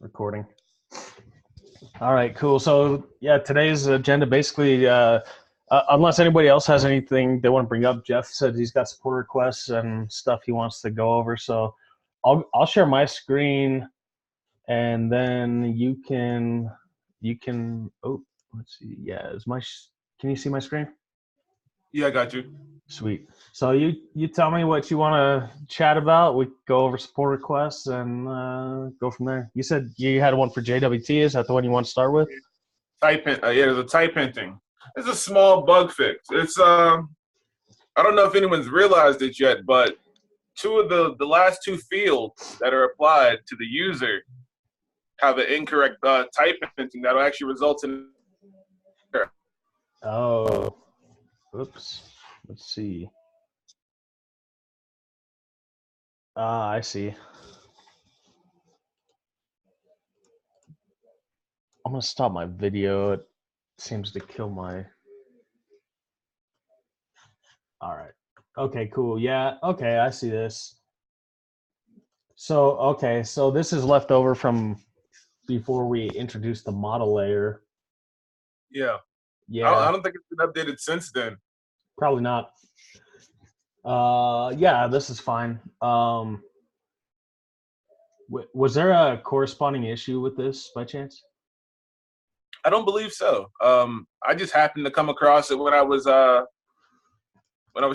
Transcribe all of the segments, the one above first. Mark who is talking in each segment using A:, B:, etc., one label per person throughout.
A: Recording. All right, cool. So yeah, today's agenda basically, unless anybody else has anything they want to bring up, Jeff said he's got support requests and stuff he wants to go over. So I'll share my screen, and then you can. Oh, let's see. Yeah, can you see my screen?
B: Yeah, I got you.
A: Sweet. So you tell me what you want to chat about. We go over support requests and go from there. You said you had one for JWT. Is that the one you want to start with?
B: Type yeah, there's a type hinting. It's a small bug fix. It's I don't know if anyone's realized it yet, but two of the last two fields that are applied to the user have an incorrect type hinting that'll actually result in error.
A: Oh, oops. Let's see. I see. I'm gonna stop my video. It seems to kill my. All right. Okay, cool. Yeah. Okay, I see this. So okay, so this is left over from before we introduced the model layer.
B: Yeah.
A: Yeah.
B: I don't think it's been updated since then.
A: Probably not. Yeah, this is fine. Was there a corresponding issue with this by chance?
B: I don't believe so. I just happened to come across it when I was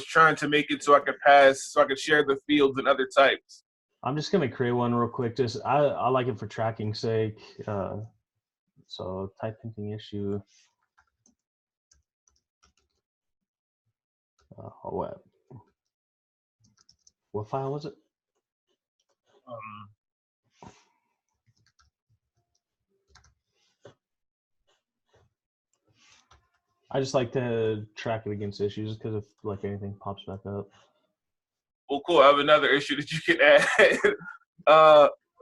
B: trying to make it so I could share the fields and other types.
A: I'm just gonna create one real quick. Just I like it for tracking sake. So type hinting issue. What file was it? I just like to track it against issues because if like anything pops back up.
B: Well, cool. I have another issue that you can add.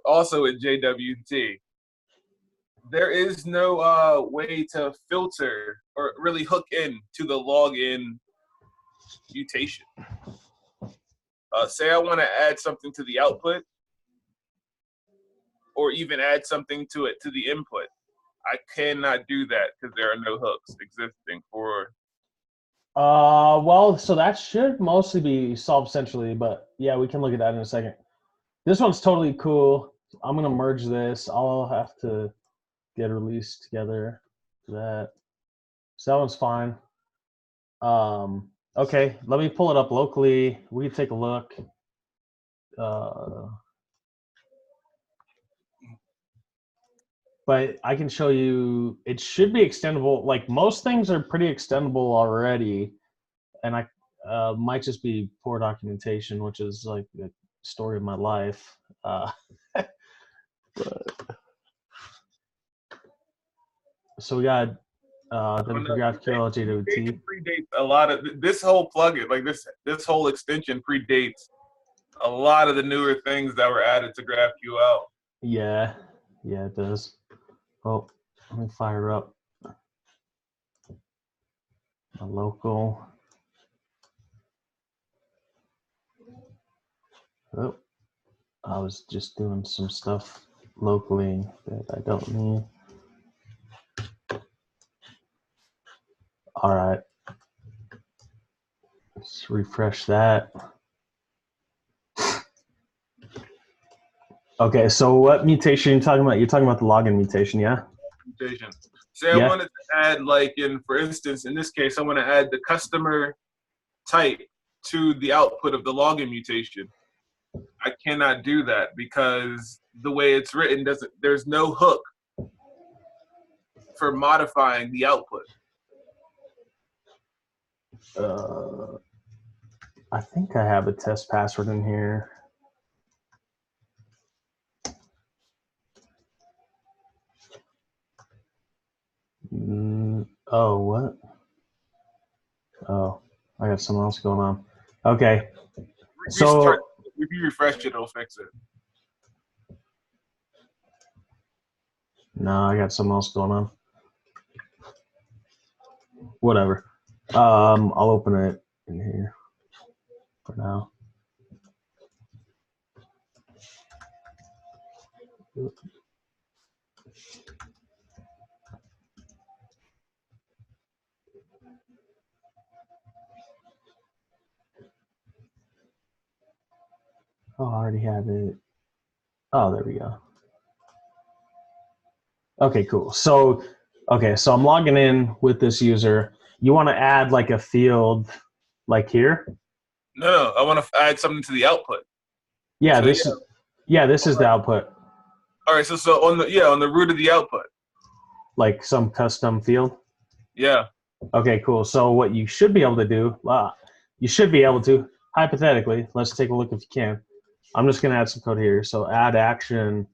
B: Also in JWT, there is no way to filter or really hook in to the login mutation. Say I want to add something to the output, or even add something to it to the input. I cannot do that because there are no hooks existing for.
A: Well, so that should mostly be solved centrally, but yeah, we can look at that in a second. This one's totally cool. I'm gonna merge this. I'll have to get released together for that. So that one's fine. Okay, let me pull it up locally. We can take a look. But I can show you, it should be extendable. Like most things are pretty extendable already. And I might just be poor documentation, which is like the story of my life. So we got WPGraphQL JWT.
B: Predates a lot of this whole plugin, like this whole extension predates a lot of the newer things that were added to GraphQL.
A: Yeah, it does. Oh, let me fire up a local. Oh, I was just doing some stuff locally that I don't need. All right, let's refresh that. Okay, so what mutation are you talking about? You're talking about the login mutation, yeah?
B: Mutation. Say I wanted to add, like for instance, in this case, I want to add the customer type to the output of the login mutation. I cannot do that because the way it's written there's no hook for modifying the output.
A: I think I have a test password in here. Oh, what? Oh, I got something else going on. Okay. So
B: if you refresh it, it'll fix it.
A: No, I got something else going on. Whatever. I'll open it in here for now. Oh, I already have it. Oh, there we go. Okay, cool. So, okay, so I'm logging in with this user. You want to add like a field like here?
B: No, I want to add something to the output.
A: Yeah,
B: So
A: this is the output.
B: all right. So on the root of the output.
A: Like some custom field.
B: Yeah.
A: Okay, cool. So what you should be able to do, hypothetically, let's take a look if you can. I'm just going to add some code here. So add action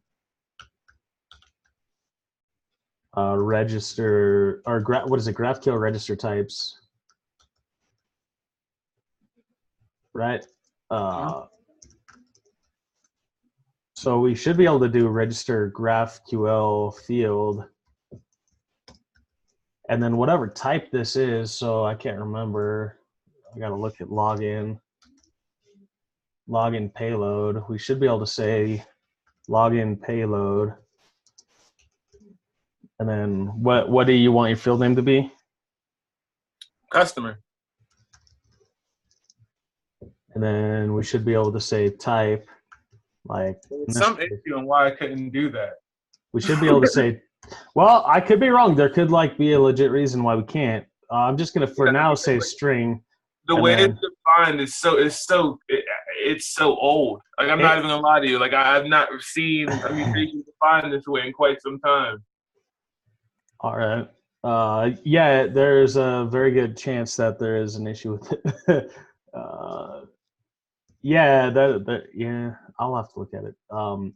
A: register, or what is it? GraphQL register types, right? So we should be able to do register GraphQL field, and then whatever type this is. So I can't remember. I got to look at login payload. We should be able to say login payload. And then what do you want your field name to be?
B: Customer.
A: And then we should be able to say type, like
B: Some issue on why I couldn't do that.
A: We should be able to say, well, I could be wrong. There could like be a legit reason why we can't. I'm just gonna for now say string.
B: The way it's defined is it's so old. Like I'm not even gonna lie to you. Like I've not seen a mutation defined this way in quite some time.
A: All right. Yeah, there's a very good chance that there is an issue with it. Yeah, I'll have to look at it.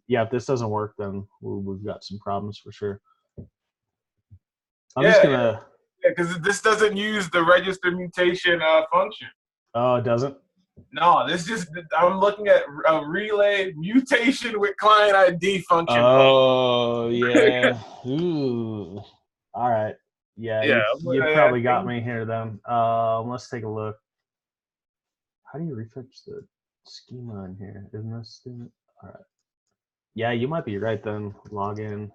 A: Yeah, if this doesn't work, then we've got some problems for sure. I'm just gonna.
B: Yeah, because this doesn't use the register mutation function.
A: Oh, it doesn't?
B: No, I'm looking at a relay mutation with client ID function.
A: Oh, yeah. Ooh. All right. Yeah, you probably got me here then. Let's take a look. How do you refetch the schema in here? Isn't this student? All right. Yeah, you might be right then. Login.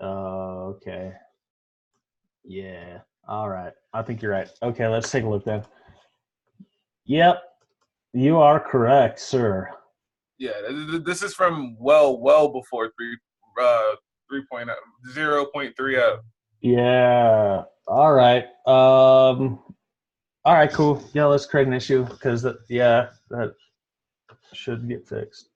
A: Okay. Yeah. All right. I think you're right. Okay, let's take a look then. Yep. You are correct, sir.
B: Yeah, this is from well before 0.30.
A: Yeah. All right. All right, cool. Yeah, let's create an issue because that should get fixed.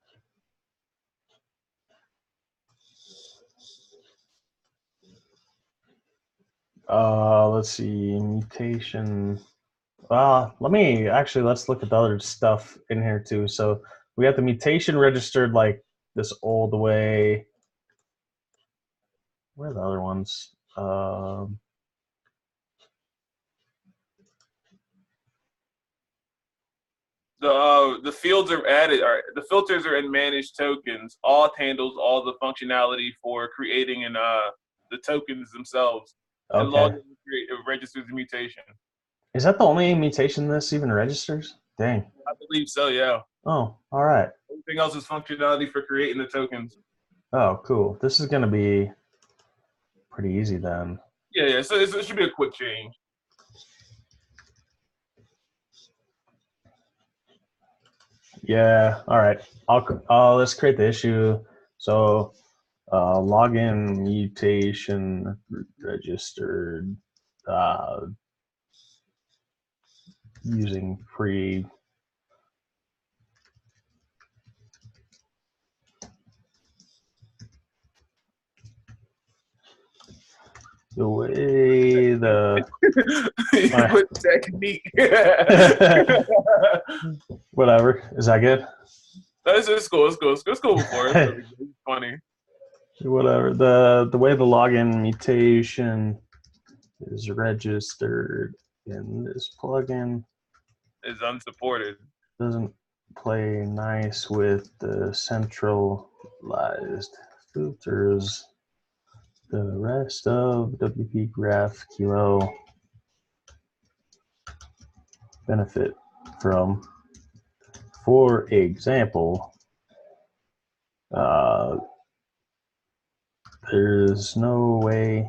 A: Let's see, mutation. Let's look at the other stuff in here too. So we got the mutation registered like this old way. Where are the other ones?
B: The fields are added. The filters are in managed tokens. Auth handles all the functionality for creating and the tokens themselves.
A: Okay.
B: And login registers the mutation.
A: Is that the only mutation this even registers? Dang.
B: I believe so. Yeah.
A: Oh, all right.
B: Everything else is functionality for creating the tokens.
A: Oh, cool. This is gonna be pretty easy then.
B: Yeah. So it should be a quick change.
A: Yeah. All right. Let's create the issue. So, login mutation registered using pre. The way the
B: technique.
A: Whatever. Is that good?
B: It's cool. It's cool before. It's funny.
A: Whatever. The way the login mutation is registered in this plugin
B: is unsupported.
A: Doesn't play nice with the centralized filters. The rest of WPGraphQL benefit from. For example, the there is no way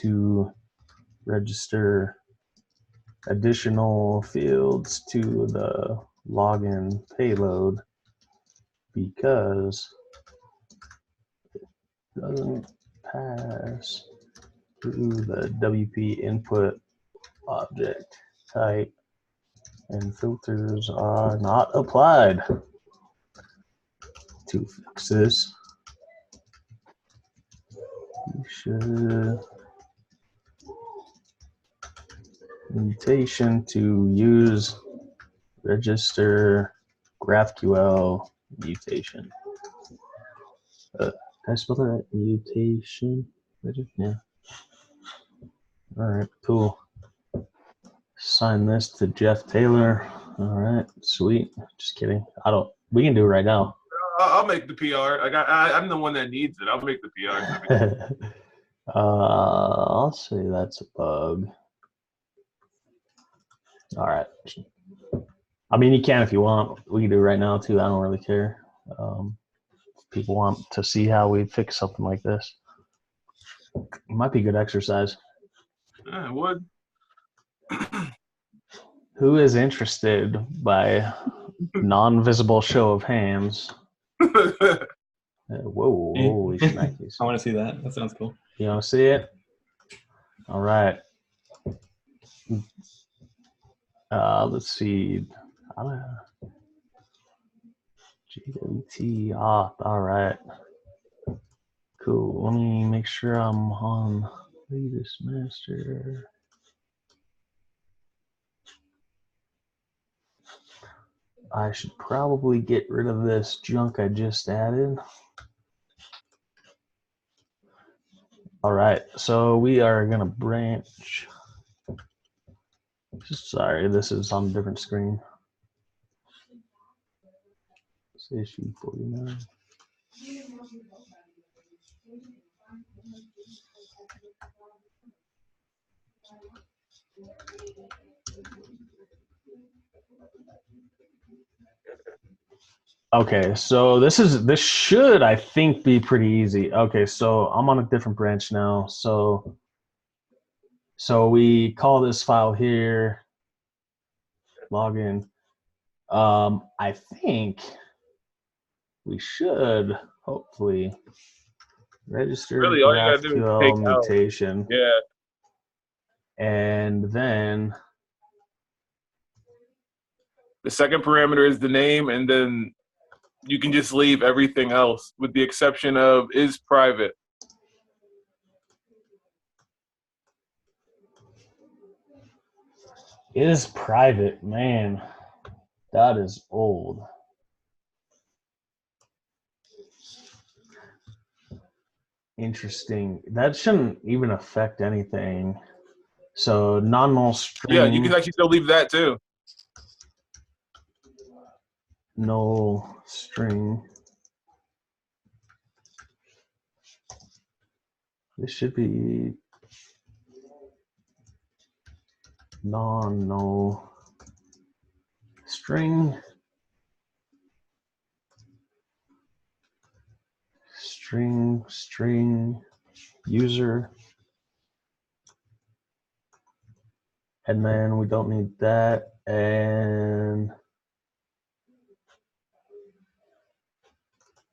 A: to register additional fields to the login payload because it doesn't pass through the WP input object type and filters are not applied. To fix this, you should mutation to use register GraphQL mutation. Did I spell that? Mutation? Yeah. All right, cool. Sign this to Jeff Taylor. All right, sweet. Just kidding. We can do it right now.
B: I'll make the PR. I'm the one that needs it. I'll make the PR.
A: I'll say that's a bug. All right. I mean, you can if you want. We can do it right now too. I don't really care. If people want to see how we fix something like this, it might be good exercise.
B: It would.
A: Who is interested by non-visible show of hands? Whoa, holy shnikes.
C: I want to see that. That sounds cool.
A: You want to see it? All right. Let's see. JWT Auth. All right. Cool. Let me make sure I'm on latest master. I should probably get rid of this junk I just added. All right, so we are gonna branch. Sorry, this is on a different screen. It's issue 49. Okay, so this should, I think, be pretty easy. Okay, so I'm on a different branch now. So we call this file here login. I think we should hopefully register
B: Really, all you gotta do is take
A: GraphQL mutation.
B: Yeah.
A: And then
B: the second parameter is the name, and then you can just leave everything else with the exception of is private.
A: is private, man. That is old. Interesting. That shouldn't even affect anything. So non-null string.
B: Yeah, you can actually still leave that too.
A: Null string. This should be non-null string. String user. And then we don't need that. And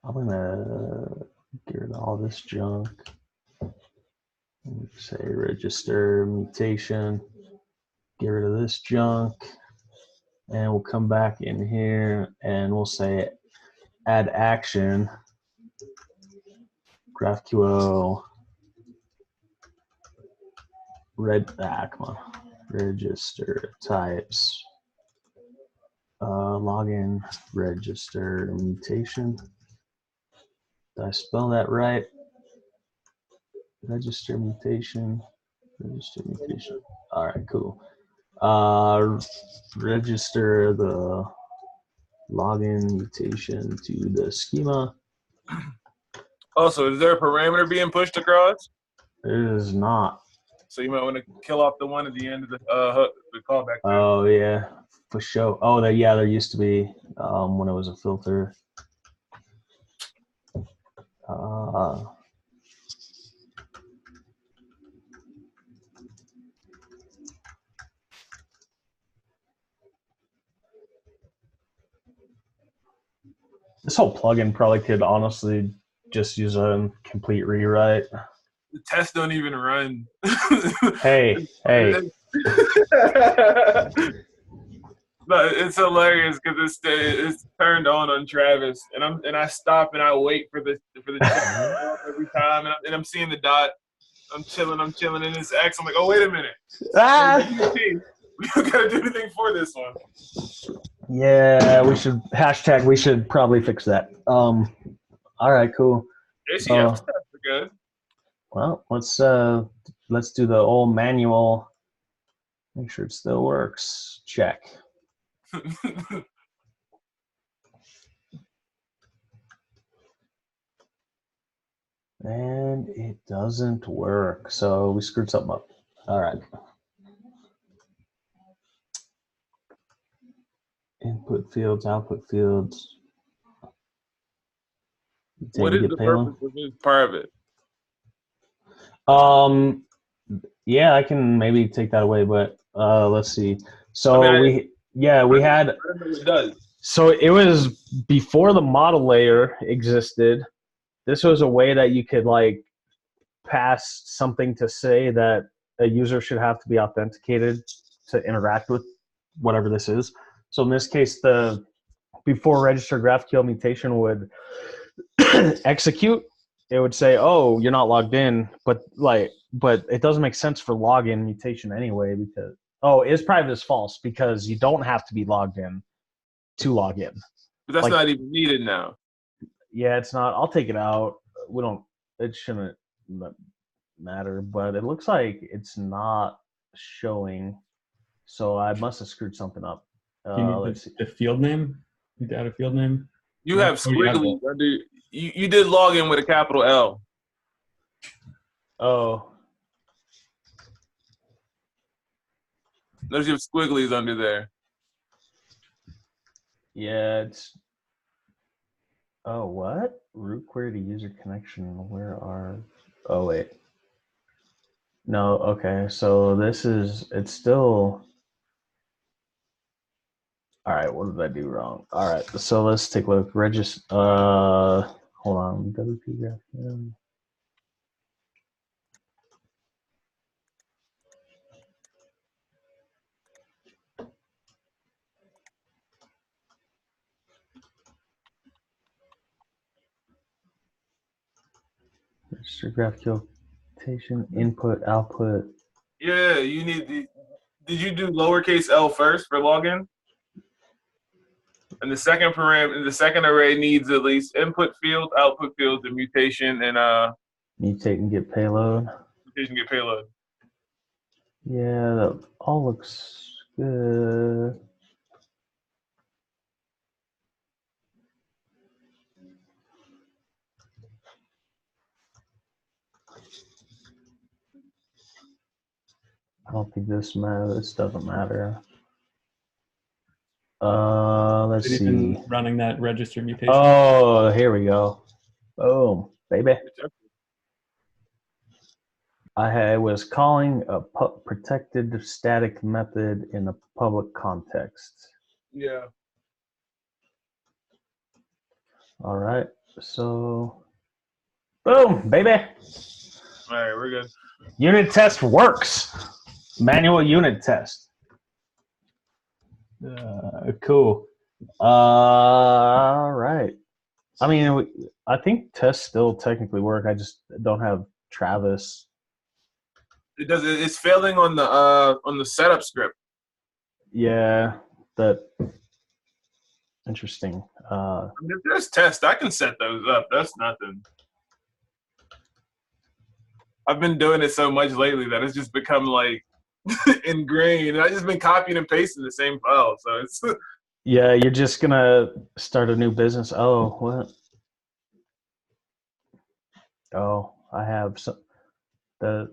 A: I'm gonna get rid of all this junk. Say register mutation. Get rid of this junk. And we'll come back in here and we'll say add action. GraphQL come on. Register types. Login register mutation. Did I spell that right? Register mutation. Register mutation. All right, cool. Register the login mutation to the schema.
B: Also, is there a parameter being pushed across?
A: It is not.
B: So you might want to kill off the one at the end of the callback.
A: Oh yeah, for sure. Oh, there used to be when it was a filter. whole plugin probably could honestly just use a complete rewrite.
B: The tests don't even run.
A: Hey.
B: No, it's hilarious because it's turned on Travis, and I stop and I wait for the check to go up every time, and I'm seeing the dot. I'm chilling, and it's X. I'm like, oh wait a minute, WP, we don't gotta do anything for this one.
A: Yeah, we should we should probably fix that. All right, cool.
B: ACF tests are good.
A: Well, let's do the old manual. Make sure it still works. Check. And it doesn't work. So we screwed something up. All right. Input fields, output fields.
B: What is the purpose of this part of it?
A: Yeah, I can maybe take that away, but let's see. So we had.
B: I don't know what it does.
A: So it was before the model layer existed. This was a way that you could like pass something to say that a user should have to be authenticated to interact with whatever this is. So in this case, the before register GraphQL mutation would execute, it would say, "Oh, you're not logged in," but it doesn't make sense for login mutation anyway because is private is false because you don't have to be logged in to log in.
B: But that's not even needed now.
A: Yeah, it's not. I'll take it out. We don't. It shouldn't matter, but it looks like it's not showing. So I must have screwed something up.
C: Let's see. The field name. You add a field name.
B: You have squiggly under. You did log in with a capital L.
A: Oh.
B: Notice you have squigglies under there.
A: Yeah, it's. Oh, what? Root query to user connection. Where are? Oh, wait. No, okay. So it's still. All right, what did I do wrong? All right, so let's take a look. Register. Hold on. WPGraphQL. Register GraphQL input output.
B: Yeah, you need the. Did you do lowercase l first for login? And the second array needs at least input field, output field, and mutation and
A: mutate and get payload.
B: Mutation get payload.
A: Yeah, that all looks good. I don't think this matters. This doesn't matter. Let's see.
C: Running that register mutation.
A: Oh, here we go. Boom, baby. I was calling a protected static method in a public context.
B: Yeah.
A: All right. So, boom, baby.
B: All right, we're good.
A: Unit test works. Manual unit test. Cool. All right. I mean, I think tests still technically work. I just don't have Travis.
B: It does. It's failing on the setup script.
A: Yeah, that. Interesting.
B: I mean, if there's tests, I can set those up. That's nothing. I've been doing it so much lately that it's just become like ingrained. And I've just been copying and pasting the same file. So it's.
A: Yeah, you're just gonna start a new business. Oh, what? Oh, I have some. What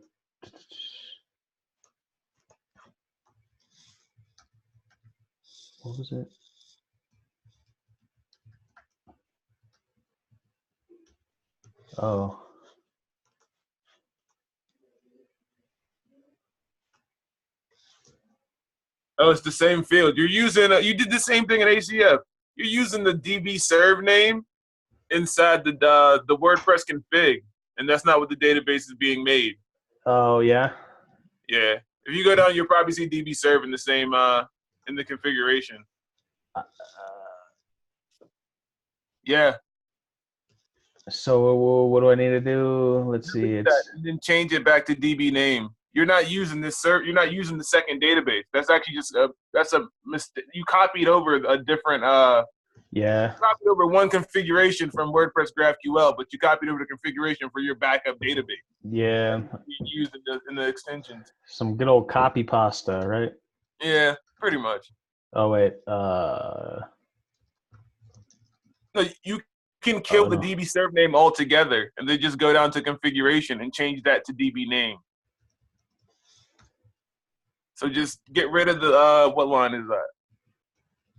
A: was it? Oh.
B: Oh, it's the same field. You're using. You did the same thing in ACF. You're using the DB serve name inside the WordPress config, and that's not what the database is being made.
A: Oh yeah.
B: Yeah. If you go down, you'll probably see DB serve in the same in the configuration. Yeah.
A: So what do I need to do? Let's see. It's
B: And then change it back to DB name. You're not using this You're not using the second database. That's actually just that's a mistake. You copied over a different
A: yeah.
B: copied over one configuration from WordPress GraphQL, but you copied over the configuration for your backup database.
A: Yeah.
B: You use in the extensions.
A: Some good old copy pasta, right?
B: Yeah, pretty much.
A: Oh wait.
B: No, you can kill the
A: no.
B: DB serve name altogether, and then just go down to configuration and change that to DB name. So just get rid of the what line is that?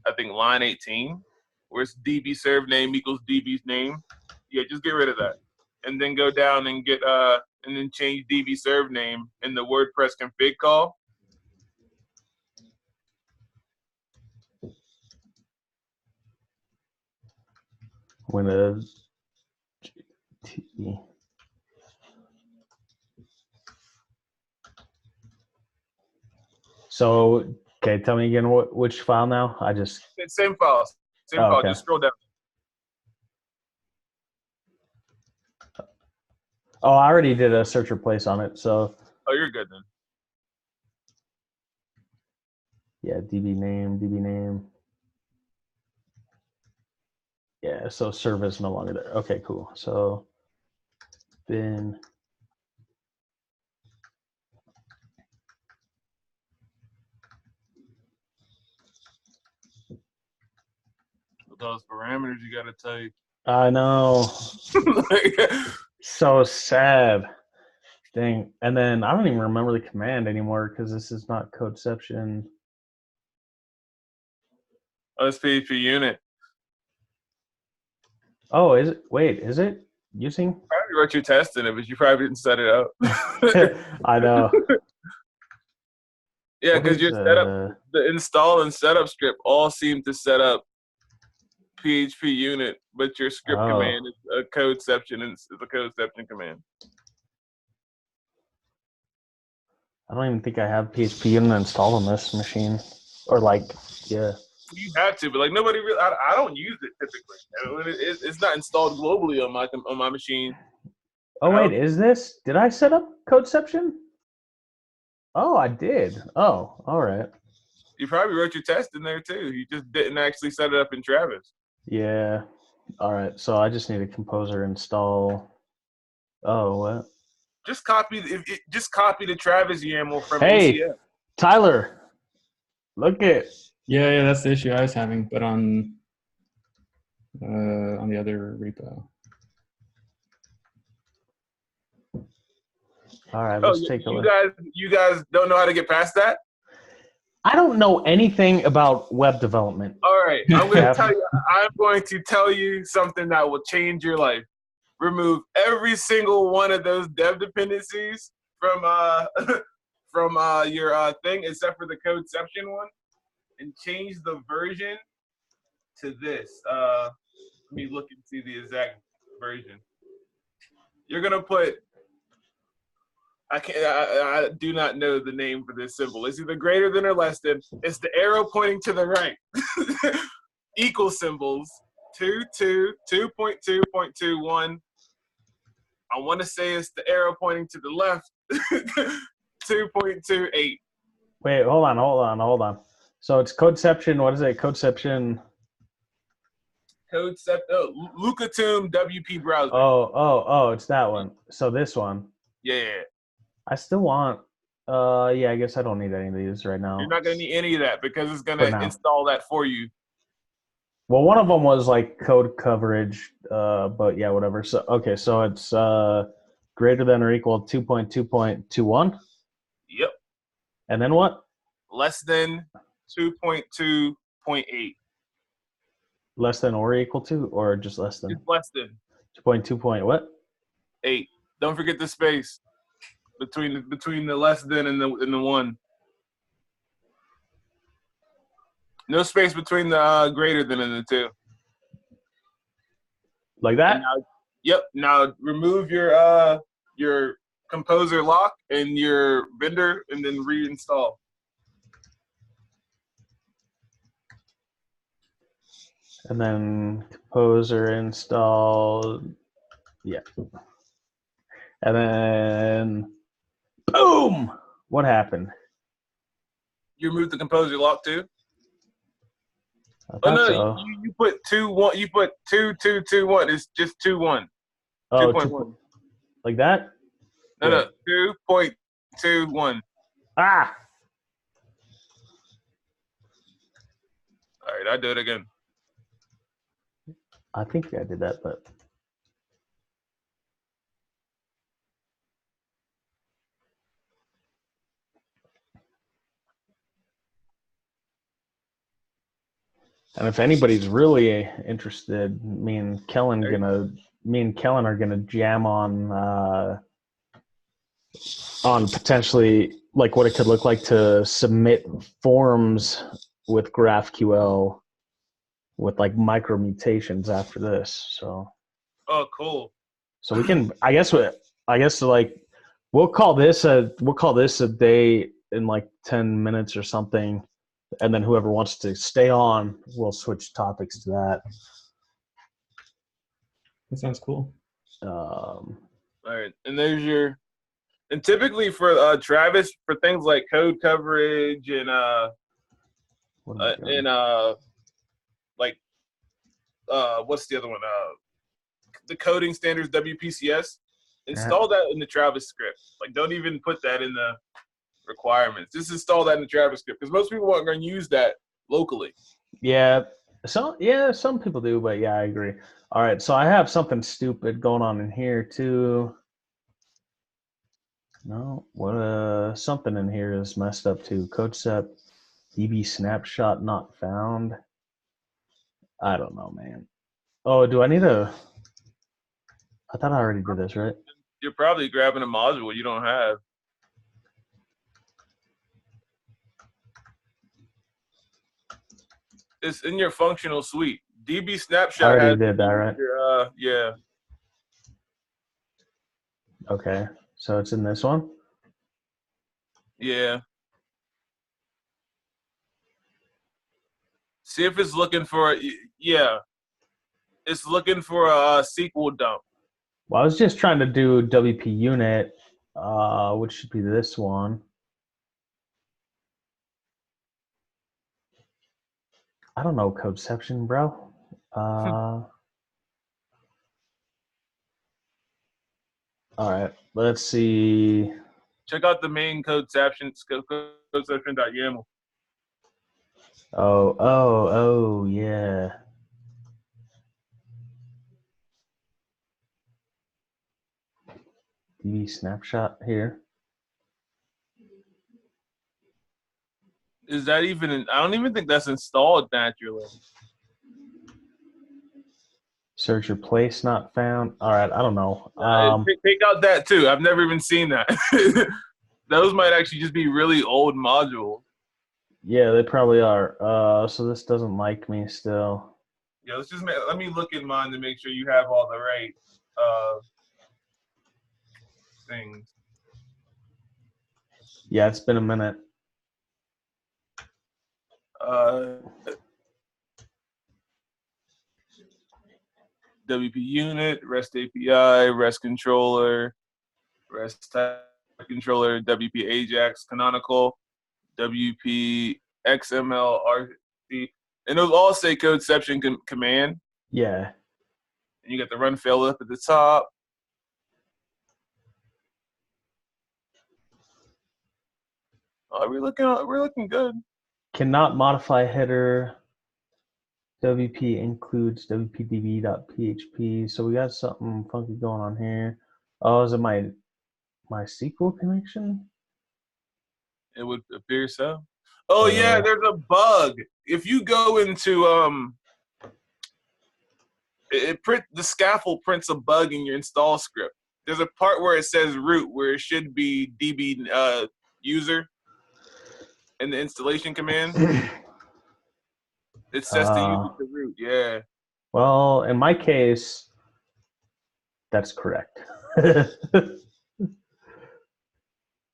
B: I think line 18, where it's DB serve name equals DB's name. Yeah, just get rid of that, and then go down and get and then change DB serve name in the WordPress config call.
A: Windows GT. So, okay, tell me again which file now? I just
B: Same file. Same file.
A: okay.
B: Just scroll down.
A: Oh, I already did a search replace on it, so
B: Oh, you're good then.
A: yeah, DB name. Yeah, so service no longer there. Okay, cool. So bin
B: With those parameters, you got to tell you.
A: I know. So sad. Dang. And then I don't even remember the command anymore because this is not codeception.
B: Oh, it's PHP unit.
A: Oh, is it? Wait, is it using?
B: Probably wrote your test in it, but you probably didn't set it up.
A: I know.
B: Yeah,
A: What
B: because
A: is,
B: your setup, the install and setup script all seem to set up PHP unit, but your script command is a codeception, and it's a codeception command.
A: I don't even think I have PHP unit installed on this machine, or like, yeah.
B: You have to, but like nobody really. I don't use it typically. I mean, it's not installed globally on my machine.
A: Oh wait, is this? Did I set up codeception? Oh, I did. Oh, all right.
B: You probably wrote your test in there too. You just didn't actually set it up in Travis.
A: Yeah. All right. So I just need a composer install. Oh, what?
B: Just copy the Travis YAML from
A: Hey,
B: ACF.
A: Tyler, look at.
C: Yeah, that's the issue I was having, but on the other repo.
A: All right, let's take a look.
B: You guys don't know how to get past that?
A: I don't know anything about web development.
B: All right, I'm going to tell you something that will change your life. Remove every single one of those dev dependencies from your thing, except for the codeception one, and change the version to this. Let me look and see the exact version. You're gonna put. I do not know the name for this symbol. It's either greater than or less than. It's the arrow pointing to the right. Equal symbols 2.2.21. I want to say it's the arrow pointing to the left. 2.28.
A: Wait, hold on. So it's codeception. What is it? Codeception.
B: Lucatum WP browser.
A: Oh, it's that one. So this one.
B: Yeah.
A: I still want. Yeah, I guess I don't need any of these right now.
B: You're not gonna need any of that because it's gonna install that for you.
A: Well, one of them was like code coverage, but yeah, whatever. So okay, so it's greater than or equal to 2.2.21.
B: Yep.
A: And then what?
B: Less than 2.2.8.
A: Less than or equal to, or just less than?
B: It's less than
A: 2.2. What?
B: 8. Don't forget the space between the less than and the 1. No space between the greater than and the 2.
A: Like
B: And
A: that?
B: now, yep. Now remove your Composer lock and your vendor, and then reinstall.
A: And then Composer install. Yeah. And then boom! What happened?
B: You remove the Composer lock too.
A: I
B: Oh
A: thought
B: no,
A: so.
B: you put 2-1. You put 2-2-2-1. It's just 2-1.
A: Oh,
B: 2.1.
A: like that?
B: No,
A: Wait.
B: no. 2.21.
A: Ah!
B: All right, I'll do it again.
A: I think I did that, but and if anybody's really interested, me and Kellen are gonna jam on potentially like what it could look like to submit forms with GraphQL with like micro mutations after this.
B: Oh, cool.
A: So we can, I guess like we'll call this a day in like 10 minutes or something, and then whoever wants to stay on, we'll switch topics to that.
C: That sounds cool.
B: All right, and there's your. And typically for Travis, for things like code coverage and
A: what am I doing?
B: like what's the other one? The coding standards WPCS. Install that in the Travis script. Like, don't even put that in the requirements. Just install that in the Travis script because most people aren't going to use that locally.
A: Yeah, some people do, but yeah, I agree. All right, so I have something stupid going on in here too. No, what something in here is messed up too. Codecep DB snapshot not found. I don't know, man. Oh, do I need a? I thought I already did this, right?
B: You're probably grabbing a module you don't have. It's in your functional suite. DB
A: I
B: snapshot
A: already
B: has
A: did that, right?
B: your yeah.
A: Okay, so it's in this one.
B: Yeah. See if it's looking for yeah. It's looking for a SQL dump.
A: Well, I was just trying to do WP unit, which should be this one. I don't know Codeception, bro. All right, let's see.
B: Check out the main codeception.yaml.
A: Oh, yeah. DB snapshot here.
B: Is that even? I don't even think that's installed naturally.
A: Search replace not found. All right, I don't know.
B: Take out that too. I've never even seen that. Those might actually just be really old modules.
A: Yeah, they probably are. So this doesn't like me still.
B: Yeah, let me look in mine to make sure you have all the right things.
A: Yeah, it's been a minute.
B: WP unit, REST API, REST controller, REST type controller, WP Ajax, canonical, WP XML RC, and those all say codeception command.
A: Yeah.
B: And you got the run fail up at the top. Oh, we're looking good.
A: Cannot modify header. WP includes wpdb.php. So we got something funky going on here. Oh, is it my SQL connection?
B: It would appear so. Oh yeah,
A: Uh,
B: there's a bug. If you go into the scaffold prints a bug in your install script. There's a part where it says root where it should be db user in the installation command. It sets the user to root. Yeah.
A: Well, in my case, That's correct.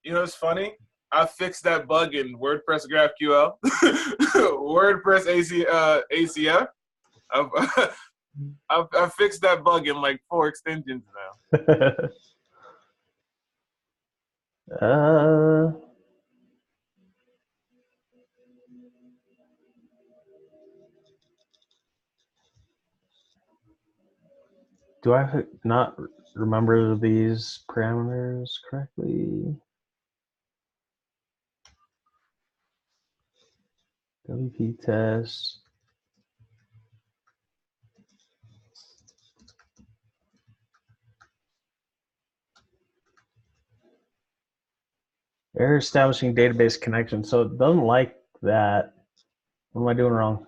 B: You know, it's funny. I fixed that bug in WordPress GraphQL, WordPress ACF. I've fixed that bug in like 4 extensions now.
A: uh, do I not remember these parameters correctly? WP test. Error establishing database connection. So it doesn't like that. What am I doing wrong?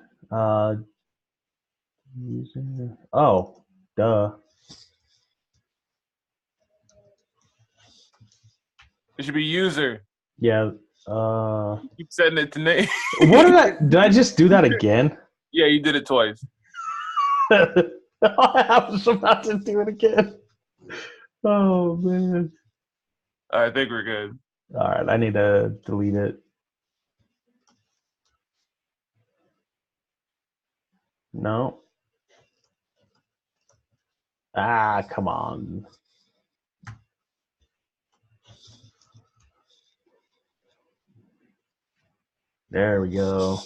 A: User. Oh, duh.
B: It should be user.
A: Yeah.
B: Keep setting it to name.
A: What did I just do that again?
B: Yeah, you did it twice.
A: I was about to do it again. Oh man.
B: I think we're good.
A: All right, I need to delete it. No. Ah, come on. There we go.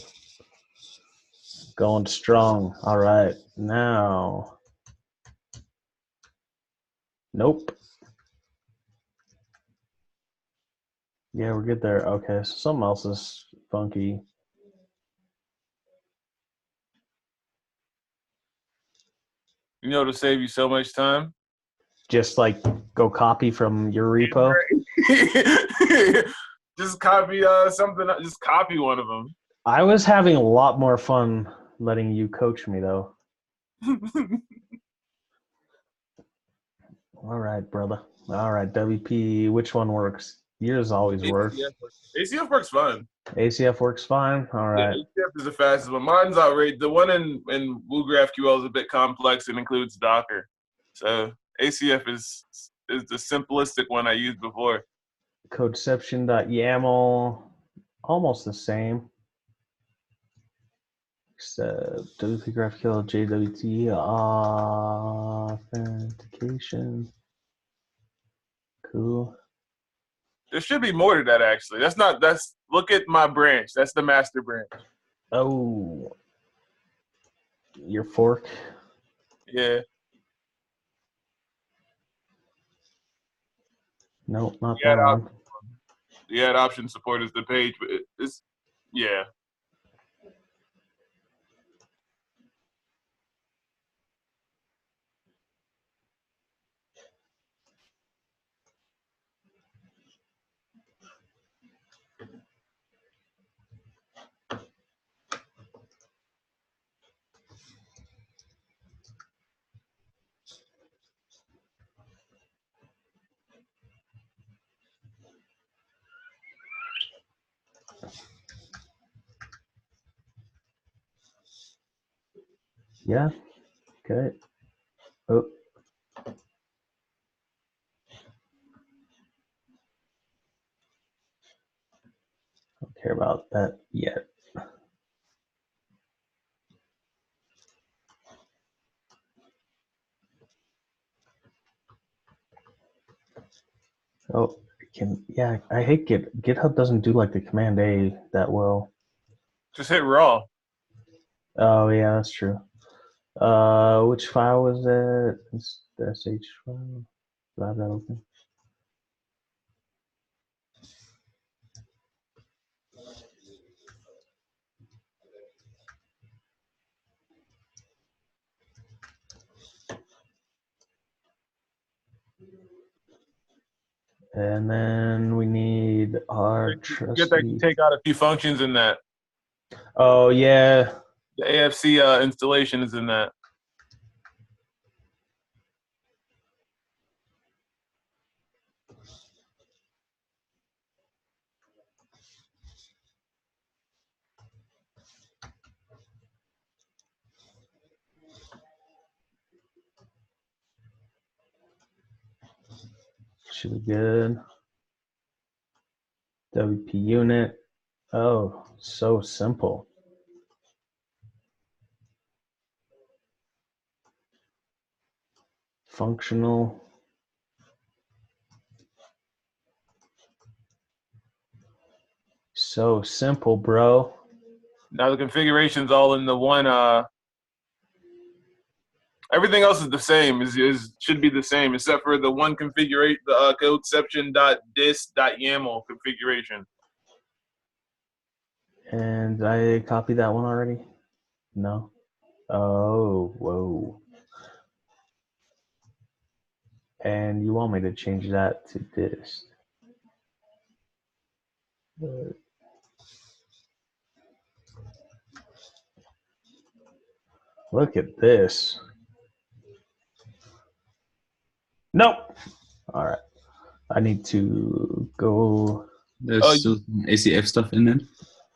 A: Going strong. All right, now. Nope. Yeah, we're good there. Okay, so something else is funky.
B: You know, to save you so much time.
A: Just like go copy from your repo.
B: Just copy something. Just copy one of them.
A: I was having a lot more fun letting you coach me, though. All right, brother. All right, WP, which one works? Yours always works.
B: ACF works fine.
A: ACF works fine. All right.
B: Yeah, ACF is the fastest one. Mine's outrageous. The one in WPGraphQL is a bit complex and includes Docker. So ACF is the simplistic one I used before.
A: Codeception.yaml, almost the same. Except WPGraphQL JWT Authentication. Cool.
B: There should be more to that actually. That's look at my branch. That's the master branch.
A: Oh, your fork.
B: Yeah.
A: Nope, not that one.
B: The add option support is the page, but it's yeah.
A: Yeah. Okay. Oh. Don't care about that yet. Oh, yeah, I hate GitHub doesn't do like the command A that well.
B: Just hit raw.
A: Oh yeah, that's true. Which file was that? It's the sh file. Do I have that open? And then we need our
B: Get that.
A: trusty.
B: Take out a few functions in that.
A: Oh yeah.
B: The AFC installation is in that.
A: Should be good. WP unit. Oh, so simple. Functional. So simple, bro.
B: Now the configuration's all in the one. Everything else is the same. Is should be the same except for the one configuration, the codeception.dis.yaml configuration.
A: And I copied that one already? No. Oh, whoa. And you want me to change that to this? Look at this. Nope. All right. I need to go.
C: There's still some ACF stuff in there.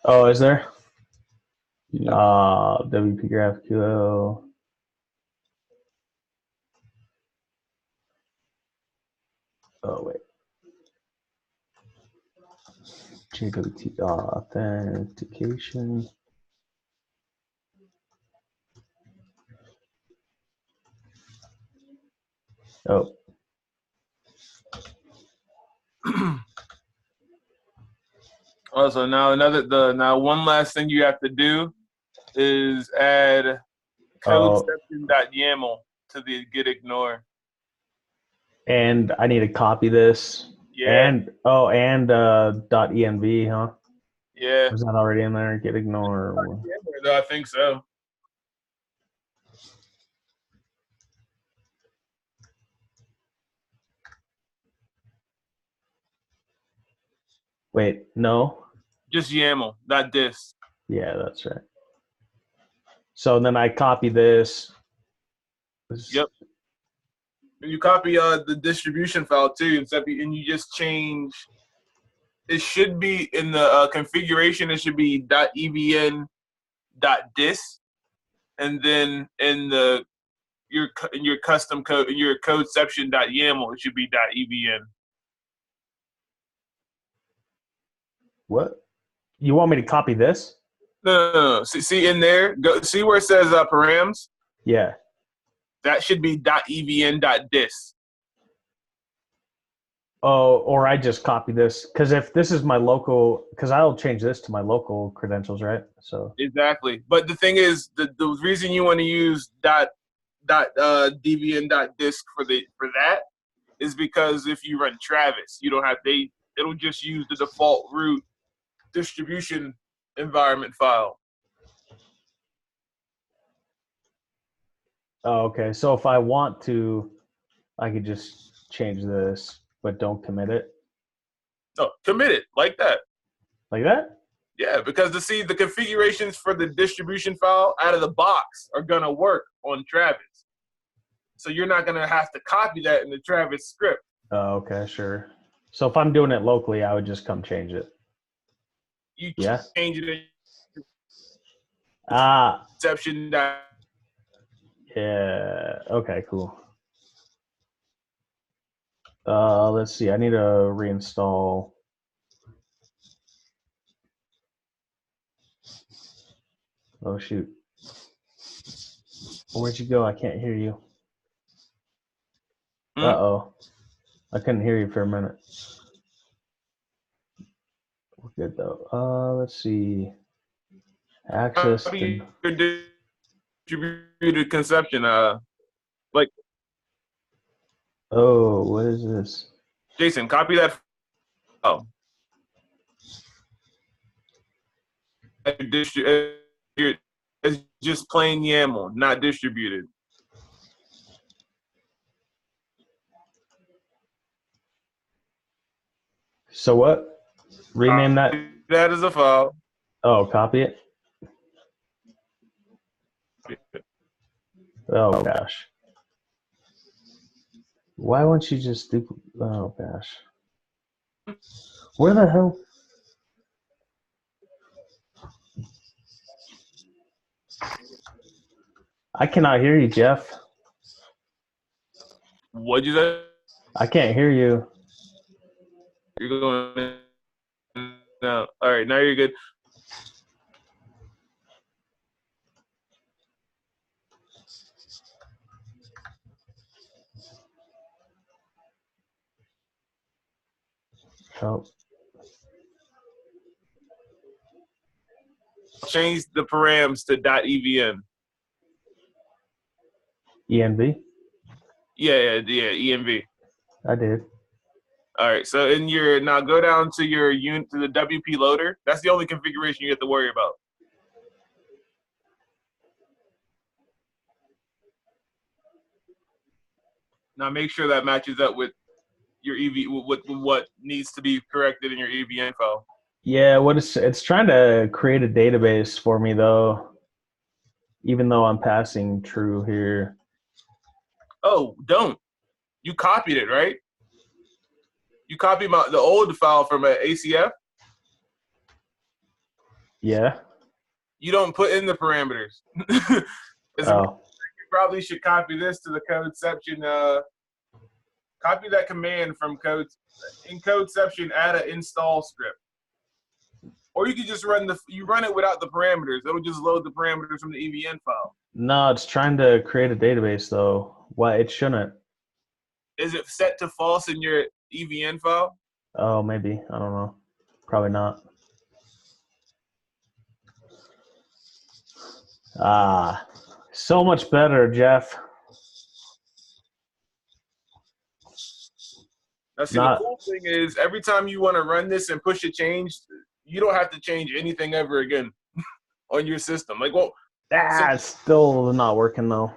A: Oh, is there?
C: Yeah.
A: WPGraphQL. Oh, wait. JWT Authentication. Oh.
B: Also, now one last thing you have to do is add codeception.yaml to the get ignore.
A: And I need to copy this.
B: Yeah.
A: And .env, huh?
B: Yeah.
A: Was that already in there? Get ignore.
B: I think so.
A: Wait, no.
B: Just YAML, not dis.
A: Yeah, that's right. So then I copy this.
B: Yep. You copy the distribution file too, and you just change. It should be in the configuration. It should be .evn.dis, and then in your custom code in your codeception.yaml, it should be .evn.
A: What? You want me to copy this?
B: No. See in there. Go see where it says params.
A: Yeah.
B: That should be .evn.dis.
A: Oh, or I just copy this because if this is my local, because I'll change this to my local credentials, right? So
B: Exactly. But the thing is, the reason you want to use .debian.disk for that is because if you run Travis, you don't have it'll just use the default root distribution environment file.
A: oh, okay. So if I want to, I could just change this, but don't commit it.
B: No, commit it like that.
A: Like that?
B: Yeah, because the configurations for the distribution file out of the box are gonna work on Travis. So you're not gonna have to copy that in the Travis script.
A: Oh, okay, sure. So if I'm doing it locally, I would just come change it.
B: You
A: Yeah.
B: change it in
A: Ah.
B: exception.
A: Yeah. Okay, cool. Let's see. I need to reinstall. Oh, shoot. Where'd you go? I can't hear you. Uh-oh. I couldn't hear you for a minute. We're good, though. Let's see. Access to...
B: Distributed conception. Like,
A: oh, what is this?
B: Jason, copy that. Oh, it's just plain YAML, not distributed.
A: So what? Rename that?
B: That is a file.
A: Oh, copy it? Oh, gosh. Why won't you just do... Oh, gosh. Where the hell... I cannot hear you, Jeff.
B: What'd you say?
A: I can't hear you.
B: You're going now. All right, now you're good.
A: Oh,
B: Change the params to .evn.
A: ENV.
B: Yeah, env.
A: I did.
B: All right, so in your now go down to your unit to the WP loader. That's the only configuration you have to worry about. Now make sure that matches up with your EV with what needs to be corrected in your EVN file.
A: Yeah, it's trying to create a database for me though, even though I'm passing true here.
B: Oh, don't. You copied it, right? You copied the old file from an ACF.
A: Yeah.
B: You don't put in the parameters.
A: Oh.
B: You probably should copy this to the codeception. Copy that command from code in codeception. Add an install script, or you could just run it without the parameters. It'll just load the parameters from the EVN file.
A: No, it's trying to create a database though. Why it shouldn't?
B: Is it set to false in your EVN file?
A: Oh, maybe. I don't know. Probably not. Ah, so much better, Jeff.
B: Now, see, the cool thing is every time you want to run this and push a change, you don't have to change anything ever again on your system. Like, well,
A: It's still not working though.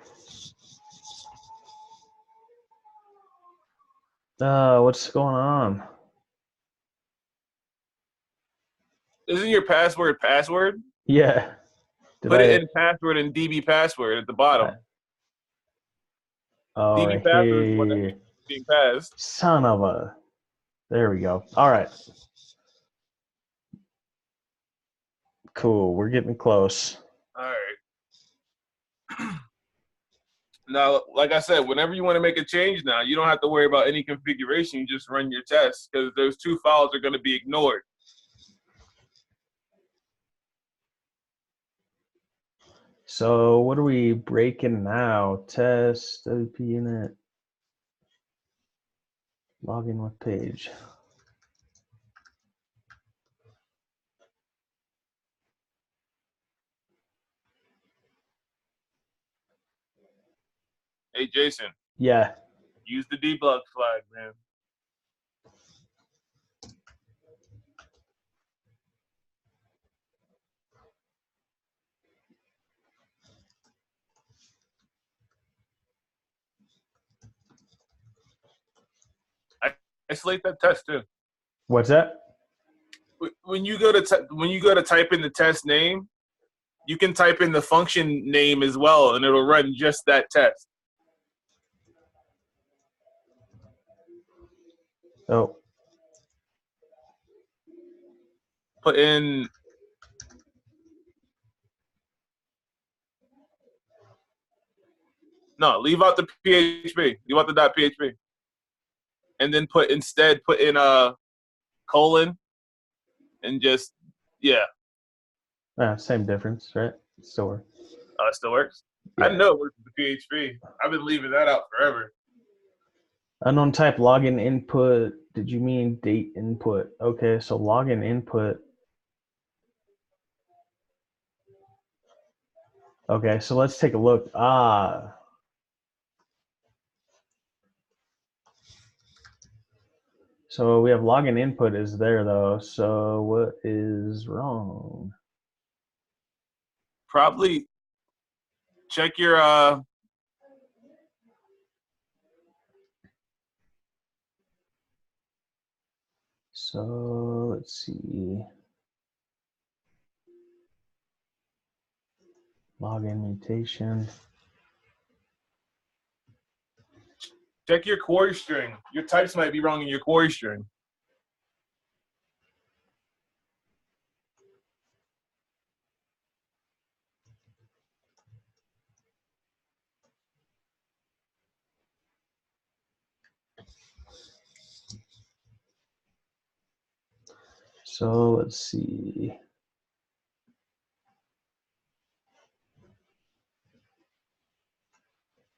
A: What's going on?
B: isn't your password password?
A: Yeah.
B: Put it in password and DB password at the bottom.
A: Oh,
B: DB
A: right
B: password is what
A: here.
B: that's being passed.
A: Son of a. There we go. All right. Cool. We're getting close.
B: All right. Now, like I said, whenever you want to make a change now, you don't have to worry about any configuration. You just run your test because those two files are going to be ignored.
A: So what are we breaking now? Test, WP unit, login with page.
B: Hey, Jason.
A: Yeah.
B: Use the debug flag, man. Isolate that test too.
A: What's that?
B: When you go to type in the test name, you can type in the function name as well, and it'll run just that test.
A: Oh.
B: Put in no, leave out the PHP. Leave out the .php, and then put in a colon, and just yeah.
A: Same difference, right? Still works.
B: It still works.
A: Yeah.
B: I know it works with the PHP. I've been leaving that out forever.
A: Unknown type login input. Did you mean date input? Okay, so login input. Okay, so let's take a look. So we have login input is there though. So what is wrong?
B: Probably check your
A: So let's see. Login mutation.
B: check your query string. Your types might be wrong in your query string.
A: So let's see.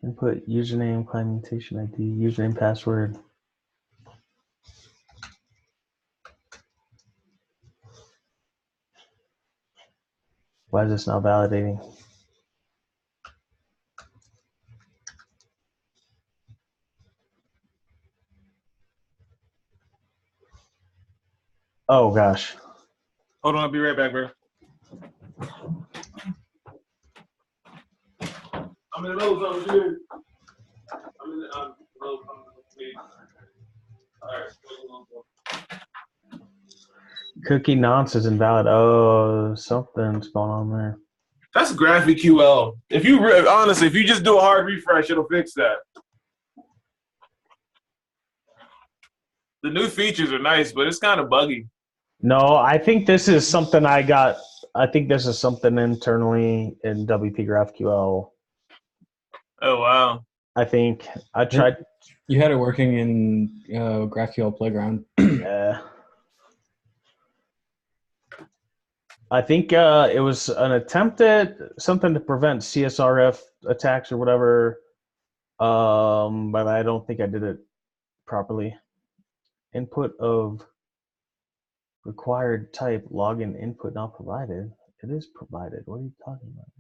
A: Input username, client mutation ID, username, password. Why is this not validating? Oh gosh.
B: Hold on, I'll be right back, bro. I'm in the middle of something, dude. I'm in the middle of something. All right.
A: Cookie nonce is invalid. Oh, something's going on there.
B: That's GraphQL. If you honestly, if you just do a hard refresh, it'll fix that. The new features are nice, but it's kind of buggy.
A: No, I think this is something I got. I think this is something internally in WPGraphQL.
B: Oh wow.
A: I think I tried.
C: You had it working in GraphQL Playground.
A: Yeah. I think it was an attempt at something to prevent CSRF attacks or whatever, but I don't think I did it properly. Input of required type login input not provided. It is provided. What are you talking about?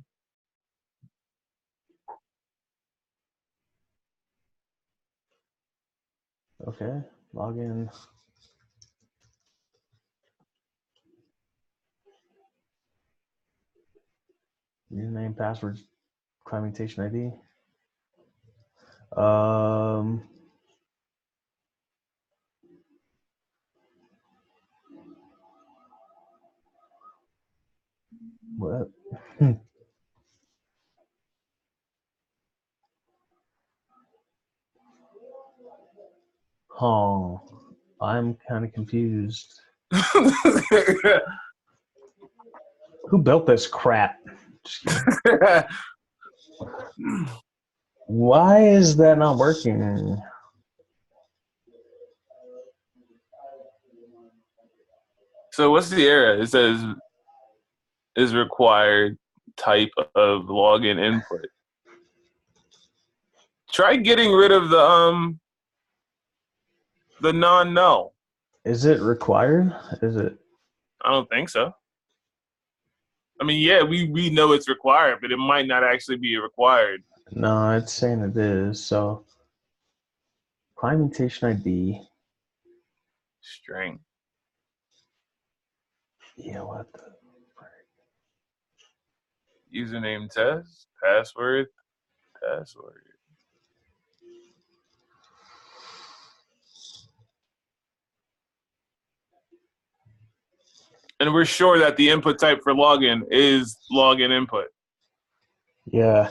A: Okay, login. Username, password, client mutation ID. What? Oh, I'm kind of confused. Who built this crap? Why is that not working?
B: So what's the error? It says is required type of login input. Try getting rid of the non-null.
A: Is it required? Is it?
B: I don't think so. I mean, yeah, we know it's required, but it might not actually be required.
A: No, it's saying it is. So, client mutation ID.
B: String.
A: Yeah, what the?
B: Username test, password. And we're sure that the input type for login is login input.
A: Yeah.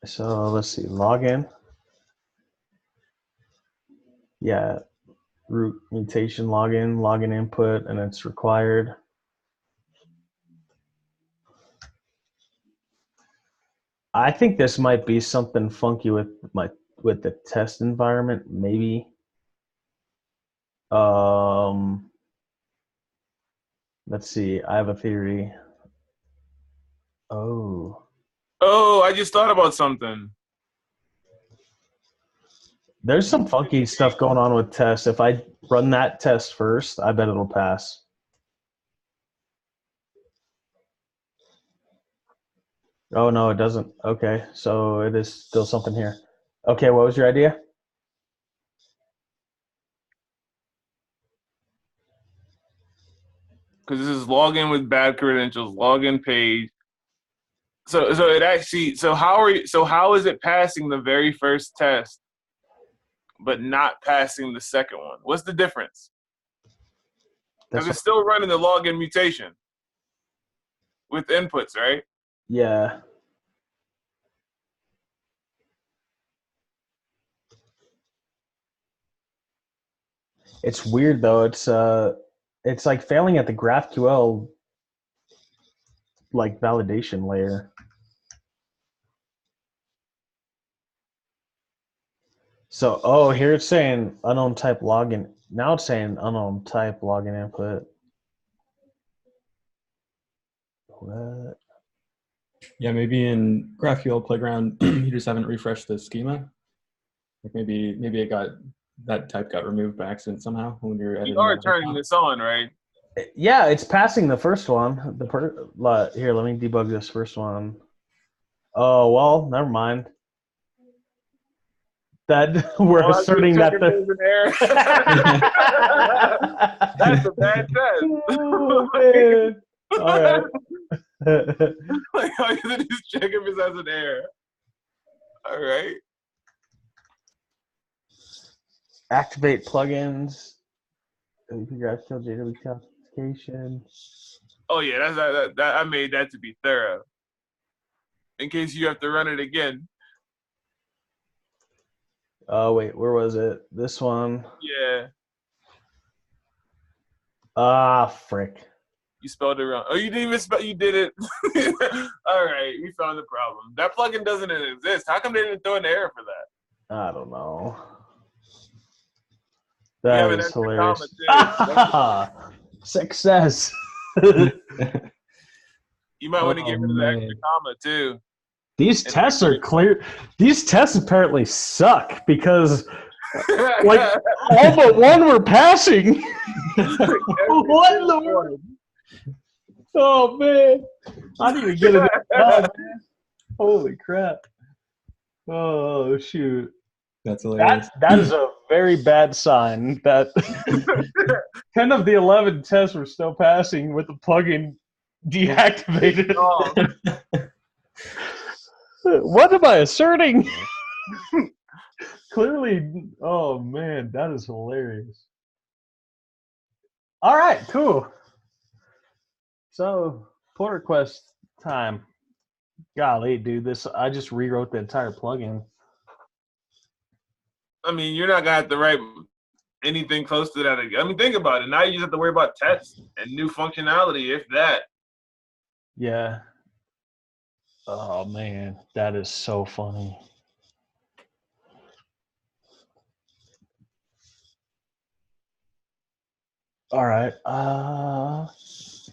A: So let's see. Login. Yeah. Root mutation login input, and it's required. I think this might be something funky with the test environment, maybe. Let's see. I have a theory. Oh,
B: I just thought about something.
A: there's some funky stuff going on with tests. If I run that test first, I bet it'll pass. Oh no, it doesn't. Okay, so it is still something here. Okay, what was your idea?
B: Because this is login with bad credentials, login page. So it actually how is it passing the very first test but not passing the second one? What's the difference? Because it's still running the login mutation with inputs, right?
A: Yeah. It's weird though. It's like failing at the GraphQL like validation layer. So, oh, here it's saying unknown type login. Now it's saying unknown type login input. What?
C: Yeah, maybe in GraphQL Playground, you just haven't refreshed the schema. Like maybe it got that type got removed by accident somehow when you're editing.
B: You are
C: that
B: turning
C: file.
B: this on, right?
A: Yeah, it's passing the first one. Here, let me debug this first one. Oh well, never mind. That we're
B: Oh,
A: asserting that
B: there's an error. That's a bad test.
A: Oh, man. All right.
B: Like, all you have to do is check if it has an error. All right.
A: Activate plugins. WPGraphQL JWT Authentication.
B: Oh yeah, that I made that to be thorough. In case you have to run it again.
A: Oh wait, where was it? This one.
B: Yeah.
A: Ah, frick.
B: You spelled it wrong. Oh, you didn't even spell. You did it. All right, we found the problem. That plugin doesn't exist. How come they didn't throw an error for that?
A: I don't know.
B: We
A: That
B: have an
A: is
B: extra
A: hilarious.
B: comma,
A: Success.
B: You might want to get rid of the
A: man.
B: extra comma too.
A: These tests are clear. These tests apparently suck because like all but one were passing. What in the world? Oh man, I need to get it done, man. Holy crap! Oh shoot,
C: That's hilarious.
A: that is a very bad sign. That 10 of the 11 tests were still passing with the plugin deactivated.
B: Oh,
A: What am I asserting? Clearly, oh man, that is hilarious. All right, cool. So, pull request time. Golly, dude, I just rewrote the entire plugin.
B: I mean, you're not gonna have to write anything close to that again. I mean, think about it. Now you just have to worry about tests and new functionality, if that.
A: Yeah. Oh man, that is so funny. All right.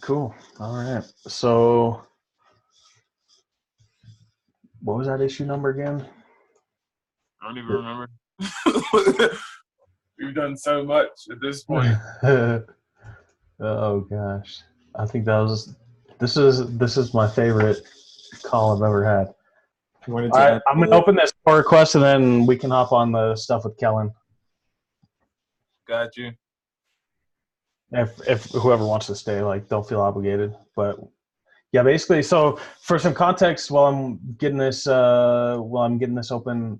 A: Cool. All right. So, what was that issue number again?
B: I don't even remember. We've done so much at this point.
A: Oh gosh, I think this is my favorite call I've ever had.
C: You wanted
A: All
C: to
A: right,
C: add-
A: I'm gonna open this pull request and then we can hop on the stuff with Kellen.
B: Got you.
A: If whoever wants to stay, like, don't feel obligated. But yeah, basically, so for some context, while I'm getting this open,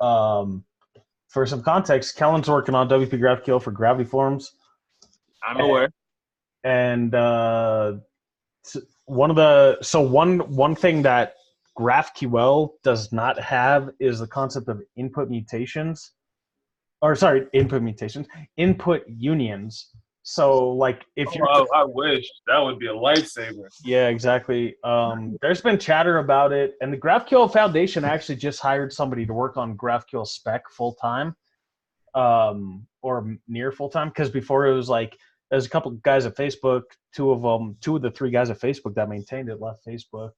A: for some context, Kellen's working on WP GraphQL for Gravity Forms.
B: I'm aware.
A: And one thing that GraphQL does not have is the concept of input mutations. Input unions. So, like, if you're
B: I wish that would be a lifesaver.
A: yeah, exactly. There's been chatter about it, and the GraphQL Foundation actually just hired somebody to work on GraphQL spec full time, or near full time. Because before it was like there's a couple of guys at Facebook. Two of the three guys at Facebook that maintained it left Facebook,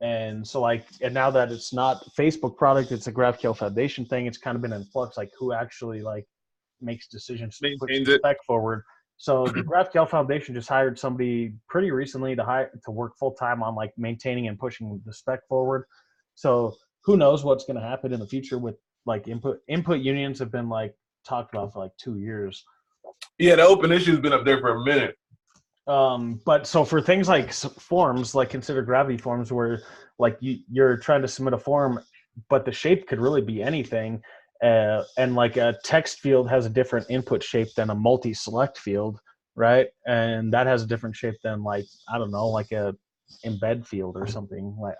A: and so and now that it's not Facebook product, it's a GraphQL Foundation thing. It's kind of been in flux, like who actually makes decisions to push
B: Maintains
A: the
B: it.
A: spec forward. So the GraphQL Foundation just hired somebody pretty recently to work full time on maintaining and pushing the spec forward. So who knows what's going to happen in the future with input unions have been talked about for 2 years.
B: Yeah, the open issue's been up there for a minute.
A: But so for things like forms, consider Gravity Forms, where you're trying to submit a form, but the shape could really be anything. And a text field has a different input shape than a multi-select field, right? And that has a different shape than I don't know, a embed field or something, or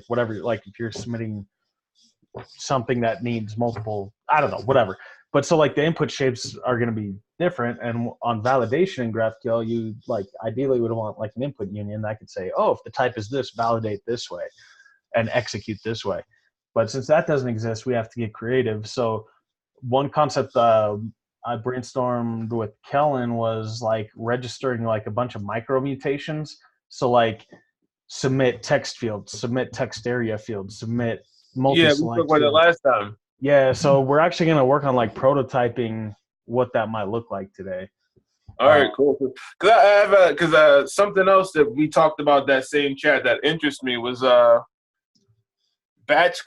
A: whatever. If you're submitting something that needs multiple, I don't know, whatever. But so the input shapes are going to be different, and on validation in GraphQL, you ideally would want an input union that could say, oh, if the type is this, validate this way, and execute this way. But since that doesn't exist, we have to get creative. So one concept I brainstormed with Kellen was like registering like a bunch of micro mutations. So like submit text fields, submit text area fields, submit
B: Yeah, we
A: multi-select
B: talked about that
A: fields.
B: last time.
A: Yeah, so we're actually going to work on like prototyping what that might look like today.
B: All right, cool. Because I have something else that we talked about that same chat that interests me was batch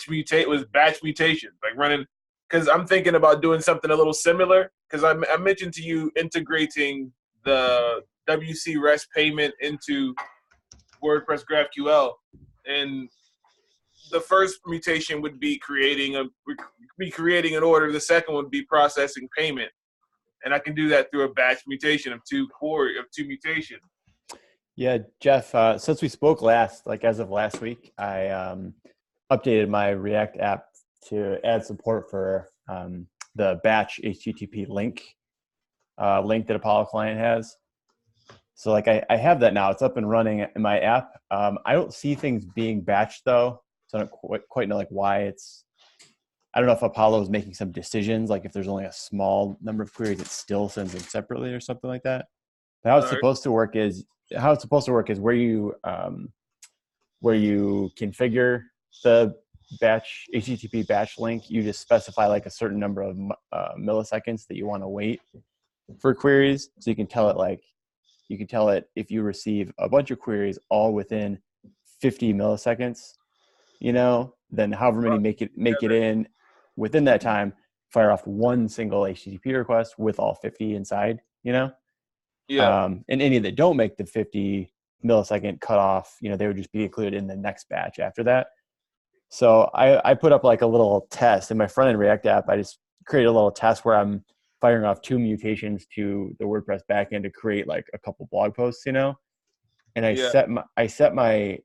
B: mutations, like running. Because I'm thinking about doing something a little similar. Because I mentioned to you integrating the WC REST payment into WordPress GraphQL, and the first mutation would be creating an order. The second would be processing payment, and I can do that through a batch mutation of two mutations.
D: Yeah, Jeff, since we spoke last, like as of last week, I updated my React app to add support for the batch HTTP link that Apollo client has. So like I have that now. It's up and running in my app. I don't see things being batched though, so I don't quite know like why it's. I don't know if Apollo is making some decisions, like if there's only a small number of queries, it still sends them separately or something like that. But how it's supposed to work is where you configure the batch HTTP batch link, you just specify like a certain number of milliseconds that you want to wait for queries. So you can tell it if you receive a bunch of queries all within 50 milliseconds, then however many make it in within that time, fire off one single HTTP request with all 50 inside, Yeah. And any that don't make the 50 millisecond cutoff, they would just be included in the next batch after that. So I put up like a little test in my front end React app. I just created a little test where I'm firing off 2 mutations to the WordPress backend to create like a couple blog posts, And I set my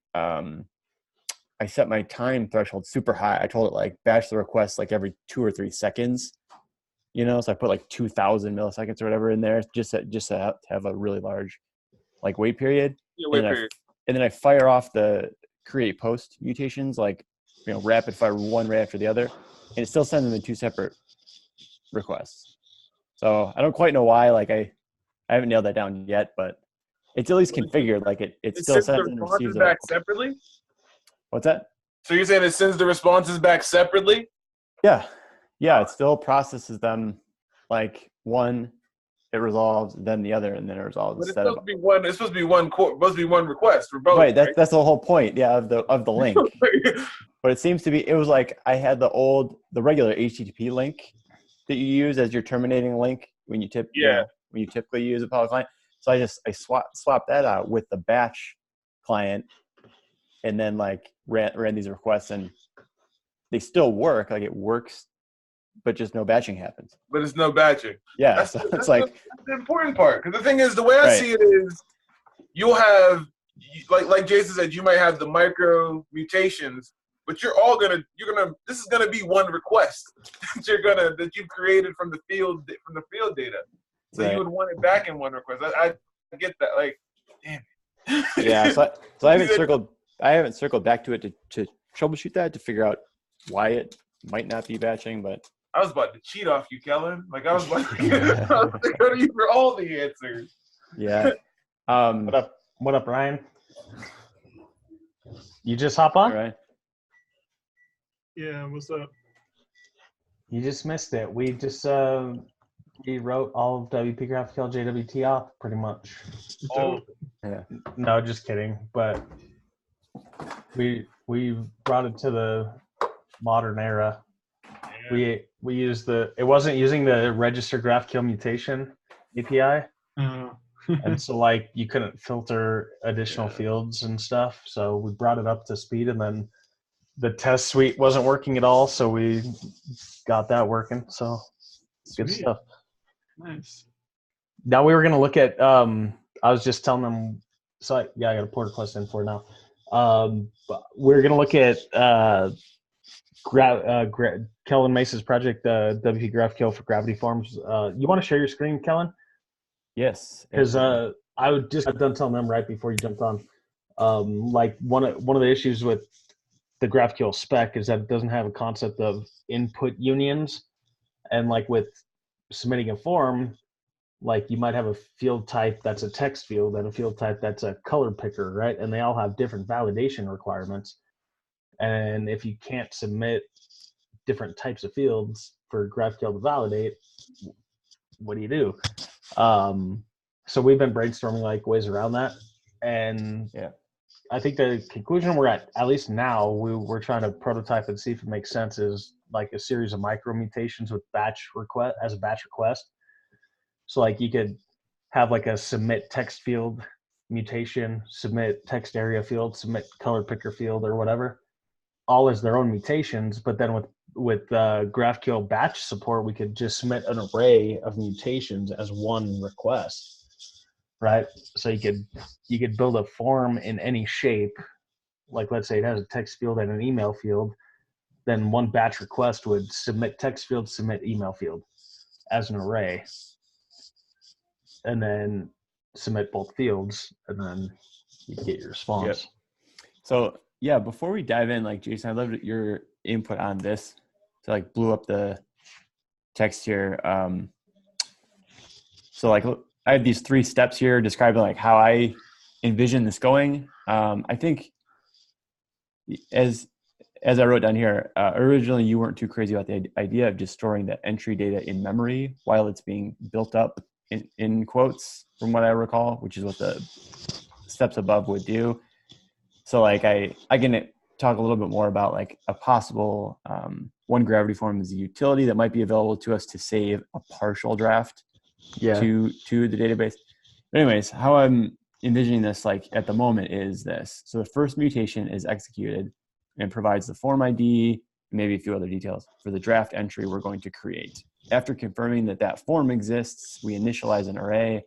D: time threshold super high. I told it like batch the request like every 2 or 3 seconds, So I put like 2,000 milliseconds or whatever in there just to have a really large like wait period. And then I fire off the create post mutations, like, rapid fire one right after the other, and it still sends them in 2 separate requests. So I don't quite know why, like I haven't nailed that down yet, but it's at least configured. Like it still sends and receives
B: back separately.
D: What's that?
B: So you're saying it sends the responses back separately?
D: Yeah. It still processes them like one, it resolves, then the other, and then it resolves.
B: But it's supposed to be one request for both.
D: Right. That's the whole point. Yeah, of the link. But it seems to be. It was like I had the regular HTTP link that you use as your terminating link when you when you typically use a Apollo client. So I swapped that out with the batch client, and then like ran these requests, and they still work. Like it works, but just no batching happens.
B: But it's no batching.
D: Yeah,
B: that's
D: like
B: the important part. Because the thing is, the way I see it is, you'll have like Jason said, you might have the micro mutations, but this is gonna be one request that you've created from the field data. So you would want it back in one request. I get that. Like, damn it.
D: Yeah. So I haven't circled back to it to troubleshoot that, to figure out why it might not be batching, but.
B: I was about to cheat off you, Kellen. Like I was about to go to you for all the answers.
D: Yeah.
A: What up, Ryan? You just hop on?
D: All right.
E: Yeah, what's up?
A: You just missed it. We just we wrote all of WPGraphQL JWT Auth pretty much.
B: Oh,
D: yeah.
A: No, just kidding. But we brought it to the modern era. We used it wasn't using the register GraphQL mutation API. And so like you couldn't filter additional fields and stuff. So we brought it up to speed, and then the test suite wasn't working at all. So we got that working. So good stuff.
E: Nice.
A: Now we were going to look at, I was just telling them, so I got a pull request in for it now. But we're going to look at Kellen Mace's project, WPGraphQL for Gravity Forms. You want to share your screen, Kellen?
D: Yes.
A: Because I would just got done telling them right before you jumped on. Like one of the issues with the GraphQL spec is that it doesn't have a concept of input unions. And like with submitting a form, like you might have a field type that's a text field and a field type that's a color picker, right? And they all have different validation requirements. And if you can't submit different types of fields for GraphQL to validate, what do you do? So we've been brainstorming like ways around that. And
D: Yeah.
A: I think the conclusion we're at least now, we're trying to prototype and see if it makes sense, is like a series of micro mutations with batch request as a batch request. So like you could have like a submit text field mutation, submit text area field, submit color picker field, or whatever, all as their own mutations. But then with GraphQL batch support, we could just submit an array of mutations as one request, right? So you could build a form in any shape. Like let's say it has a text field and an email field, then one batch request would submit text field, submit email field as an array, and then submit both fields, and then you get your response.
D: Yep. So yeah, before we dive in, like Jason, I loved your input on this. So like blew up the text here. So like I have these 3 steps here describing like how I envision this going. I think as I wrote down here, originally you weren't too crazy about the idea of just storing the entry data in memory while it's being built up in quotes, from what I recall, which is what the steps above would do. So like I can talk a little bit more about like a possible one Gravity Form is a utility that might be available to us to save a partial draft to the database. But anyways, how I'm envisioning this like at the moment is this. So the first mutation is executed and provides the form ID, maybe a few other details for the draft entry we're going to create. After confirming that that form exists, we initialize an array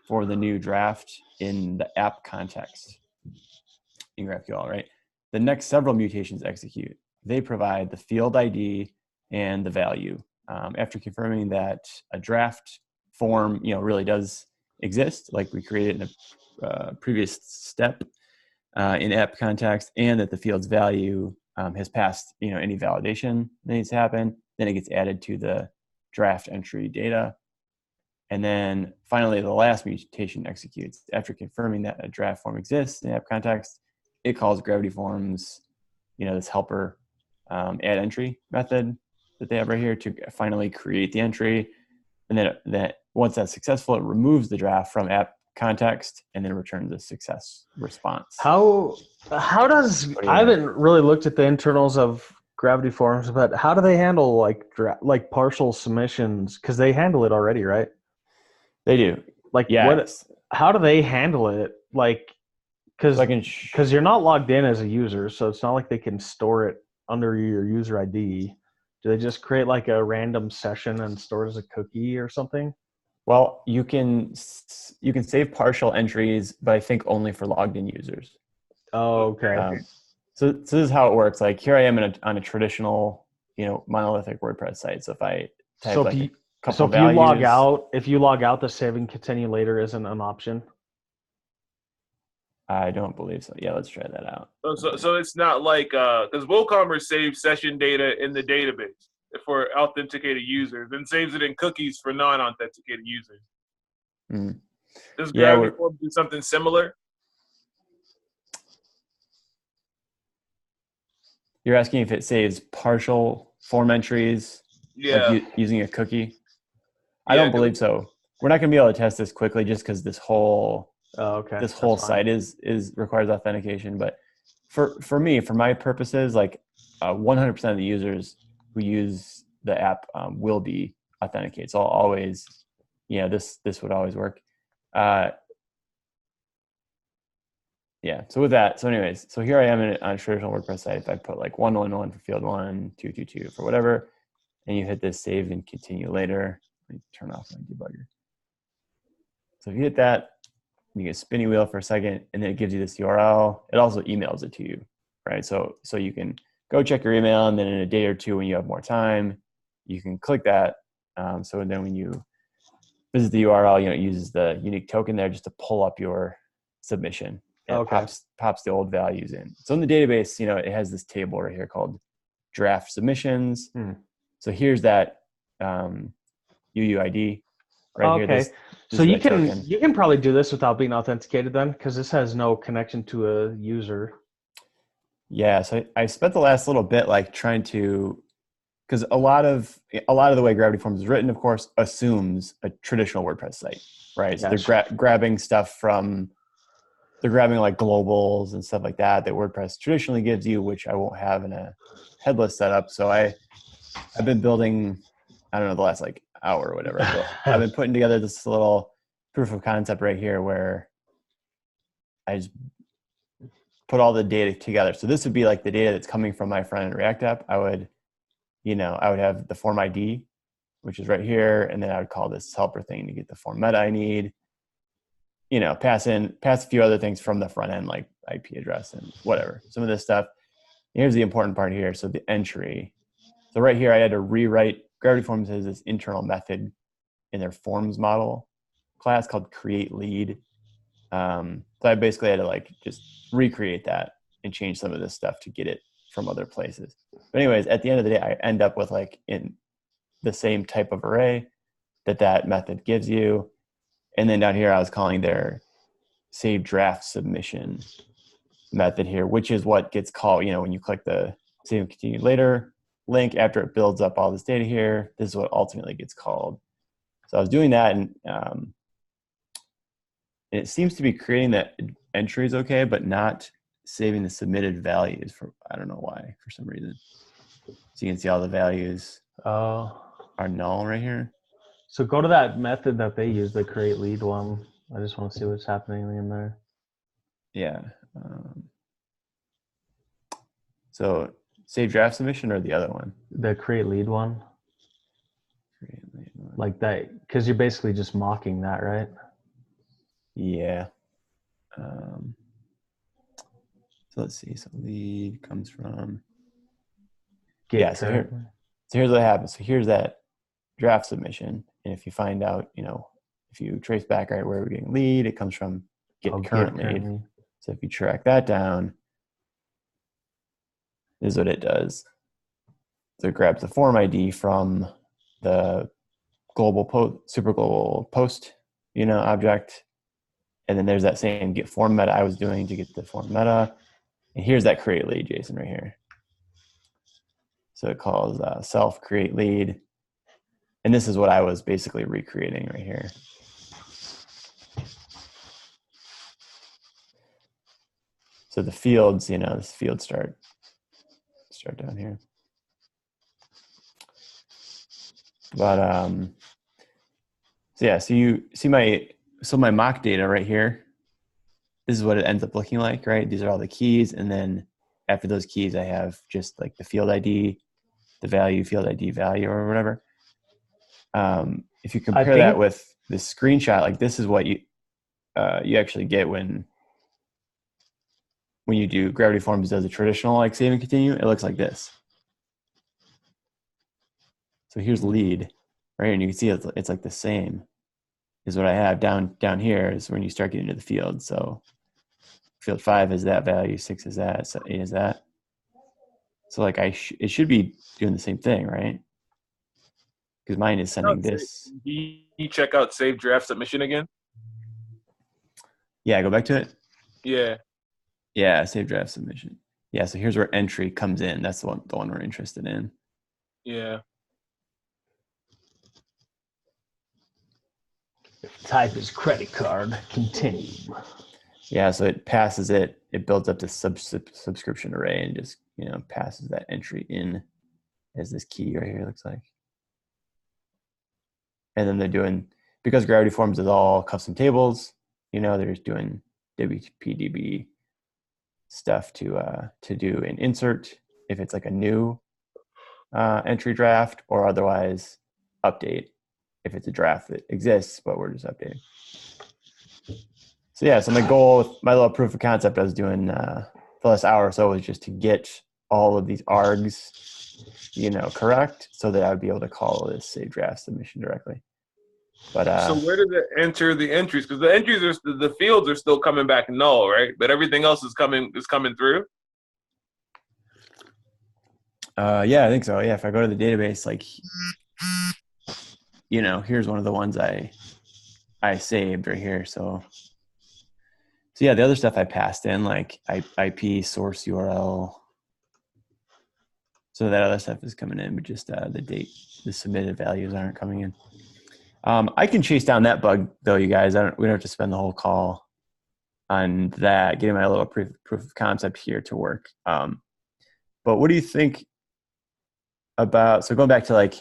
D: for the new draft in the app context in GraphQL, right? The next several mutations execute. They provide the field ID and the value. After confirming that a draft form, really does exist, like we created in a previous step in app context, and that the field's value has passed, any validation that needs to happen, then it gets added to the draft entry data. And then finally, the last mutation executes. After confirming that a draft form exists in app context, it calls Gravity Forms, this helper add entry method that they have right here to finally create the entry. And then once that's successful, it removes the draft from app context and then returns a success response.
A: How does, I haven't really looked at the internals of Gravity Forms, but how do they handle like partial submissions? Because they handle it already, right?
D: They do.
A: Like
D: yeah.
A: How do they handle it? Like, because you're not logged in as a user, so it's not like they can store it under your user ID. Do they just create like a random session and store it as a cookie or something?
D: Well, you can save partial entries, but I think only for logged in users.
A: Oh, okay.
D: So this is how it works. Like here I am on a traditional, monolithic WordPress site. So if I type a couple values,
A: if you log out, the save and continue later isn't an option.
D: I don't believe so. Yeah, let's try that out.
B: So it's not like because WooCommerce saves session data in the database for authenticated users and saves it in cookies for non-authenticated users.
D: Mm.
B: Does Gravity Form do something similar?
D: You're asking if it saves partial form entries, using a cookie? I don't believe so. We're not going to be able to test this quickly just because this whole site requires authentication. But for me, for my purposes, like 100% of the users who use the app will be authenticated. So I'll always, this would always work. So with that, so here I am on a traditional WordPress site. If I put like 111 for field 1, 222 for whatever, and you hit this save and continue later. Let me turn off my debugger. So if you hit that, you get a spinny wheel for a second, and then it gives you this URL. It also emails it to you, right? So you can go check your email, and then in a day or two when you have more time, you can click that. So then when you visit the URL, it uses the unique token there just to pull up your submission. and it
A: Okay.
D: pops the old values in. So in the database, it has this table right here called draft submissions. So here's that UUID right here.
A: Okay.
D: This
A: So
D: is
A: you
D: that
A: can
D: token.
A: you can probably do this without being authenticated then, because this has no connection to a user.
D: Yeah. So I spent the last little bit like trying to, because a lot of the way Gravity Forms is written, of course, assumes a traditional WordPress site, right? So
A: Gotcha.
D: they're grabbing stuff from, they're grabbing like globals and stuff like that WordPress traditionally gives you, which I won't have in a headless setup. So I've been building, I don't know, the last like hour or whatever. I've been putting together this little proof of concept right here where I just put all the data together. So this would be like the data that's coming from my front end React app. I would have the form ID, which is right here, and then I would call this helper thing to get the form meta I need. Pass a few other things from the front end, like IP address and whatever. Some of this stuff. Here's the important part here. So the entry. So right here, I had to rewrite. Gravity Forms has this internal method in their forms model class called create lead. So I basically had to like just recreate that and change some of this stuff to get it from other places. But anyways, at the end of the day, I end up with like in the same type of array that method gives you. And then down here, I was calling their save draft submission method here, which is what gets called, when you click the save and continue later link after it builds up all this data here, this is what ultimately gets called. So I was doing that, and it seems to be creating that entries okay, but not saving the submitted values for, I don't know why, for some reason. So you can see all the values
A: Oh.
D: are null right here.
A: So go to that method that they use, the create lead one. I just want to see what's happening in there.
D: Yeah. So save draft submission or the other one?
A: The create lead one.
D: Create lead one.
A: Like that, because you're basically just mocking that, right?
D: Yeah. So let's see. So lead comes from.
A: Get
D: So here's what happens. So here's that draft submission, and if you find out, if you trace back right where we're getting lead, it comes from get current lead. So if you track that down, this is what it does. So it grabs the form ID from the global super global post, object. And then there's that same get form meta I was doing to get the form meta. And here's that create lead JSON right here. So it calls self create lead. And this is what I was basically recreating right here. So the fields, this field start down here. But so yeah, so you see my mock data right here. This is what it ends up looking like, right? These are all the keys, and then after those keys, I have just like the field ID, the value, field ID value, or whatever. If you compare that with this screenshot, like this is what you actually get when you do Gravity Forms does a traditional like save and continue. It looks like this. So here's lead, right? And you can see it's like the same is what I have down here is when you start getting into the field. So field 5 is that value, 6 is that, 8 is that. So like it should be doing the same thing, right? Because mine is sending this.
B: Can you check out save draft submission again?
D: Yeah, go back to it.
B: Yeah.
D: Yeah, save draft submission. Yeah, so here's where entry comes in. That's the one we're interested in.
B: Yeah.
A: Type is credit card. Continue.
D: Yeah, so it passes it. It builds up this subscription array and just passes that entry in as this key right here. Looks like. And then they're doing, because Gravity Forms is all custom tables. They're just doing WPDB stuff to do an insert if it's like a new entry draft, or otherwise update if it's a draft that exists but we're just updating. So yeah, so my goal with my little proof of concept I was doing the last hour or so was just to get all of these args correct, so that I would be able to call this save draft submission directly. But
B: So where does it enter the entries? Because the entries are the fields are still coming back null, right? But everything else is coming through.
D: yeah, I think so. Yeah, if I go to the database, like, here's one of the ones I saved right here. So yeah, the other stuff I passed in, like IP, source URL. So that other stuff is coming in, but just the date, the submitted values aren't coming in. I can chase down that bug though, you guys. We don't have to spend the whole call on that, getting my little proof of concept here to work. But what do you think about, so going back to like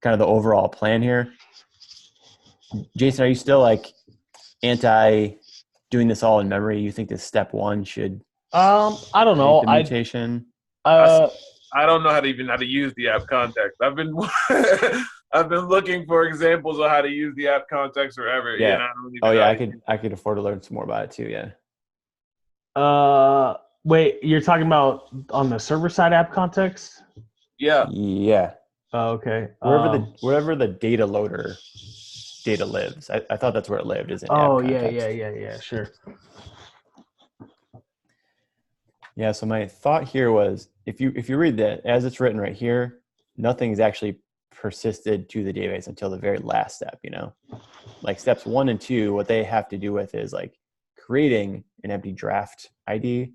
D: kind of the overall plan here, Jason, are you still like anti doing this all in memory? You think this step one should
A: I don't know.
D: the mutation?
B: I don't know how to use the app context. I've been I've been looking for examples of how to use the app context forever.
D: Yeah.
B: I don't even
D: Oh
B: know
D: yeah,
B: how
D: I could afford to learn some more about it too. Yeah.
A: Wait, you're talking about on the server side app context?
B: Yeah.
D: Yeah.
A: Oh, okay.
D: Wherever the data loader data lives. I thought that's where it lived, is in
A: Oh
D: app context.
A: yeah, sure.
D: Yeah, so my thought here was if you read that as it's written right here, nothing's actually persisted to the database until the very last step, Like steps 1 and 2, what they have to do with is like creating an empty draft ID,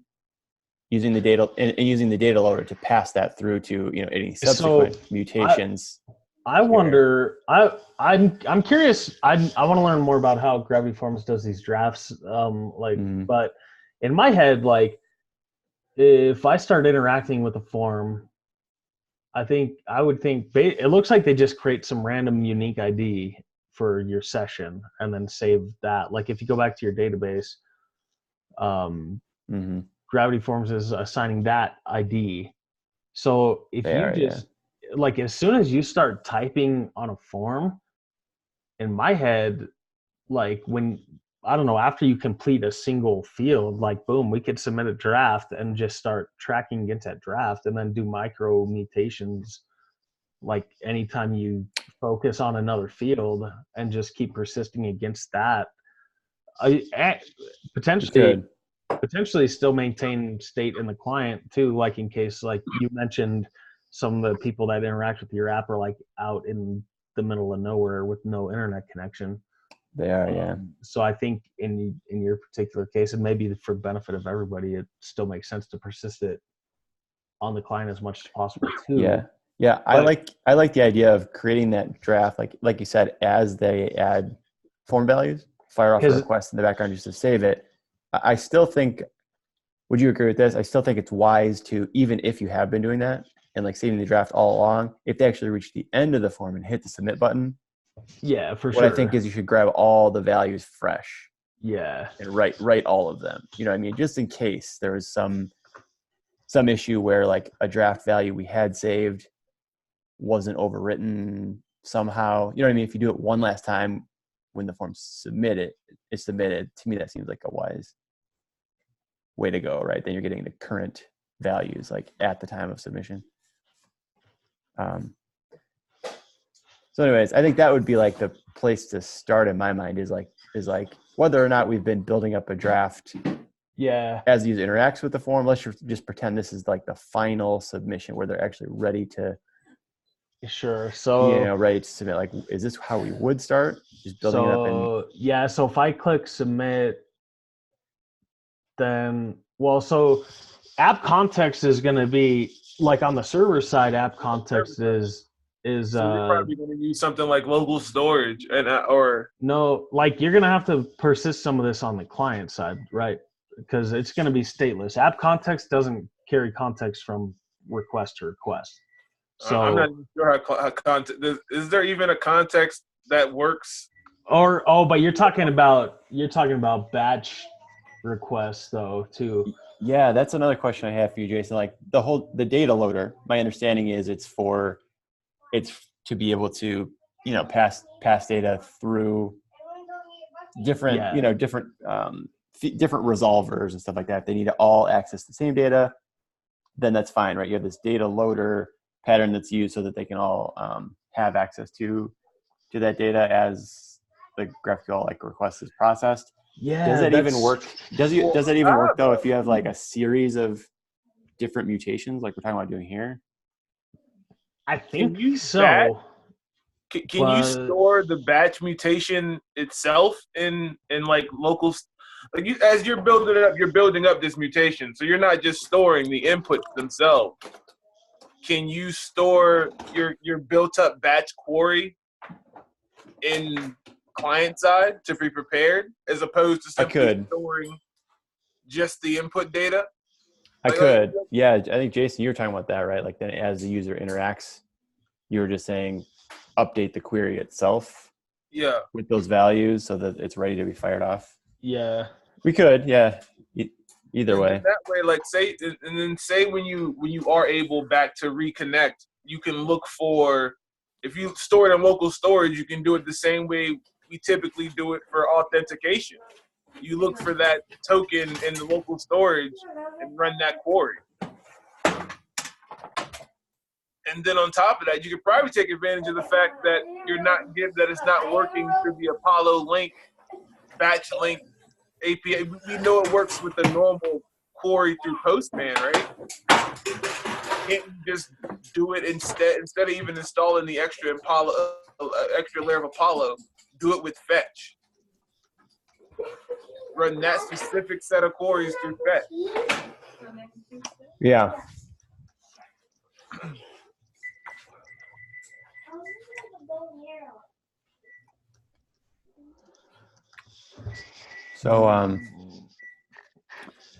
D: using the data and using the data loader to pass that through to any subsequent mutations.
A: I wonder. I'm curious. I want to learn more about how Gravity Forms does these drafts. But in my head, like if I start interacting with a form, I would think it looks like they just create some random unique ID for your session and then save that. Like if you go back to your database, Gravity Forms is assigning that ID. So if like as soon as you start typing on a form, in my head, like when I don't know, after you complete a single field, like boom, we could submit a draft and just start tracking against that draft and then do micro mutations like anytime you focus on another field and just keep persisting against that. Potentially still maintain state in the client too, like in case like you mentioned some of the people that interact with your app are like out in the middle of nowhere with no internet connection.
D: They are, yeah.
A: So I think in your particular case, and maybe for the benefit of everybody, it still makes sense to persist it on the client as much as possible too.
D: Yeah. I like the idea of creating that draft, like you said, as they add form values, fire off a request in the background just to save it. I still think, would you agree with this? I still think it's wise to, even if you have been doing that and like saving the draft all along, if they actually reach the end of the form and hit the submit button,
A: yeah, for
D: sure. What I think is you should grab all the values fresh.
A: Yeah.
D: And write all of them. You know what I mean? Just in case there was some issue where like a draft value we had saved wasn't overwritten somehow. You know what I mean? If you do it one last time when the form's submitted, to me that seems like a wise way to go, right? Then you're getting the current values like at the time of submission. So anyways, I think that would be like the place to start in my mind is like whether or not we've been building up a draft as the user interacts with the form. Let's just pretend this is like the final submission where they're actually ready to ready to submit. Like, is this how we would start? Just building it up
A: so if I click submit, then so app context is going to be like on the server side. App context is
B: so you're probably going to use something like local storage or
A: no, like you're going to have to persist some of this on the client side, right? Because it's going to be stateless. App context doesn't carry context from request to request. So
B: I'm not even sure how context is there even a context that works?
A: But you're talking about batch requests though too.
D: Yeah, that's another question I have for you, Jason. Like the data loader, my understanding is it's to be able to pass data through different different resolvers and stuff like that. If they need to all access the same data, then that's fine, right? You have this data loader pattern that's used so that they can all have access to to that data as the GraphQL like request is processed.
A: Yeah.
D: Does that even work? Does that even work though if you have like a series of different mutations like we're talking about doing here?
A: I think
B: Can you
A: so.
B: Can you store the batch mutation itself in like local, like as you're building it up, you're building up this mutation, so you're not just storing the inputs themselves. Can you store your built up batch query in client side to be prepared, as opposed to simply storing just the input data?
D: I could. Yeah, I think Jason, you were talking about that, right? Like then as the user interacts, you were just saying update the query itself.
B: Yeah.
D: With those values so that it's ready to be fired off.
A: Yeah.
D: We could, yeah. Either way.
B: That way, like say when you are able back to reconnect, you can look for, if you store it in local storage, you can do it the same way we typically do it for authentication. You look for that token in the local storage and run that query. And then on top of that, you could probably take advantage of the fact that that it's not working through the Apollo link, batch link API. We know it works with the normal query through Postman, right? Can't you just do it instead of even installing the extra layer of Apollo? Do it with fetch. Run that specific set of queries through fetch.
D: Yeah. So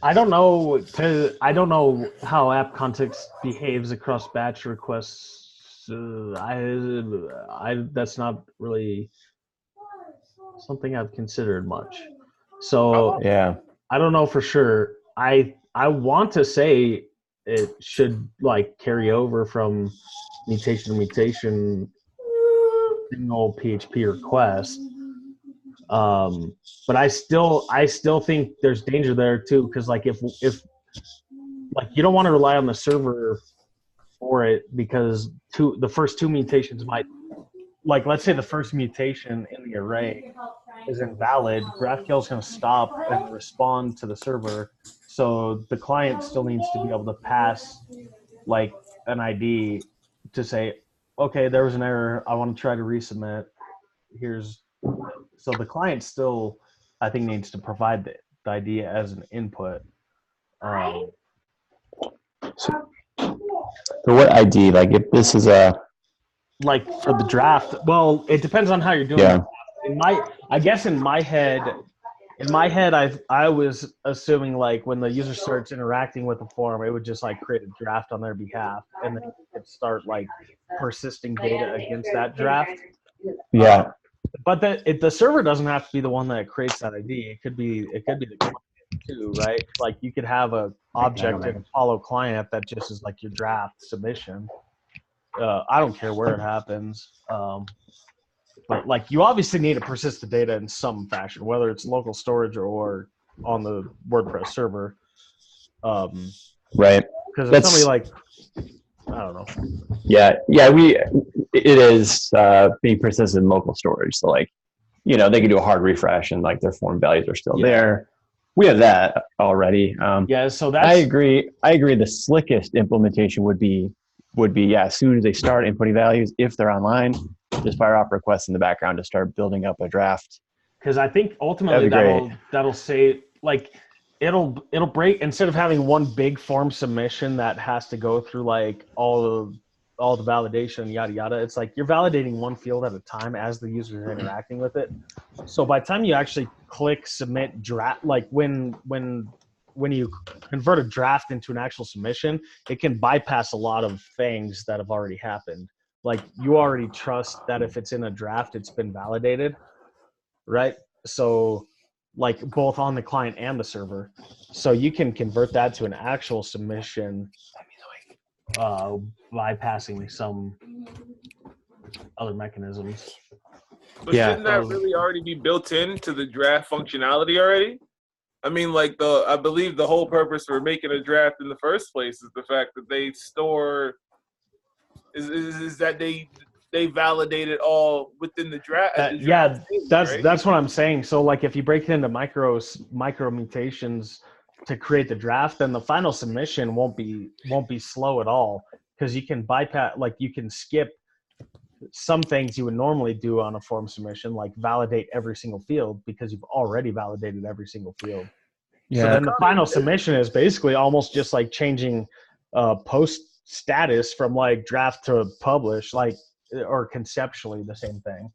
A: I don't know how app context behaves across batch requests. That's not really something I've considered much. So
D: yeah,
A: I don't know for sure. I want to say it should like carry over from mutation to mutation, single PHP request. But I still think there's danger there too, because like if like you don't want to rely on the server for it, because the first two mutations might, like let's say the first mutation in the array is invalid, GraphQL is going to stop and respond to the server, so the client still needs to be able to pass like an ID to say, okay, there was an error, I want to try to resubmit, so the client still, I think, needs to provide the ID as an input.
D: So what ID? Like if this is
A: like for the draft, well, it depends on how you're doing it. In my head, I was assuming like when the user starts interacting with the form, it would just like create a draft on their behalf, and then you could start like persisting data against that draft.
D: Yeah.
A: But the server doesn't have to be the one that creates that ID. It could be the client too, right? Like you could have a object in Apollo client that just is like your draft submission. I don't care where it happens. But like you obviously need to persist the data in some fashion, whether it's local storage or on the WordPress server.
D: Right.
A: Because if somebody like, I don't know.
D: Yeah, it is being persisted in local storage. So like, they can do a hard refresh and like their form values are still there. We have that already.
A: So that's.
D: I agree. The slickest implementation would be as soon as they start inputting values, if they're online, just fire off requests in the background to start building up a draft.
A: Because I think ultimately that'll say like it'll break, instead of having one big form submission that has to go through like all the validation, yada yada. It's like you're validating one field at a time as the user is interacting with it. So by the time you actually click submit draft, like when you convert a draft into an actual submission, it can bypass a lot of things that have already happened. Like you already trust that if it's in a draft, it's been validated, right? So like both on the client and the server. So you can convert that to an actual submission, bypassing some other mechanisms.
B: But shouldn't that really already be built into the draft functionality already? I mean, like I believe the whole purpose for making a draft in the first place is the fact that they store is that they they validate it all within the draft.
A: Yeah,
B: stage,
A: that's
B: right?
A: that's what I'm saying. So like if you break it into micro mutations to create the draft, then the final submission won't be slow at all, because you can bypass, like you can skip some things you would normally do on a form submission, like validate every single field, because you've already validated every single field. So
D: Yeah.
A: then the final submission is basically almost just like changing post status from like draft to publish, like, or conceptually the same thing.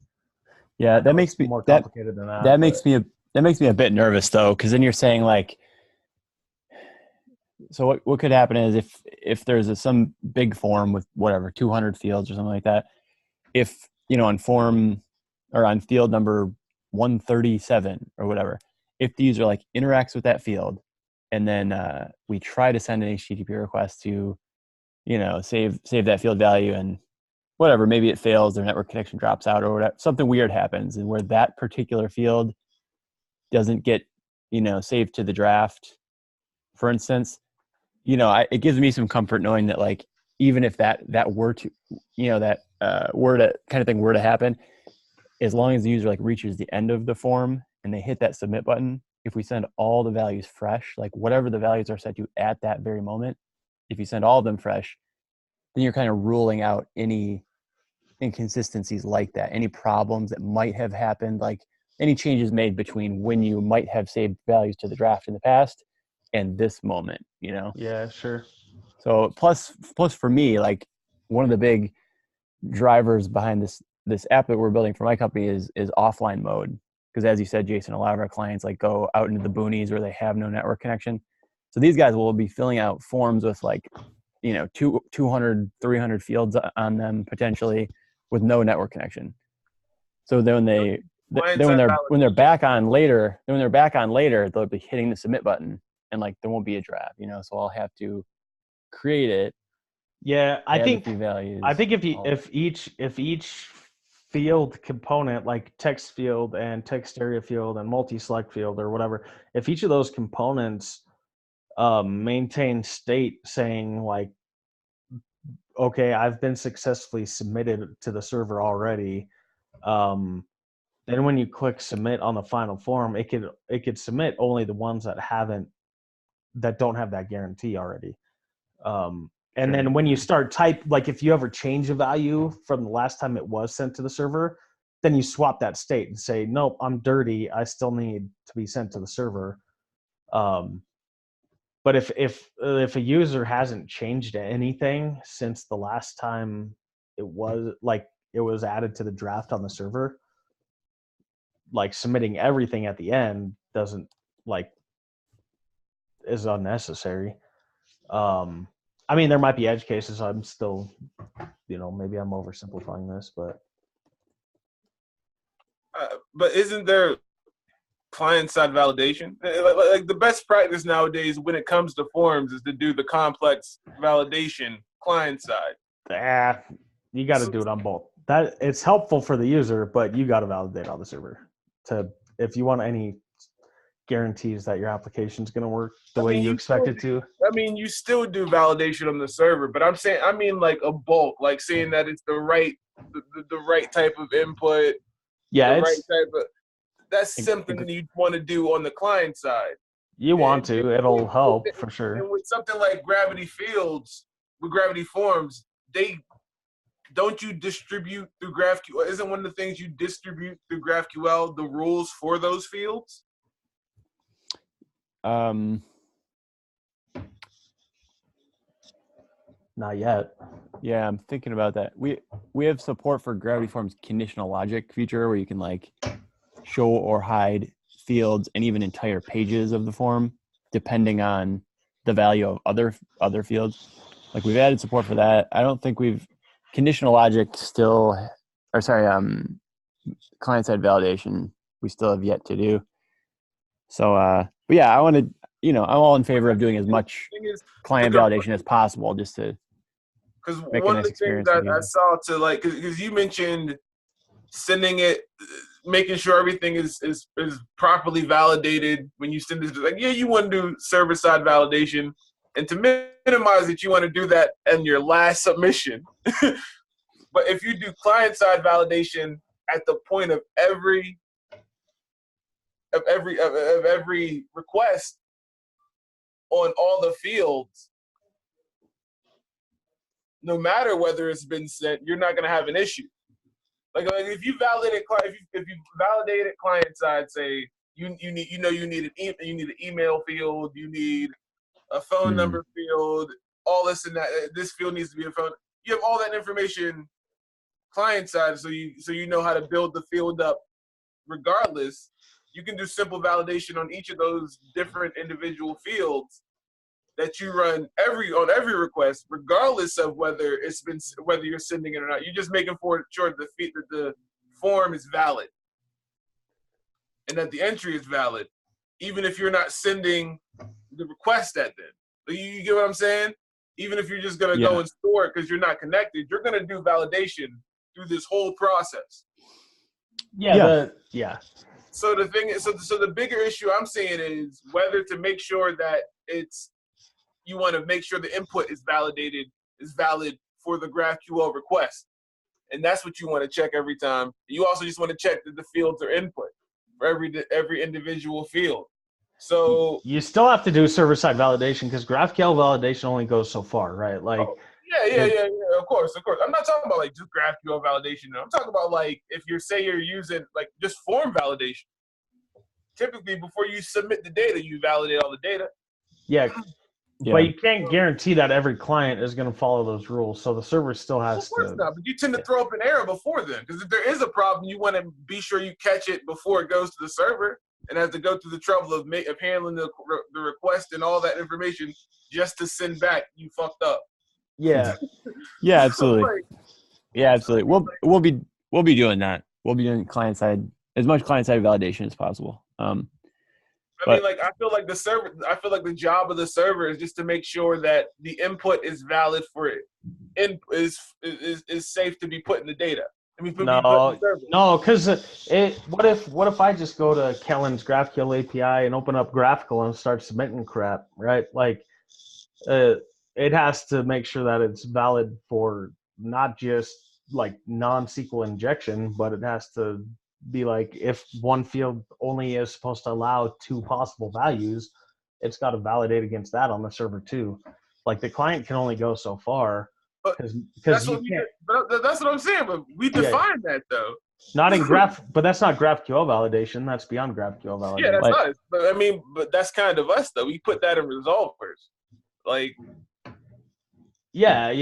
D: Yeah, that makes me
A: more
D: that
A: complicated than that.
D: that makes me a bit nervous though, because then you're saying like, so what could happen is if there's some big form with whatever 200 fields or something like that, if on form or on field number 137 or whatever, if the user like interacts with that field, and then we try to send an HTTP request to save that field value, and whatever, maybe it fails, their network connection drops out or whatever, something weird happens, and where that particular field doesn't get saved to the draft, for instance, it gives me some comfort knowing that, like, even if that were to kind of thing were to happen, as long as the user like reaches the end of the form and they hit that submit button, if we send all the values fresh, like whatever the values are set to at that very moment, if you send all of them fresh, then you're kind of ruling out any inconsistencies like that, any problems that might have happened, like any changes made between when you might have saved values to the draft in the past and this moment,
A: Yeah, sure.
D: So plus for me, like one of the big drivers behind this app that we're building for my company is offline mode. Because as you said, Jason, a lot of our clients like go out into the boonies where they have no network connection. So these guys will be filling out forms with like, 200, 300 fields on them potentially with no network connection. So then when they're back on later, they'll be hitting the submit button and like there won't be a draft, so I'll have to create it.
A: Yeah, I think
D: values,
A: if each field component, like text field and text area field and multi-select field or whatever, if each of those components maintain state saying like, okay, I've been successfully submitted to the server already, then when you click submit on the final form, it could submit only the ones that don't have that guarantee already. And then when you start like if you ever change a value from the last time it was sent to the server, then you swap that state and say, nope, I'm dirty, I still need to be sent to the server. But if a user hasn't changed anything since the last time it was added to the draft on the server, like submitting everything at the end doesn't is unnecessary. I mean, there might be edge cases. I'm still, maybe I'm oversimplifying this, but
B: isn't there client-side validation? Like the best practice nowadays when it comes to forms is to do the complex validation client-side.
A: You got to do it on both. That it's helpful for the user, but you got to validate on the server if you want any guarantees that your application is going to work the way you expect it to.
B: You still do validation on the server, but I mean like a bulk, like saying that it's the right type of input.
A: Yeah,
B: that's something that you want to do on the client side.
A: It'll help for sure.
B: And with something like Gravity Fields, with Gravity Forms, don't you distribute through GraphQL? Isn't one of the things you distribute through GraphQL the rules for those fields?
A: Not yet.
D: Yeah, I'm thinking about that. We have support for Gravity Form's conditional logic feature where you can like show or hide fields and even entire pages of the form depending on the value of other fields. Like we've added support for that. I don't think conditional logic client-side validation we still have yet to do. So but yeah, I want to, I'm all in favor of doing as much client validation as possible just to make
B: one
D: a nice
B: of the things
D: experience.
B: I saw because you mentioned sending it, making sure everything is properly validated when you send it. Like, yeah, you want to do server-side validation, and to minimize it, you want to do that in your last submission. But if you do client-side validation at the point of every request on all the fields, no matter whether it's been sent, you're not going to have an issue. Like if you validated client side, say you need an email field, you need a phone number field, all this and that. This field needs to be a phone. You have all that information client side, so you know how to build the field up. Regardless, you can do simple validation on each of those different individual fields that you run on every request, regardless of whether you're sending it or not. You're just making sure that the form is valid and that the entry is valid, even if you're not sending the request at them. You get what I'm saying? Even if you're just gonna go and store it because you're not connected, you're gonna do validation through this whole process.
A: Yeah.
B: So the thing is, so the bigger issue I'm seeing is whether to make sure that you want to make sure the input is valid for the GraphQL request. And that's what you want to check every time. You also just want to check that the fields are input for every individual field. So
A: you still have to do server-side validation because GraphQL validation only goes so far, right? Like,
B: yeah. Of course. I'm not talking about like just GraphQL validation. I'm talking about like if you're using like just form validation. Typically, before you submit the data, you validate all the data.
A: Yeah. But you can't guarantee that every client is going to follow those rules. So the server still has to.
B: Of course not, but you tend to throw up an error before then. Because if there is a problem, you want to be sure you catch it before it goes to the server and have to go through the trouble of handling the request and all that information just to send back, you fucked up.
A: Yeah.
D: Yeah, absolutely. Yeah, absolutely. We'll be doing that. We'll be doing as much client side validation as possible.
B: I mean, like I feel like the job of the server is just to make sure that the input is valid for it, and is safe to be put in the data. I mean,
A: no, because what if I just go to Kellen's GraphQL API and open up GraphQL and start submitting crap, right? Like, it has to make sure that it's valid for not just like non-SQL injection, but it has to be like if one field only is supposed to allow 2 possible values, it's got to validate against that on the server too. Like the client can only go so far because
B: that's what I'm saying. But we define that though.
A: Not in but that's not GraphQL validation. That's beyond GraphQL validation.
B: Yeah, that's us. But I mean, but that's kind of us though. We put that in resolvers. Like,
A: yeah.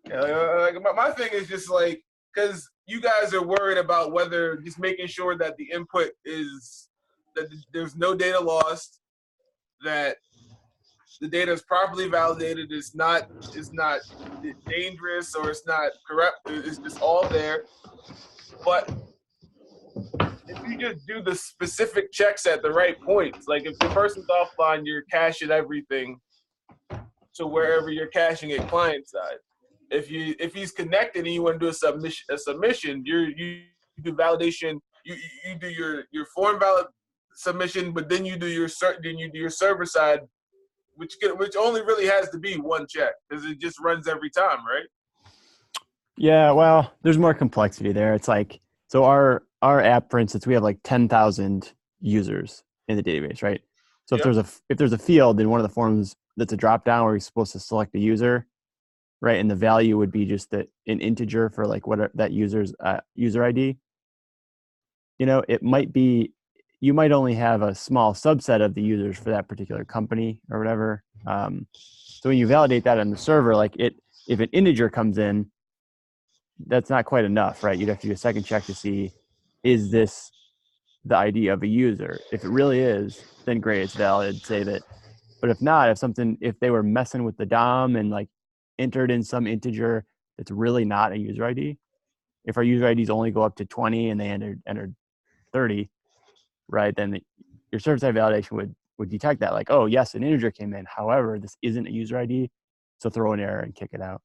B: Like my thing is just like, because you guys are worried about whether just making sure that the input is that there's no data lost, that the data is properly validated, it's not dangerous or it's not corrupt, it's just all there. But if you just do the specific checks at the right points, like if the person's offline, you're caching everything to wherever you're caching it client side. If he's connected and you want to do a submission, you do validation. You do your form valid submission, but then you do your server side, which only really has to be one check because it just runs every time, right?
D: Yeah, well, there's more complexity there. It's like, so our app, for instance, we have like 10,000 users in the database, right? So if there's a field in one of the forms that's a drop down where you're supposed to select a user, right, and the value would be just an integer for like what that user's user ID. You know, it might be you might only have a small subset of the users for that particular company or whatever. So when you validate that on the server, like if an integer comes in, that's not quite enough, right? You'd have to do a second check to see, is this the ID of a user? If it really is, then great, it's valid, save it. But if not, if they were messing with the DOM and like entered in some integer that's really not a user ID, if our user IDs only go up to 20 and they entered 30, right, then your server-side validation would detect that, like, oh yes, an integer came in, however, this isn't a user ID, so throw an error and kick it out.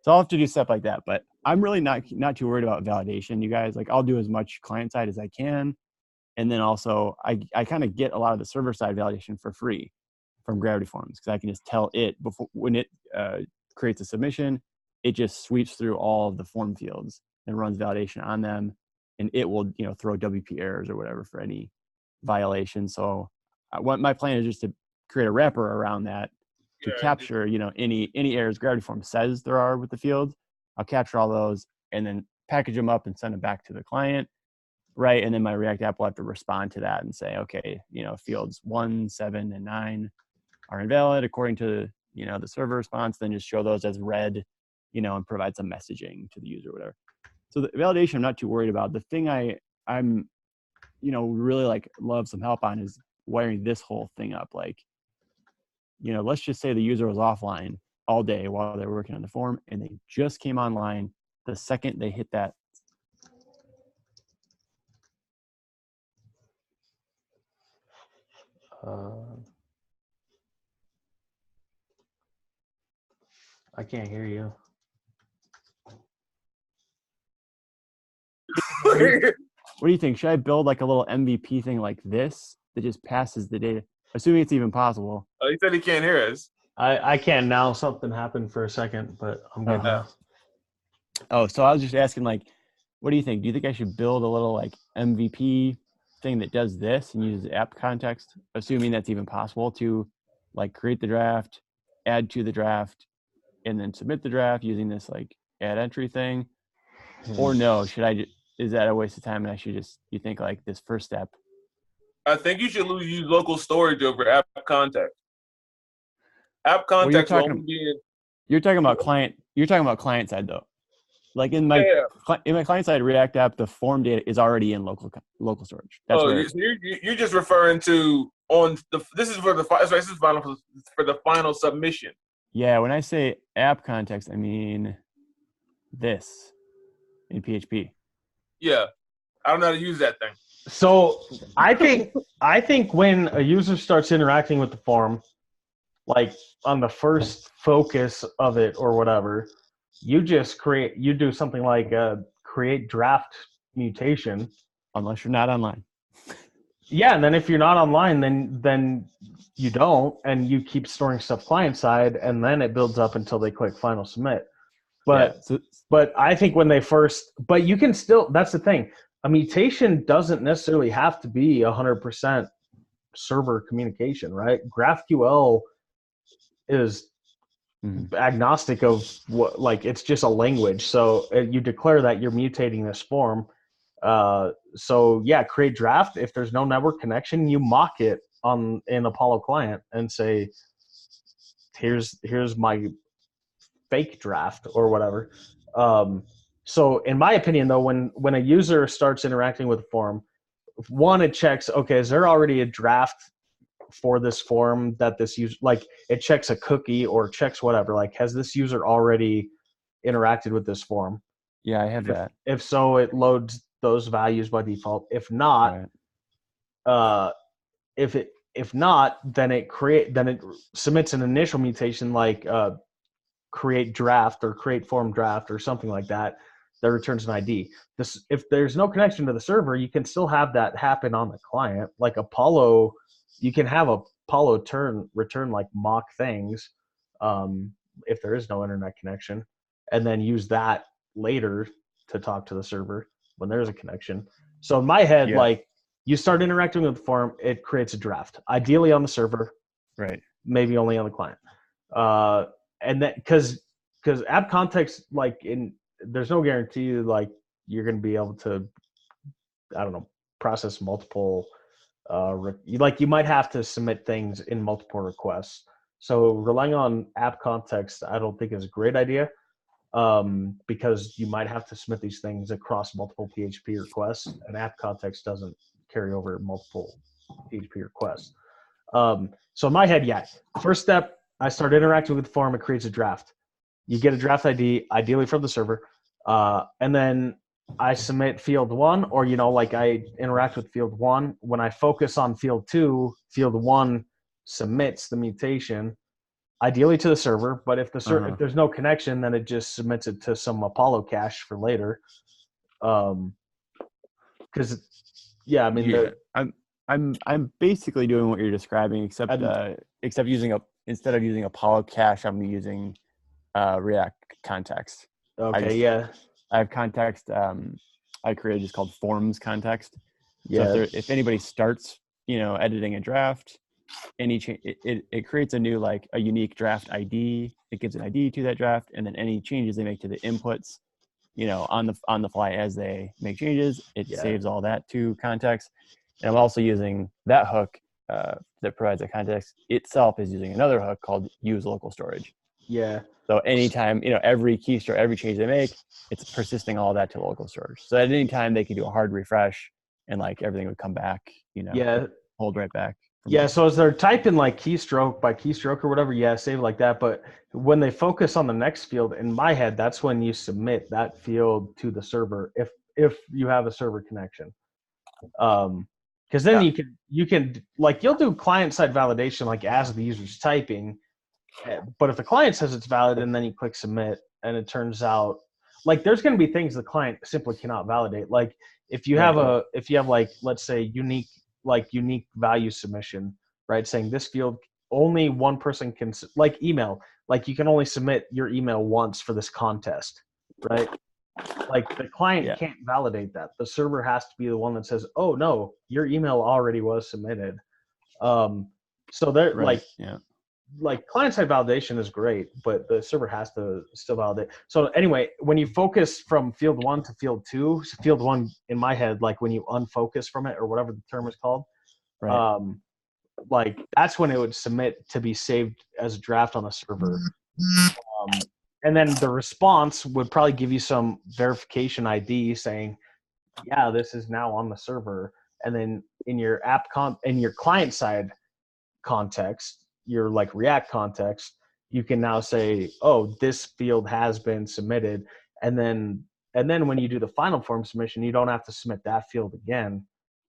D: So I'll have to do stuff like that, but I'm really not too worried about validation, you guys. Like, I'll do as much client side as I can, and then also I kind of get a lot of the server-side validation for free from Gravity Forms because I can just tell it before when it creates a submission, it just sweeps through all of the form fields and runs validation on them, and it will, throw WP errors or whatever for any violation. So what my plan is just to create a wrapper around that to
B: Yeah,
D: capture, any errors Gravity Form says there are with the field. I'll capture all those and then package them up and send them back to the client. Right. And then my React app will have to respond to that and say, okay, fields 1, 7, and 9 are invalid according to, the server response, then just show those as red, and provide some messaging to the user, or whatever. So the validation I'm not too worried about. The thing I'm, really like love some help on is wiring this whole thing up. Like, let's just say the user was offline all day while they're working on the form and they just came online the second they hit that.
A: I can't hear you.
D: What do you think? Should I build like a little MVP thing like this that just passes the data, assuming it's even possible?
B: Oh, he said he can't hear us.
A: I can now. Something happened for a second, but I'm good now.
D: Oh, so I was just asking, like, what do you think? Do you think I should build a little like MVP thing that does this and uses app context, assuming that's even possible, to like create the draft, add to the draft, and then submit the draft using this like add entry thing? Or no, is that a waste of time and I should just, you think like this first step?
B: I think you should use local storage over app context. App
D: Well,
B: context will only be in.
D: You're talking about client side though. Like in my client side React app, the form data is already in local storage. That's
B: You're just referring to this is for the final submission.
D: Yeah, when I say app context, I mean this in PHP.
B: Yeah, I don't know how to use that thing.
A: So I think when a user starts interacting with the form, like on the first focus of it or whatever, you do something like create draft mutation.
D: Unless you're not online.
A: Yeah, and then if you're not online, then you don't, and you keep storing stuff client side, and then it builds up until they click final submit. But but I think when they first, but you can still, that's the thing. A mutation doesn't necessarily have to be 100% server communication, right? GraphQL is agnostic of what, like, it's just a language. So you declare that you're mutating this form. So yeah, create draft. If there's no network connection, you mock it in Apollo client and say, here's my fake draft or whatever. So in my opinion though, when a user starts interacting with a form, one, it checks, okay, is there already a draft for this form that this user, like it checks a cookie or checks whatever, like has this user already interacted with this form?
D: Yeah, I have that.
A: If so, it loads those values by default. If not, if not, then it submits an initial mutation like create draft or create form draft or something like that returns an ID. If there's no connection to the server, you can still have that happen on the client. Like Apollo, you can have Apollo return like mock things if there is no internet connection, and then use that later to talk to the server when there's a connection. So in my head, like you start interacting with the form, it creates a draft, ideally on the server,
D: right? Maybe
A: only on the client. And that because app context, like there's no guarantee like you're going to be able to, I don't know, process multiple. Like you might have to submit things in multiple requests. So relying on app context, I don't think is a great idea, because you might have to submit these things across multiple PHP requests, and app context doesn't carry over multiple PHP requests. So in my head, first step, I start interacting with the form, it creates a draft. You get a draft ID, ideally from the server, and then I submit field 1, or like I interact with field 1. When I focus on field 2, field 1 submits the mutation, ideally to the server. But if if there's no connection, then it just submits it to some Apollo cache for later. Because I mean,
D: I'm basically doing what you're describing, except using instead of using Apollo cache, I'm using React context.
A: Okay, yeah.
D: I have context. I created just called forms context.
A: Yeah.
D: So if anybody starts, editing a draft, it creates a new, like a unique draft ID. It gives an ID to that draft, and then any changes they make to the inputs, on the fly as they make changes, it saves all that to context. And I'm also using that hook that provides the context itself is using another hook called use local storage.
A: Yeah.
D: So anytime, every keystroke, every change they make, it's persisting all that to local storage. So at any time they could do a hard refresh and like everything would come back,
A: Yeah.
D: hold right back.
A: Yeah, so as they're typing like keystroke by keystroke or whatever, save it like that. But when they focus on the next field, in my head, that's when you submit that field to the server if you have a server connection. Because then you can like you'll do client side validation like as the user's typing, but if the client says it's valid and then you click submit and it turns out like there's going to be things the client simply cannot validate. Like if you have like let's say unique value submission, right? Saying this field only one person can, like email, like you can only submit your email once for this contest, right? Like the client can't validate that. The server has to be the one that says, oh no, your email already was submitted. So they're like client-side validation is great, but the server has to still validate. So anyway, when you focus from field 1 to field 2, field 1 in my head, like when you unfocus from it or whatever the term is called, like that's when it would submit to be saved as a draft on the server. And then the response would probably give you some verification ID saying, yeah, this is now on the server. And then in your in your client side context, your like React context, you can now say, oh, this field has been submitted. And then when you do the final form submission, you don't have to submit that field again.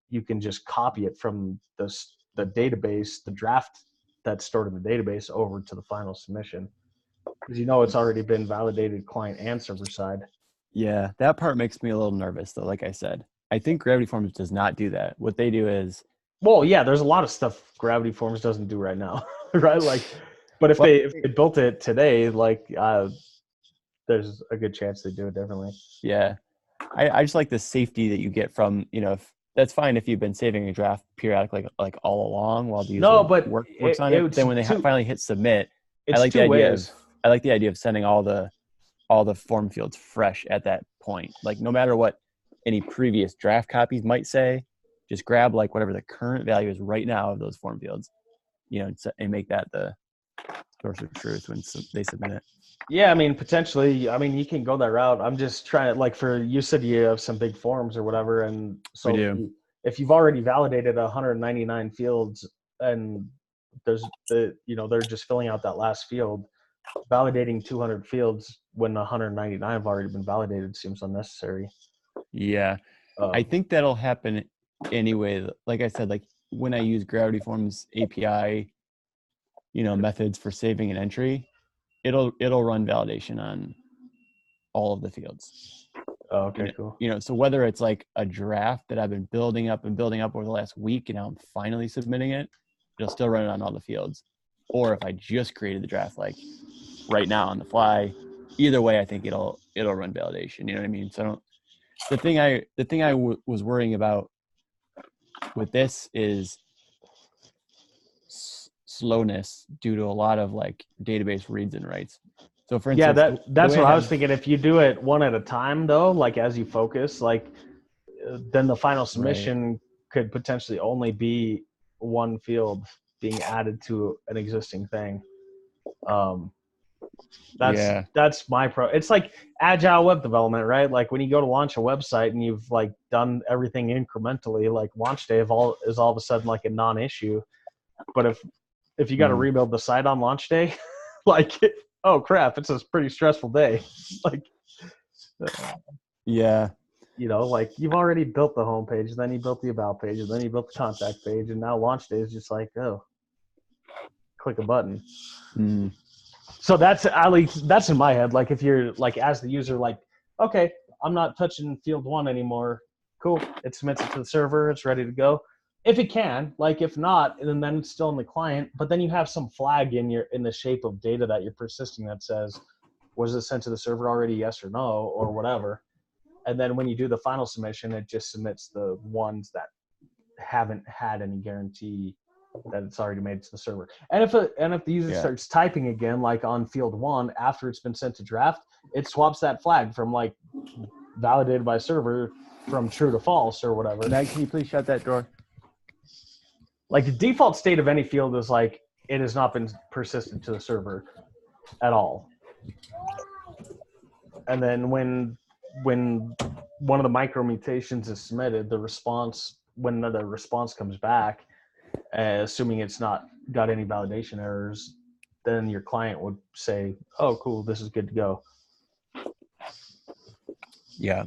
A: You can just copy it from the database, the draft that's stored in the database over to the final submission. Because it's already been validated client and server side.
D: Yeah, that part makes me a little nervous though. Like I said, I think Gravity Forms does not do that. What they do is,
A: well, yeah, there's a lot of stuff Gravity Forms doesn't do right now, right? Like, but if they built it today, like, there's a good chance they do it differently.
D: Yeah, I just like the safety that you get from if that's fine if you've been saving a draft periodically like all along while the user works on it. But then when they finally hit submit, I like the idea of sending all the form fields fresh at that point. Like no matter what any previous draft copies might say, just grab like whatever the current value is right now of those form fields, and make that the source of truth when they submit it.
A: Yeah, I mean, potentially, you can go that route. I'm just trying to, like, you said you have some big forms or whatever, and so if you've already validated 199 fields and there's they're just filling out that last field, validating 200 fields when 199 have already been validated seems unnecessary.
D: Yeah, I think that'll happen anyway. Like I said, like when I use Gravity Forms API, methods for saving an entry, it'll run validation on all of the fields.
A: Oh, okay, cool.
D: So whether it's like a draft that I've been building up over the last week and now I'm finally submitting it, it'll still run it on all the fields. Or if I just created the draft like right now on the fly, either way, I think it'll run validation. You know what I mean? So the thing I was worrying about with this is slowness due to a lot of like database reads and writes. So for instance,
A: that's what I was thinking. If you do it one at a time though, like as you focus, like then the final submission could potentially only be one field being added to an existing thing. That's my it's like agile web development, right? Like when you go to launch a website and you've like done everything incrementally, like launch day is all of a sudden like a non-issue. But if you got to rebuild the site on launch day, like, oh crap, it's a pretty stressful day. Like, like you've already built the homepage, and then you built the about page, and then you built the contact page, and now launch day is just like, oh, click a button. So that's at least that's in my head. Like if you're like as the user, like, okay, I'm not touching field 1 anymore. Cool, it submits it to the server. It's ready to go. If it can, like if not, then it's still in the client. But then you have some flag in the shape of data that you're persisting that says, Was it sent to the server already? Yes or no, or whatever. And then when you do the final submission, it just submits the ones that haven't had any guarantee that it's already made it to the server. And if the user starts typing again, like on field 1 after it's been sent to draft, it swaps that flag from like validated by server from true to false or whatever.
D: Meg, can you please shut that door?
A: Like the default state of any field is like it has not been persisted to the server at all. And then when one of the micro mutations is submitted, when the response comes back, assuming it's not got any validation errors, then your client would say, "Oh, cool, this is good to go."
D: Yeah.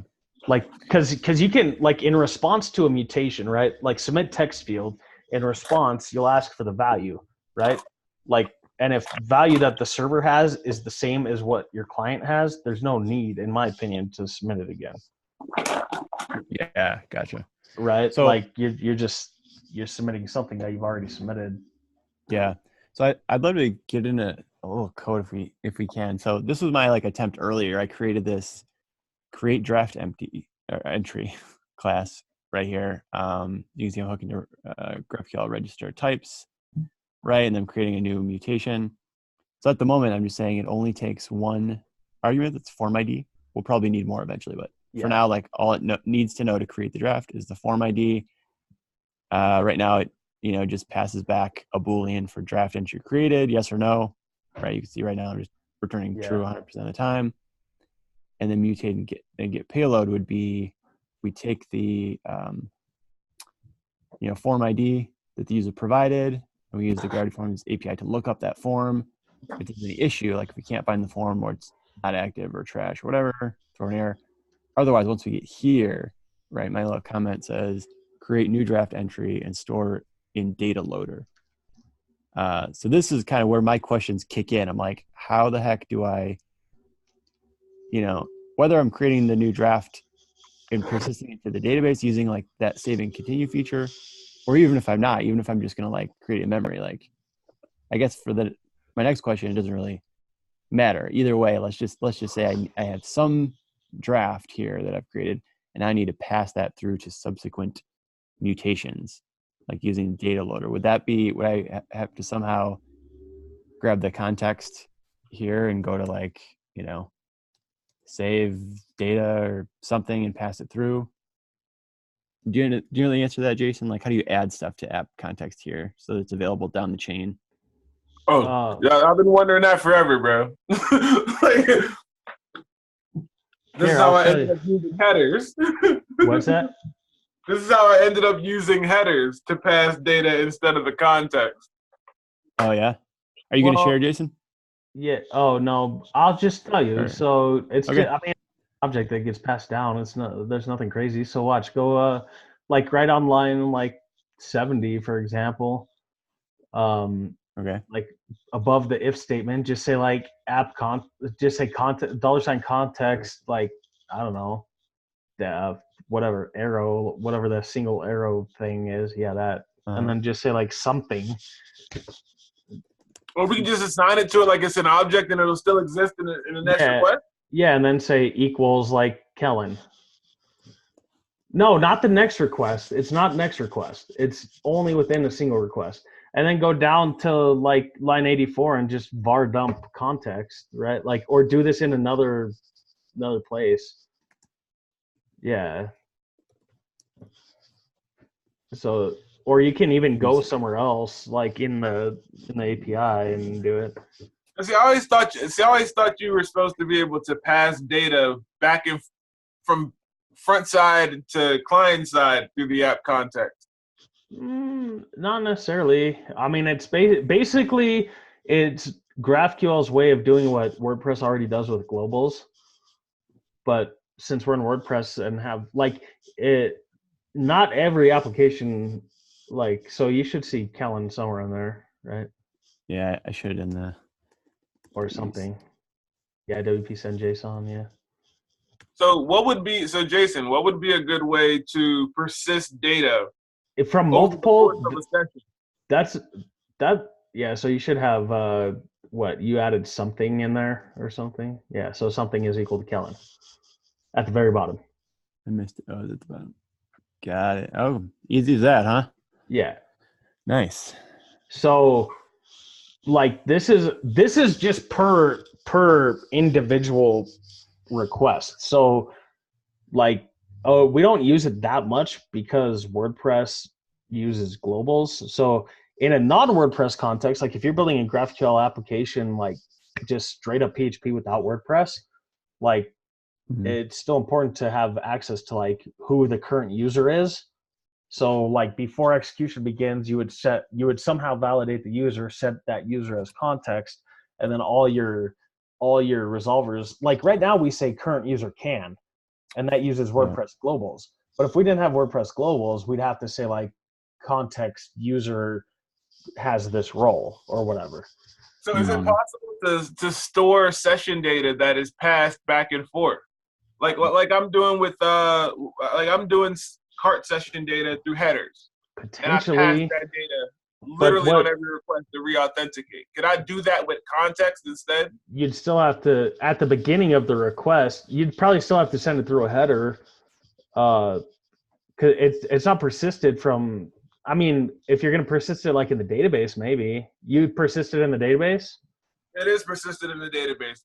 A: Like, because you can, like, in response to a mutation, right? Like, submit text field. In response, you'll ask for the value, right? Like, and if value that the server has is the same as what your client has, there's no need, in my opinion, to submit it again.
D: Yeah, gotcha.
A: Right?
D: So,
A: like, you're submitting something that you've already submitted.
D: Yeah. So I'd love to get into a little code if we can. So this was my like attempt earlier. I created this create draft entry class right here. You can see I'm hooking to GraphQL register types, right? And then creating a new mutation. So at the moment, I'm just saying it only takes one argument. That's form ID. We'll probably need more eventually, but for now, like all it needs to know to create the draft is the form ID. Right now, it just passes back a Boolean for draft entry created, yes or no. Right? You can see right now I'm just returning true 100% of the time. And then mutate and get payload would be we take the form ID that the user provided, and we use the Gravity Forms API to look up that form. If there's any issue, like if we can't find the form or it's not active or trash or whatever, throw an error. Otherwise, once we get here, right, my little comment says create new draft entry and store in data loader. So this is kind of where my questions kick in. I'm like, how the heck do I, whether I'm creating the new draft and persisting it to the database using like that save and continue feature, or even if I'm not, even if I'm just going to like create a memory, like I guess for my next question, it doesn't really matter. Either way, let's just say I have some draft here that I've created and I need to pass that through to subsequent mutations, like using data loader. Would I have to somehow grab the context here and go to like, save data or something and pass it through? Do you know the answer to that, Jason? Like, how do you add stuff to app context here so that it's available down the chain?
B: Oh, yeah, I've been wondering that forever, bro. This is how I ended up using headers.
A: What's that?
B: This is how I ended up using headers to pass data instead of the context.
D: Oh, yeah? Are you going to share, Jason?
A: Yeah. Oh, no. I'll just tell you.
D: Sure.
A: So it's
D: Okay.
A: just, object that gets passed down. There's nothing crazy. So watch. Go like right on line like 70, for example.
D: Okay.
A: Like above the if statement, just say like just say context $context, like I don't know, whatever arrow, whatever the single arrow thing is, that, and then just say like something.
B: Or we can just assign it to it like it's an object and it'll still exist in the next request.
A: Yeah, and then say equals like Kellen. No, not the next request. It's not next request. It's only within a single request. And then go down to like line 84 and just var dump context, right? Like, or do this in another place. Yeah. So, or you can even go somewhere else, like in the API, and do it.
B: See, I always thought you were supposed to be able to pass data back from front side to client side through the app context.
A: Not necessarily. I mean, it's basically it's GraphQL's way of doing what WordPress already does with globals. But since we're in WordPress and have like it, not every application, like, so you should see Kellen somewhere in there, right?
D: Yeah, I should in the
A: or something. Yeah, WP send JSON. Yeah.
B: So Jason, what would be a good way to persist data
A: from multiple?
B: Over the course of a session?
A: Yeah. So you should have what, you added something in there or something? Yeah, so something is equal to Kellen at the very bottom.
D: I missed it. Oh, it's at the bottom. Got it. Oh, easy as that, huh?
A: Yeah.
D: Nice.
A: So like this is just per individual request. So like, oh, we don't use it that much because WordPress uses globals. So in a non-WordPress context, like if you're building a GraphQL application, like just straight up PHP without WordPress, like it's still important to have access to like who the current user is. So like before execution begins, you would somehow validate the user, set that user as context, and then all your resolvers, like right now we say current user can, and that uses WordPress globals. But if we didn't have WordPress globals, we'd have to say like context user has this role or whatever.
B: So is it possible to store session data that is passed back and forth? Like I'm doing with like I'm doing cart session data through headers.
A: Potentially.
B: And I pass that data literally on every request to re-authenticate. Could I do that with context instead?
A: You'd still have to, at the beginning of the request, you'd probably still have to send it through a header. Cause it's not persisted from, I mean, if you're going to persist it like in the database, maybe you persist it in the database.
B: It is persisted in the database.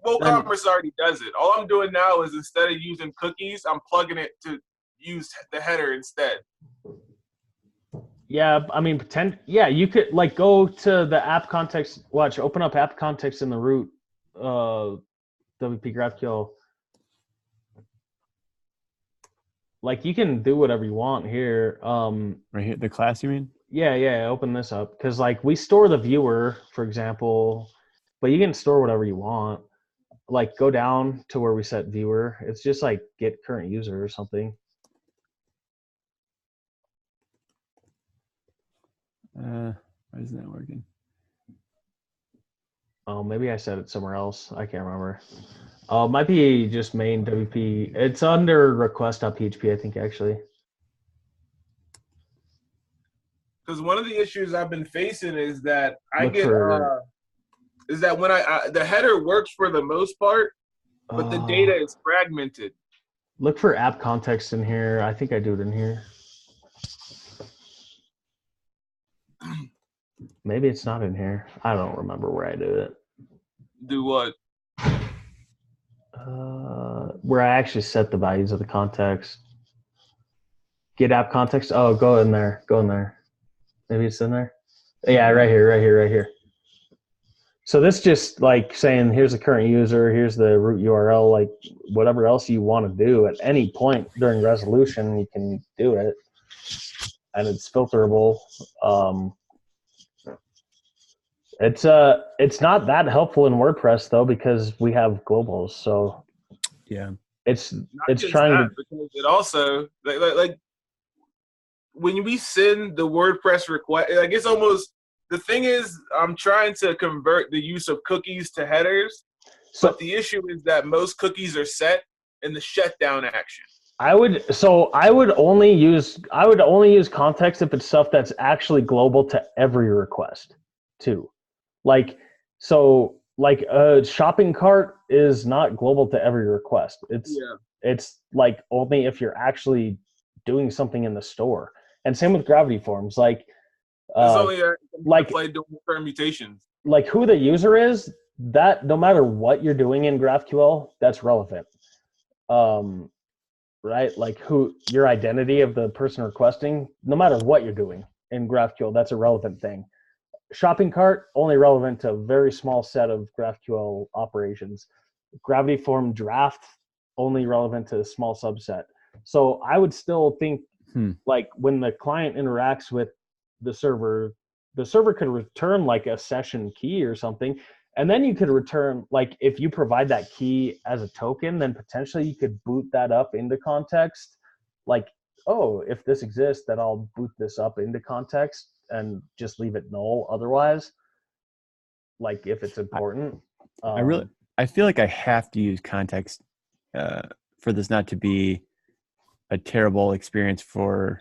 B: WooCommerce already does it. All I'm doing now is instead of using cookies, I'm plugging it to use the header instead.
A: Yeah, I mean, you could like go to the app context, open up app context in the root, WPGraphQL. Like you can do whatever you want here.
D: Right here, the class, you mean?
A: Yeah, open this up. Because like we store the viewer, for example, but you can store whatever you want. Like go down to where we set viewer. It's just like get current user or something.
D: Why isn't that working?
A: Oh, maybe I set it somewhere else. I can't remember. Oh, it might be just main WP. It's under request.php, I think, actually.
B: Because one of the issues I've been facing is that when the header works for the most part, but the data is fragmented.
A: Look for app context in here. I think I do it in here. Maybe it's not in here. I don't remember where I do it.
B: Do what?
A: Where I actually set the values of the context. Get app context. Oh, go in there. Go in there. Maybe it's in there. Yeah, right here. So this just like saying, here's the current user, here's the root URL, like whatever else you want to do at any point during resolution, you can do it. And it's filterable. It's not that helpful in WordPress though, because we have globals. So
D: yeah,
A: it's trying to,
B: because it also like when we send the WordPress request, like it's almost, the thing is, I'm trying to convert the use of cookies to headers, but the issue is that most cookies are set in the shutdown action.
A: I would only use context if it's stuff that's actually global to every request too. Like, so like a shopping cart is not global to every request. It's like only if you're actually doing something in the store. And same with gravity forms. Like,
B: it's only play doing permutations.
A: Like who the user is, that no matter what you're doing in GraphQL, that's relevant. Right? Like who your identity of the person requesting, no matter what you're doing in GraphQL, that's a relevant thing. Shopping cart, only relevant to a very small set of GraphQL operations. Gravity form draft, only relevant to a small subset. So I would still think like when the client interacts with the server could return like a session key or something. And then you could return, like if you provide that key as a token, then potentially you could boot that up into context. Like, oh, if this exists, then I'll boot this up into context and just leave it null otherwise, like if it's important.
D: I feel like I have to use context for this not to be a terrible experience for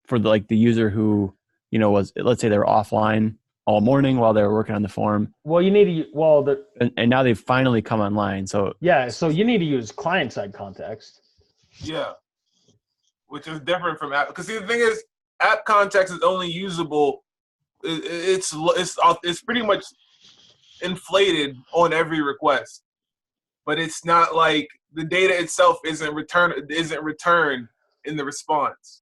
D: the user who, was, let's say they're offline all morning while they were working on the form.
A: Well, you need to,
D: And now they've finally come online. So
A: so you need to use client-side context.
B: Yeah, which is different from app. Because the thing is, app context is only usable. It's pretty much inflated on every request, but it's not like the data itself isn't returned in the response.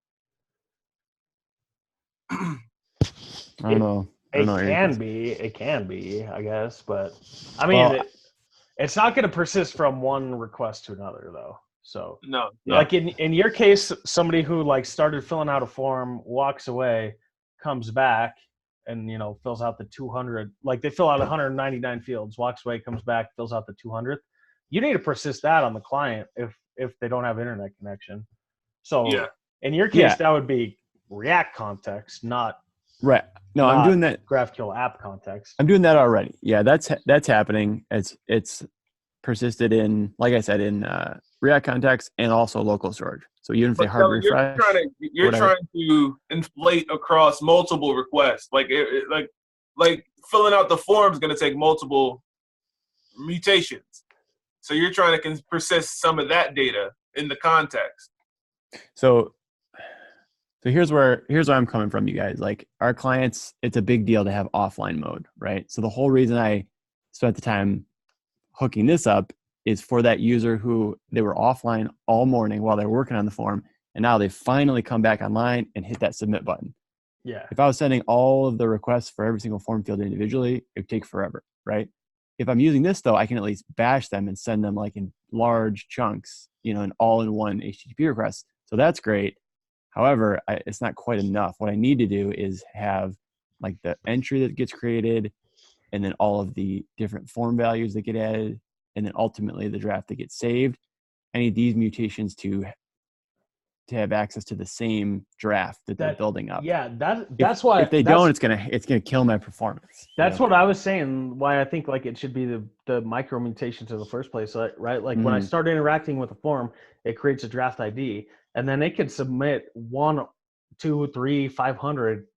D: I don't know.
A: It can be, I guess, but I mean, it's not going to persist from one request to another, though. So,
B: No.
A: like in your case, somebody who like started filling out a form, walks away, comes back, and fills out the 200. Like they fill out 199 fields, walks away, comes back, fills out the 200th. You need to persist that on the client if they don't have internet connection. So, in your case, that would be React context, not
D: right. No, I'm doing that.
A: GraphQL app context.
D: I'm doing that already. Yeah, that's happening. It's persisted in, like I said, in React context and also local storage. So even if they hard refresh,
B: you're trying to inflate across multiple requests. Like filling out the form is going to take multiple mutations. So you're trying to persist some of that data in the context.
D: So here's where I'm coming from, you guys. Like our clients, it's a big deal to have offline mode, right? So the whole reason I spent the time hooking this up is for that user who they were offline all morning while they're working on the form, and now they finally come back online and hit that submit button.
A: Yeah.
D: If I was sending all of the requests for every single form field individually, it would take forever, right? If I'm using this though, I can at least bash them and send them like in large chunks, an all-in-one HTTP request. So that's great. However, it's not quite enough. What I need to do is have like the entry that gets created, and then all of the different form values that get added, and then ultimately the draft that gets saved. I need these mutations to have access to the same draft that they're building up.
A: Yeah, that's why.
D: If they don't, it's gonna kill my performance.
A: That's what I was saying. Why I think like it should be the micro mutations in the first place, right? Like when I start interacting with a form, it creates a draft ID, and then it can submit 1, 2, 3, 500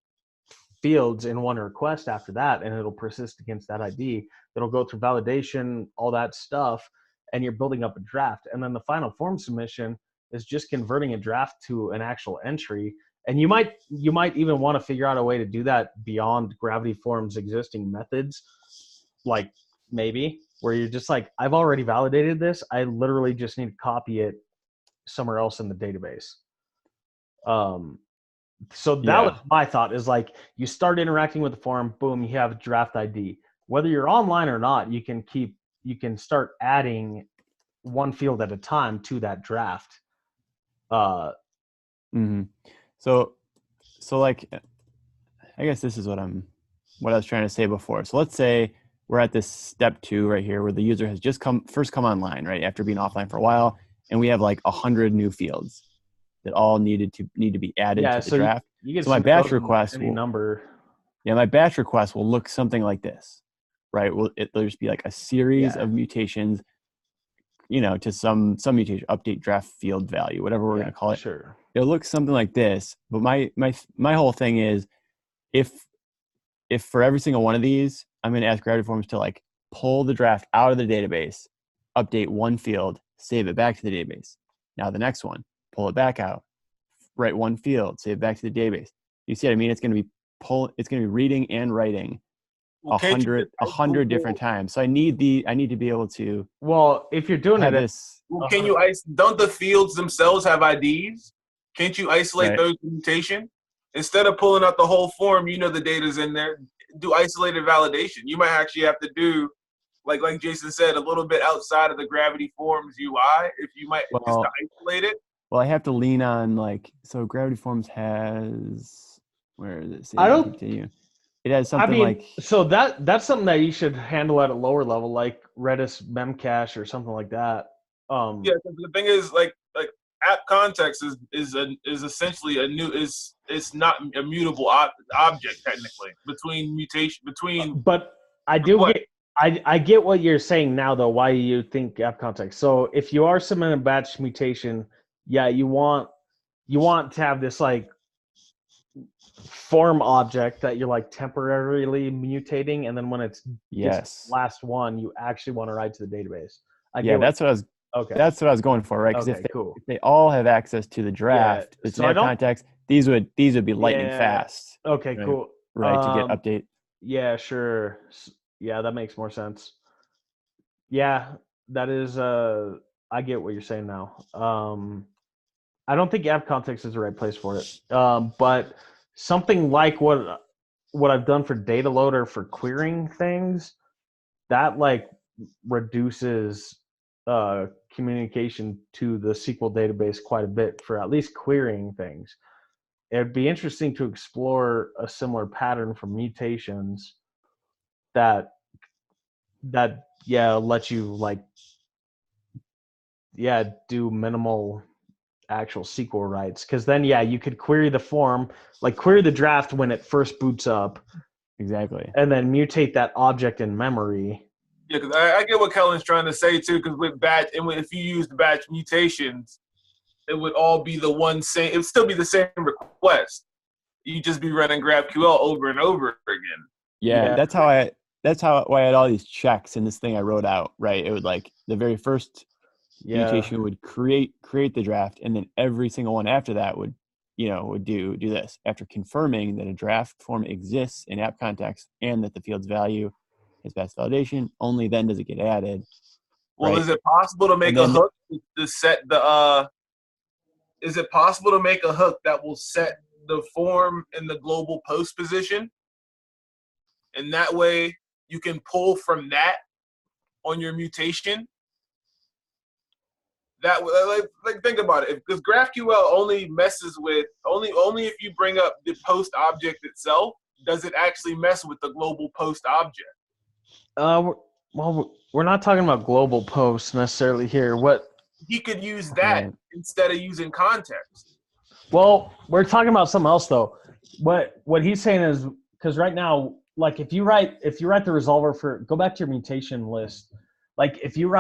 A: fields in one request after that, and it'll persist against that ID. It'll go through validation, all that stuff, and you're building up a draft. And then the final form submission is just converting a draft to an actual entry. And you might even want to figure out a way to do that beyond Gravity Form's existing methods, like maybe where you're just like, I've already validated this. I literally just need to copy it somewhere else in the database. So that was my thought, is like you start interacting with the form, boom, you have a draft ID. Whether you're online or not, you can start adding one field at a time to that draft.
D: So like, I guess this is what I was trying to say before. So let's say we're at this step 2 right here, where the user has just first come online, right, after being offline for a while, and we have like 100 new fields that all need to be added to the draft. So my batch request my batch request will look something like this, right? It'll just be like a series of mutations, to some mutation, update draft field value, whatever we're going to call it.
A: Sure.
D: It'll look something like this. But my whole thing is, if for every single one of these, I'm going to ask Gravity Forms to like pull the draft out of the database, update one field, save it back to the database. Now the next one, pull it back out, write one field, save it back to the database. You see what I mean? It's going to be reading and writing 100 different times. So I need to be able to.
A: Well, if you're doing
B: this, can you don't the fields themselves have IDs? Can't you isolate those mutation? Instead of pulling out the whole form, the data's in there. Do isolated validation. You might actually have to do, like Jason said, a little bit outside of the Gravity Forms UI. If you might just to isolate it.
D: Well, I have to lean on so Gravity Forms has, where is it?
A: I don't
D: continue. It has something
A: so that's something that you should handle at a lower level, like Redis Memcache or something like that.
B: Yeah, the thing is, like app context is essentially it's not a mutable object technically between.
A: But I get what you're saying now, though. Why you think app context? So if you are submitting a batch mutation, you want to have this like form object that you're like temporarily mutating, and then when it's
D: Yes.
A: last one, you actually want to write to the database.
D: That's what I was.
A: Okay.
D: That's what I was going for, right? Because
A: Okay, cool.
D: if they all have access to the draft, it's
A: so I
D: an
A: don't-
D: context. These would be lightning
A: Yeah.
D: fast.
A: Okay,
D: right?
A: cool.
D: Right, to get update.
A: Yeah, sure. Yeah, that makes more sense. Yeah, that is. I get what you're saying now. I don't think app context is the right place for it. But something like what I've done for data loader for querying things, that like reduces communication to the SQL database quite a bit for at least querying things. It'd be interesting to explore a similar pattern for mutations that let you like do minimal actual SQL writes, because then you could query the form, like query the draft when it first boots up,
D: Exactly.
A: and then mutate that object in memory.
B: Yeah, because I get what Kellen's trying to say too. Because with batch, and if you use the batch mutations, it would all be the one same. It would still be the same request. You just be running GraphQL over and over again.
D: Yeah, that's how why I had all these checks in this thing I wrote out. Right, it would like the very first mutation would create the draft, and then every single one after that would do this after confirming that a draft form exists in app context and that the field's value is best validation. Only then does it get added.
B: Well,
D: right?
B: is it possible to make a hook to set the? Is it possible to make a hook that will set the form in the global post position, and that way you can pull from that on your mutation? That like think about it, because GraphQL only messes with only if you bring up the post object itself does it actually mess with the global post object.
A: Well, we're not talking about global posts necessarily here. What
B: he could use that instead of using context.
A: Well, we're talking about something else though. What he's saying is, because right now, like if you write the resolver for, go back to your mutation list. Like if you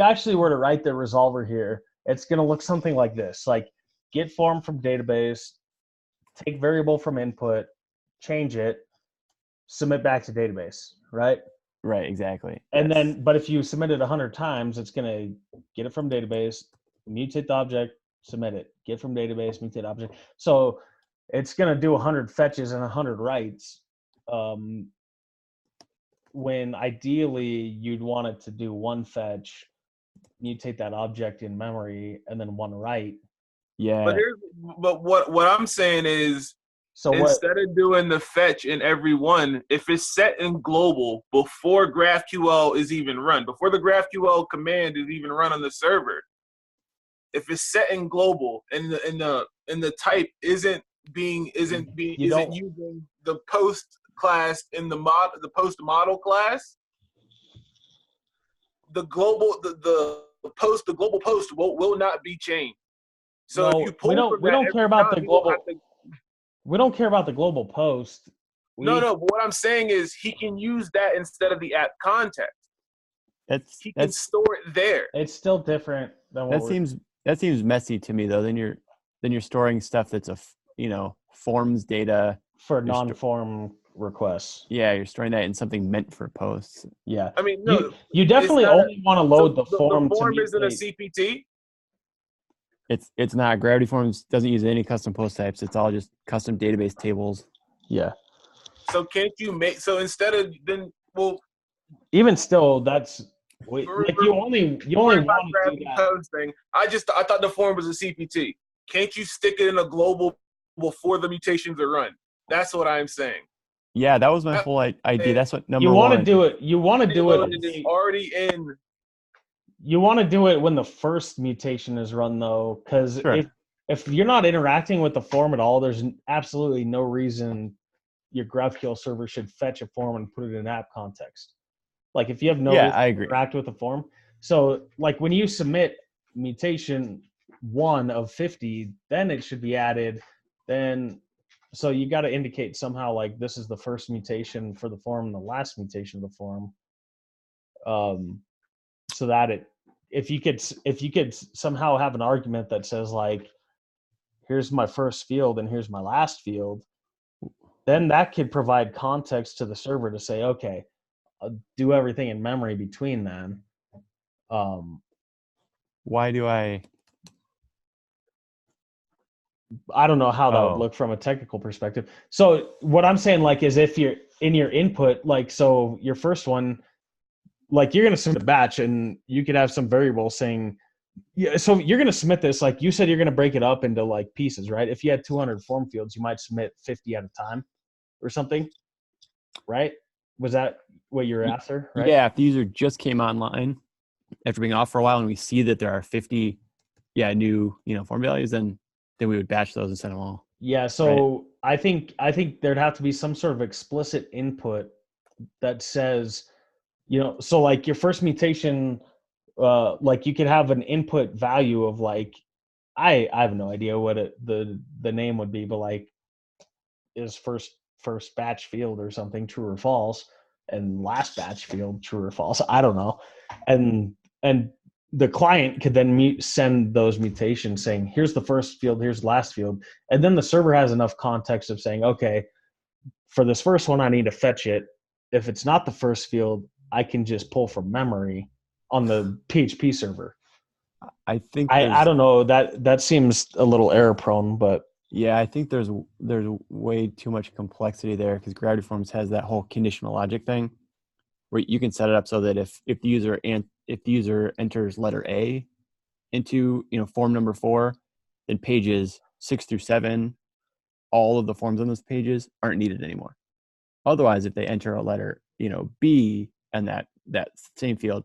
A: actually were to write the resolver here, it's going to look something like this. Like get form from database, take variable from input, change it, submit back to database, right?
D: Right, exactly.
A: And then, but if you submit it 100 times, it's going to get it from database, mutate the object, submit it, get from database, mutate object. So it's going to do 100 fetches and 100 writes. When ideally you'd want it to do one fetch, mutate that object in memory, and then one write.
D: Yeah.
B: But what I'm saying is, so instead of doing the fetch in every one, if it's set in global before GraphQL is even run, before the GraphQL command is even run on the server, if it's set in global and the type isn't using the post class in the post model class, the global post will not be changed. So if you pull
A: we don't care about the global. We don't care about the global post.
B: No. But what I'm saying is he can use that instead of the app context. He can store it there.
A: It's still different than what
D: that seems messy to me though. Then you're storing stuff that's forms data
A: for non-form requests.
D: Yeah, you're storing that in something meant for posts.
A: Yeah,
B: I mean, no,
A: you definitely only want to load the form.
B: The form isn't a CPT.
D: It's not. Gravity Forms doesn't use any custom post types. It's all just custom database tables.
A: Yeah.
B: So can't you make instead of then
A: even still that's you only want to do that
B: thing. I thought the form was a CPT. Can't you stick it in a global before the mutations are run? That's what I'm saying.
D: Yeah, that was my whole idea. That's what number
A: you
D: one.
A: Want to do it. You want to do it.
B: It's already in.
A: You want to do it when the first mutation is run, though, because if you're not interacting with the form at all, there's absolutely no reason your GraphQL server should fetch a form and put it in app context. Like if you have no reason to interact with the form. So like when you submit mutation 1 of 50, then it should be added. Then so you got to indicate somehow like this is the first mutation for the form and the last mutation of the form. So that if you could somehow have an argument that says like, here's my first field and here's my last field, then that could provide context to the server to say, okay, I'll do everything in memory between them.
D: Why do I?
A: I don't know how that would look from a technical perspective. So what I'm saying, like, is if you're in your input, like, so your first one, like, you're going to submit a batch and you could have some variable saying, yeah, so you're going to submit this, like you said, you're going to break it up into like pieces, right? If you had 200 form fields, you might submit 50 at a time or something, right? Was that what you're after, right?
D: Yeah, if the user just came online after being off for a while and we see that there are 50 new form values, then we would batch those and send them all.
A: Yeah, so right. I think there'd have to be some sort of explicit input that says, so like your first mutation, like you could have an input value of like, I have no idea what the name would be, but like is first batch field or something true or false, and last batch field true or false. I don't know, and the client could then send those mutations saying, here's the first field, here's the last field, and then the server has enough context of saying, okay, for this first one I need to fetch it. If it's not the first field, I can just pull from memory on the PHP server.
D: I think
A: I don't know, that seems a little error prone, but
D: yeah, I think there's way too much complexity there, because Gravity Forms has that whole conditional logic thing where you can set it up so that if the user enters letter A into form number 4, then pages 6 through 7, all of the forms on those pages aren't needed anymore. Otherwise, if they enter a letter B and that same field,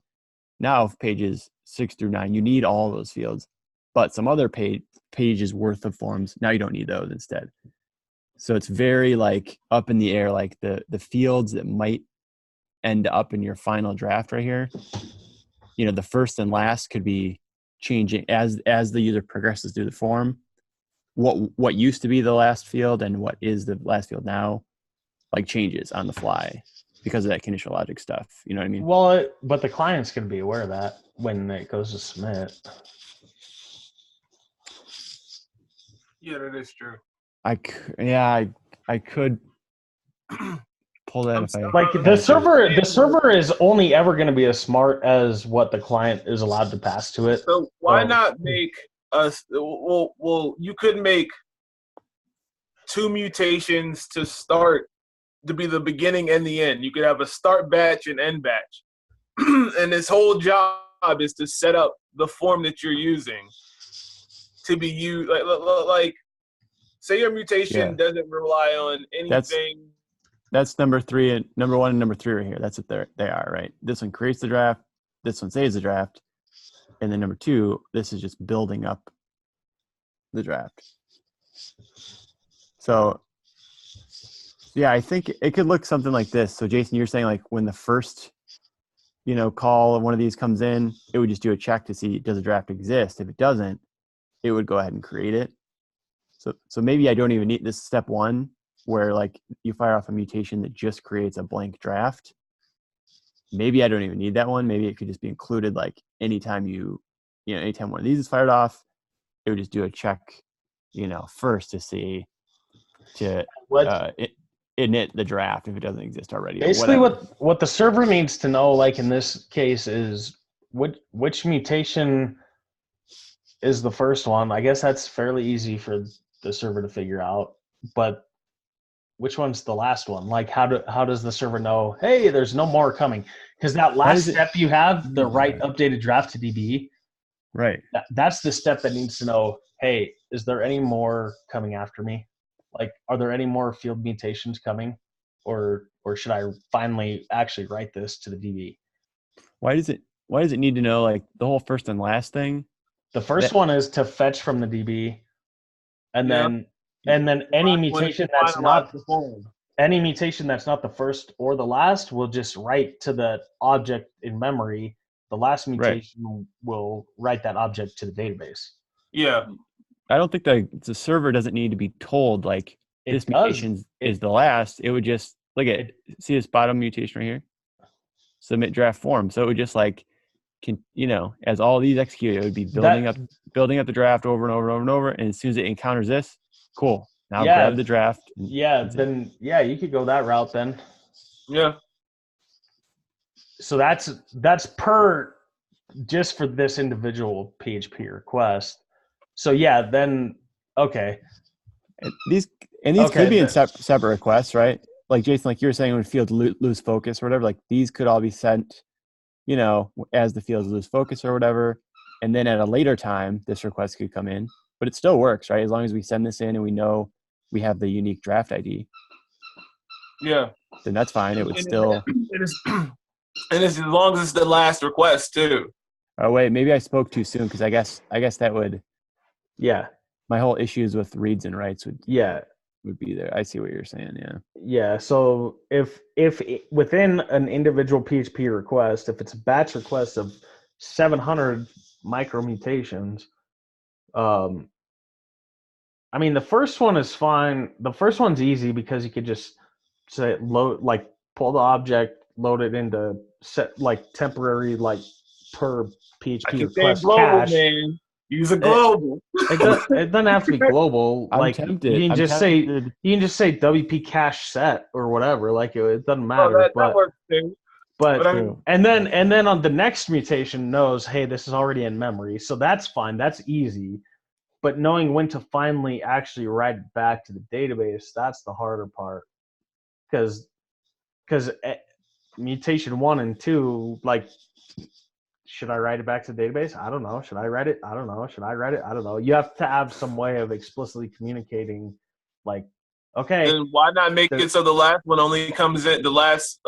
D: now pages 6 through 9, you need all those fields, but some other pages worth of forms, now you don't need those instead. So it's very like up in the air, like the fields that might end up in your final draft right here, the first and last could be changing as the user progresses through the form. What used to be the last field and what is the last field now, like, changes on the fly because of that conditional logic stuff. You know what I mean?
A: Well, but the client's going to be aware of that when it goes to submit.
B: Yeah, that is true.
D: I could pull that if I
A: like the server is only ever going to be as smart as what the client is allowed to pass to it.
B: So why not make us? Well, you could make 2 mutations to start to be the beginning and the end. You could have a start batch and end batch, and this whole job is to set up the form that you're using to be used. Like say your mutation doesn't rely on anything.
D: That's number 3 and number 1 and number 3 right here. That's what they are, right? This one creates the draft. This one saves the draft. And then number 2, this is just building up the draft. So yeah, I think it could look something like this. So Jason, you're saying like when the first, call of one of these comes in, it would just do a check to see, does a draft exist? If it doesn't, it would go ahead and create it. So maybe I don't even need this step 1 where like you fire off a mutation that just creates a blank draft. Maybe I don't even need that one. Maybe it could just be included like anytime anytime one of these is fired off, it would just do a check, first to see init the draft if it doesn't exist already.
A: Basically what the server needs to know, like in this case, is which mutation is the first one. I guess that's fairly easy for the server to figure out, but which one's the last one? Like how does the server know, hey, there's no more coming? Because that last step you have, the write updated draft to DB,
D: right?
A: That's the step that needs to know, hey, is there any more coming after me? Like, are there any more field mutations coming, or should I finally actually write this to the DB?
D: Why does it need to know like the whole first and last thing?
A: The first one is to fetch from the DB, and then any mutation that's not the first or the last will just write to the object in memory. The last mutation will write that object to the database.
B: Yeah.
D: I don't think the server doesn't need to be told like this mutation is the last. It would just look at see this bottom mutation right here, submit draft form. So it would just like as all these execute, it would be building up building up the draft over and over and over and over. And as soon as it encounters this, cool. Now
A: Yeah.
D: grab the draft. and
A: Yeah,
D: that's it.
A: then yeah, you could go that route then.
B: Yeah.
A: So that's per just for this individual PHP request. So yeah, then okay.
D: And these
A: Okay,
D: could be in
A: then-
D: separate requests, right? Like Jason, like you were saying, when fields lose focus or whatever, like these could all be sent, as the fields lose focus or whatever. And then at a later time, this request could come in, but it still works, right? As long as we send this in and we know we have the unique draft ID,
B: Yeah.
D: then that's fine. It would
B: And
D: still.
B: and it's as long as it's the last request too.
D: Oh wait, maybe I spoke too soon because I guess that would.
A: Yeah.
D: My whole issues with reads and writes would
A: Yeah.
D: be there. I see what you're saying. Yeah.
A: Yeah, so if within an individual PHP request, if it's a batch request of 700 micromutations, I mean the first one is fine. The first one's easy because you could just say pull the object, load it into set temporary per
B: I
A: PHP
B: can say
A: request
B: global,
A: cache.
B: man. Use a global.
A: It doesn't have to be global.
D: I'm
A: Like
D: tempted.
A: you can
D: I'm
A: just
D: tempted.
A: say WP cache set or whatever. Like it doesn't matter.
B: That
A: but
B: works too. But I mean,
D: True.
A: and then on the next mutation knows, hey, this is already in memory, so that's fine. That's easy. But knowing when to finally actually write it back to the database, that's the harder part. Because mutation 1 and 2, like, should I write it back to the database? I don't know. Should I write it? I don't know. Should I write it? I don't know. You have to have some way of explicitly communicating, like, okay.
B: then why not make it so the last one only comes in, the last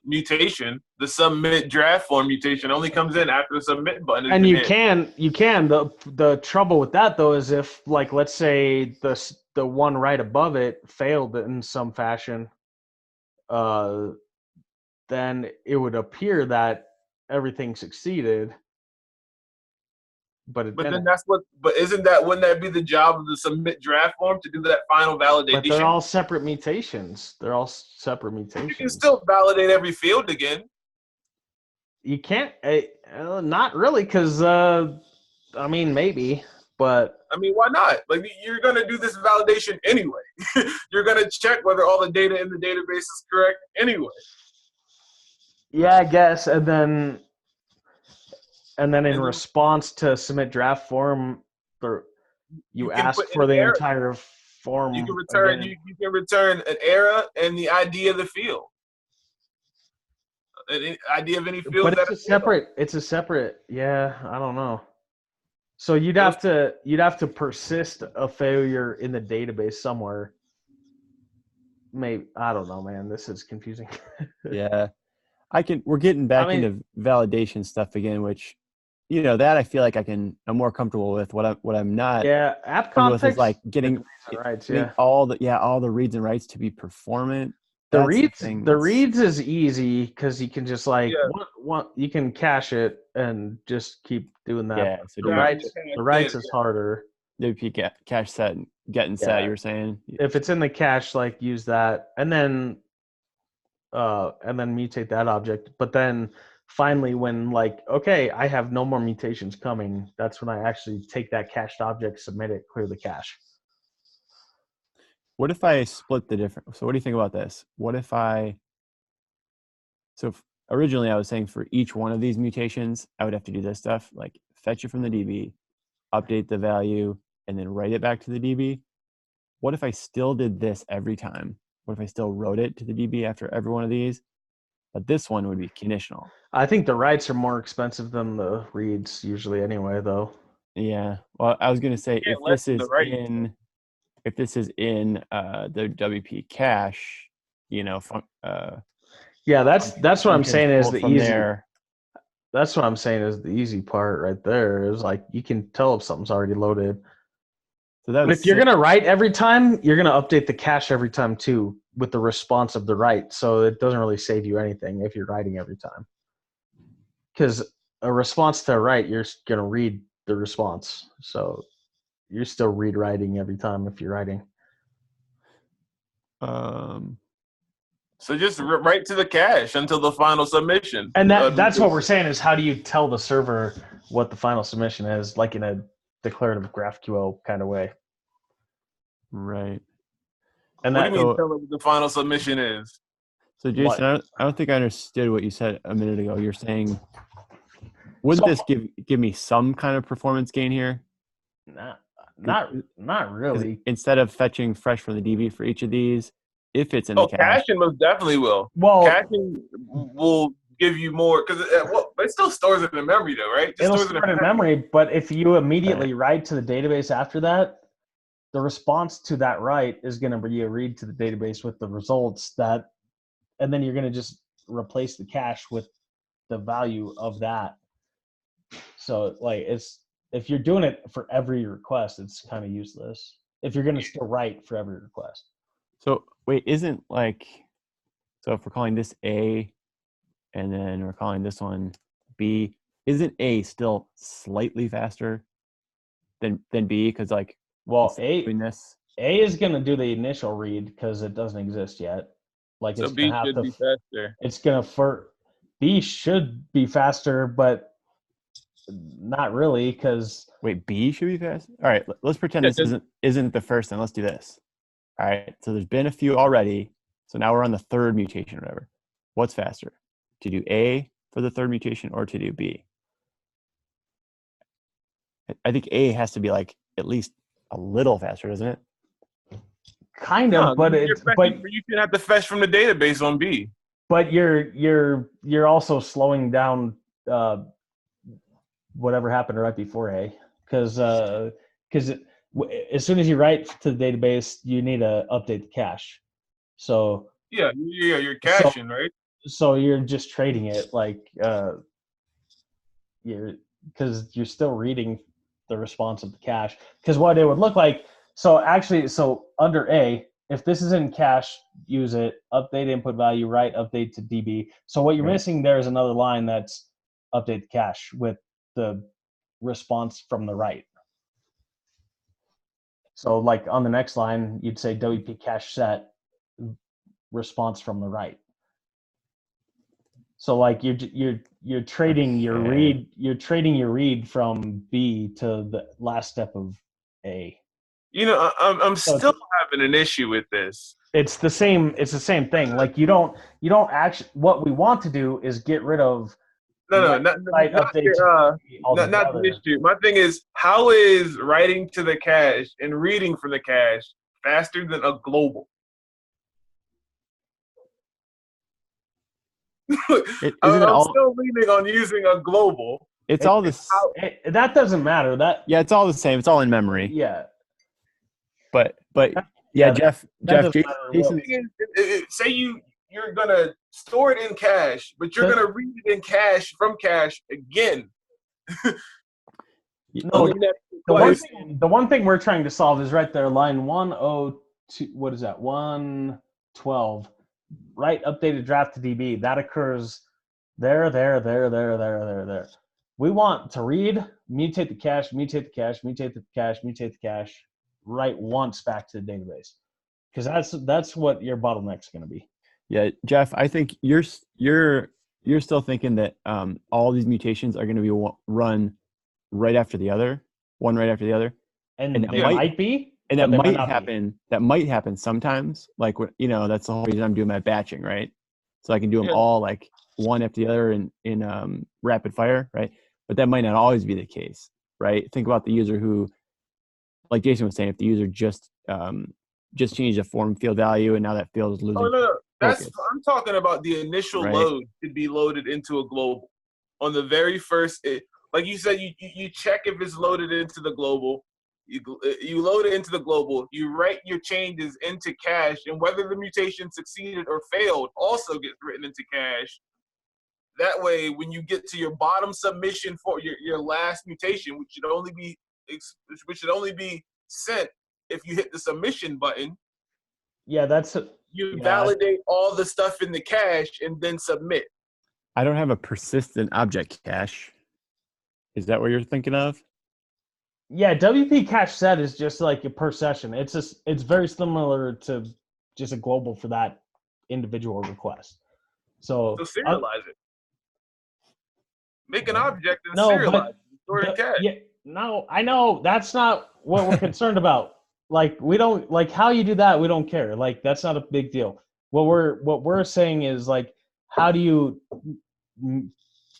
B: mutation, the submit draft form mutation only comes in after the submit button is
A: And you
B: hit.
A: can. The trouble with that though is if, like, let's say the one right above it failed in some fashion, then it would appear that everything succeeded. But
B: then that's what. But wouldn't that be the job of the submit draft form to do that final validation?
A: But they're all separate mutations.
B: You can still validate every field again.
A: You can't. Not really, because I mean maybe, but
B: I mean, why not? Like, you're gonna do this validation anyway. You're gonna check whether all the data in the database is correct anyway.
A: yeah, I guess. And then in response to submit draft form, you
B: can
A: ask
B: put
A: for
B: an
A: the
B: error.
A: entire form.
B: You can return.
A: again.
B: You can return an error and the ID of the field. An ID of any field.
A: But it's a separate. Yeah, I don't know. So you'd have to persist a failure in the database somewhere. Maybe, I don't know, man. This is confusing.
D: Yeah. We're getting back into validation stuff again, which, that I feel like I'm more comfortable with. What I'm not
A: Yeah, app
D: comfortable with
A: context
D: is like getting
A: rights.
D: getting
A: Yeah,
D: all the reads and writes to be performant.
A: the
D: That's
A: reads
D: thing
A: the
D: that's-
A: reads is easy because you can just you can cache it and just keep doing that.
D: Yeah. So
A: The rights is harder.
D: WP cache set, getting set. You were saying.
A: If it's in the cache, like, use that and then mutate that object. But then finally, when, like, okay, I have no more mutations coming, that's when I actually take that cached object, submit it, clear the cache.
D: What if I split the different? So what do you think about this? What if originally I was saying for each one of these mutations, I would have to do this stuff, like fetch it from the DB, update the value, and then write it back to the DB. What if I still did this every time? What if I still wrote it to the DB after every one of these? But this one would be conditional.
A: I think the writes are more expensive than the reads usually anyway, though.
D: Yeah. Well, I was going to say
B: Yeah,
D: if this is in the WP cache,
A: Yeah, that's what I'm saying is the
D: from
A: easy.
D: there.
A: That's what I'm saying is the easy part right there. Is like you can tell if something's already loaded.
D: So
A: But if you're gonna write every time, you're gonna update the cache every time too with the response of the write. So it doesn't really save you anything if you're writing every time. Because a response to a write, you're gonna read the response. So you're still read writing every time if you're writing.
B: So just write to the cache until the final submission.
A: And that's what we're saying is how do you tell the server what the final submission is, like in a declarative GraphQL kind of way.
D: Right.
A: And
B: What
A: that
B: do you mean tell them what the final submission is?
D: So Jason,
A: What?
D: I don't think I understood what you said a minute ago. You're saying, wouldn't this give me some kind of performance gain here?
A: Not really.
B: Instead
D: of fetching fresh from the DB for each of these, if it's in the cache.
B: Caching most definitely will.
A: Well,
B: caching will give you more because it still stores it in memory though, right?
A: It'll store it in memory, but if you immediately write to the database after that, the response to that write is going to be a read to the database with the results that, and then you're going to just replace the cache with the value of that. So like if you're doing it for every request, it's kind of useless. If you're going to still write for every request.
D: So wait, so if we're calling this A and then we're calling this one B, isn't A still slightly faster than B? Because like,
A: well,
D: A
A: is going to do the initial read because it doesn't exist yet. Like
B: so
A: it's
B: B
A: gonna have
B: should
A: to,
B: be faster.
A: It's gonna B should be faster, but not really because
D: wait, B should be fast. All right, let's pretend this isn't the first, and let's do this. All right, so there's been a few already. So now we're on the third mutation or whatever. What's faster, to do A for the third mutation or to do B? I think A has to be like at least a little faster, doesn't it?
A: Kind of, but
B: you should have to fetch from the database on B.
A: But you're also slowing down whatever happened right before A, because as soon as you write to the database, you need to update the cache. So
B: you're caching, right?
A: So you're just trading it like because you're still reading the response of the cache. Because what it would look like. So under A, if this is in cache, use it, update input value, write update to DB. So what you're missing there is another line that's update the cache with the response from the write. So like on the next line, you'd say WP cache set response from the write. So like you're trading your read from B to the last step of A.
B: I'm still having an issue with this.
A: It's the same thing. Like you don't actually, what we want to do is get rid of
B: not the issue. My thing is, how is writing to the cache and reading from the cache faster than a global? I'm still leaning on using a global.
D: It's all this.
A: That doesn't matter.
D: It's all the same. It's all in memory.
A: Yeah.
D: But Jeff, Jason,
B: say you're gonna store it in cache, but you're gonna read it in cache from cache again.
A: No, the one thing we're trying to solve is right there, line 102. What is that? 112. Write updated draft to DB. That occurs there. We want to read, mutate the cache, mutate the cache, mutate the cache, mutate the cache, write once back to the database, because that's what your bottleneck's going to be.
D: Yeah, Jeff, I think you're still thinking that all these mutations are going to be run right after the other, one right after the other,
A: and they might be,
D: and that might happen. That might happen sometimes. Like that's the whole reason I'm doing my batching, right? So I can do them all like one after the other in rapid fire, right? But that might not always be the case, right? Think about the user who, like Jason was saying, if the user just changed a form field value and now that field is losing.
B: Oh no. I'm talking about the initial load to be loaded into a global on the very first. Like you said, you check if it's loaded into the global. You load it into the global. You write your changes into cache, and whether the mutation succeeded or failed also gets written into cache. That way, when you get to your bottom submission for your last mutation, which should only be sent if you hit the submission button.
A: Yeah,
B: you validate all the stuff in the cache and then submit.
D: I don't have a persistent object cache. Is that what you're thinking of?
A: Yeah, WP cache set is just like a per session. It's very similar to just a global for that individual request. So
B: serialize it. Make an object and serialize it. Store it in cache.
A: No, I know that's not what we're concerned about. Like we don't like how you do that. We don't care. Like that's not a big deal. What we're saying is like, how do you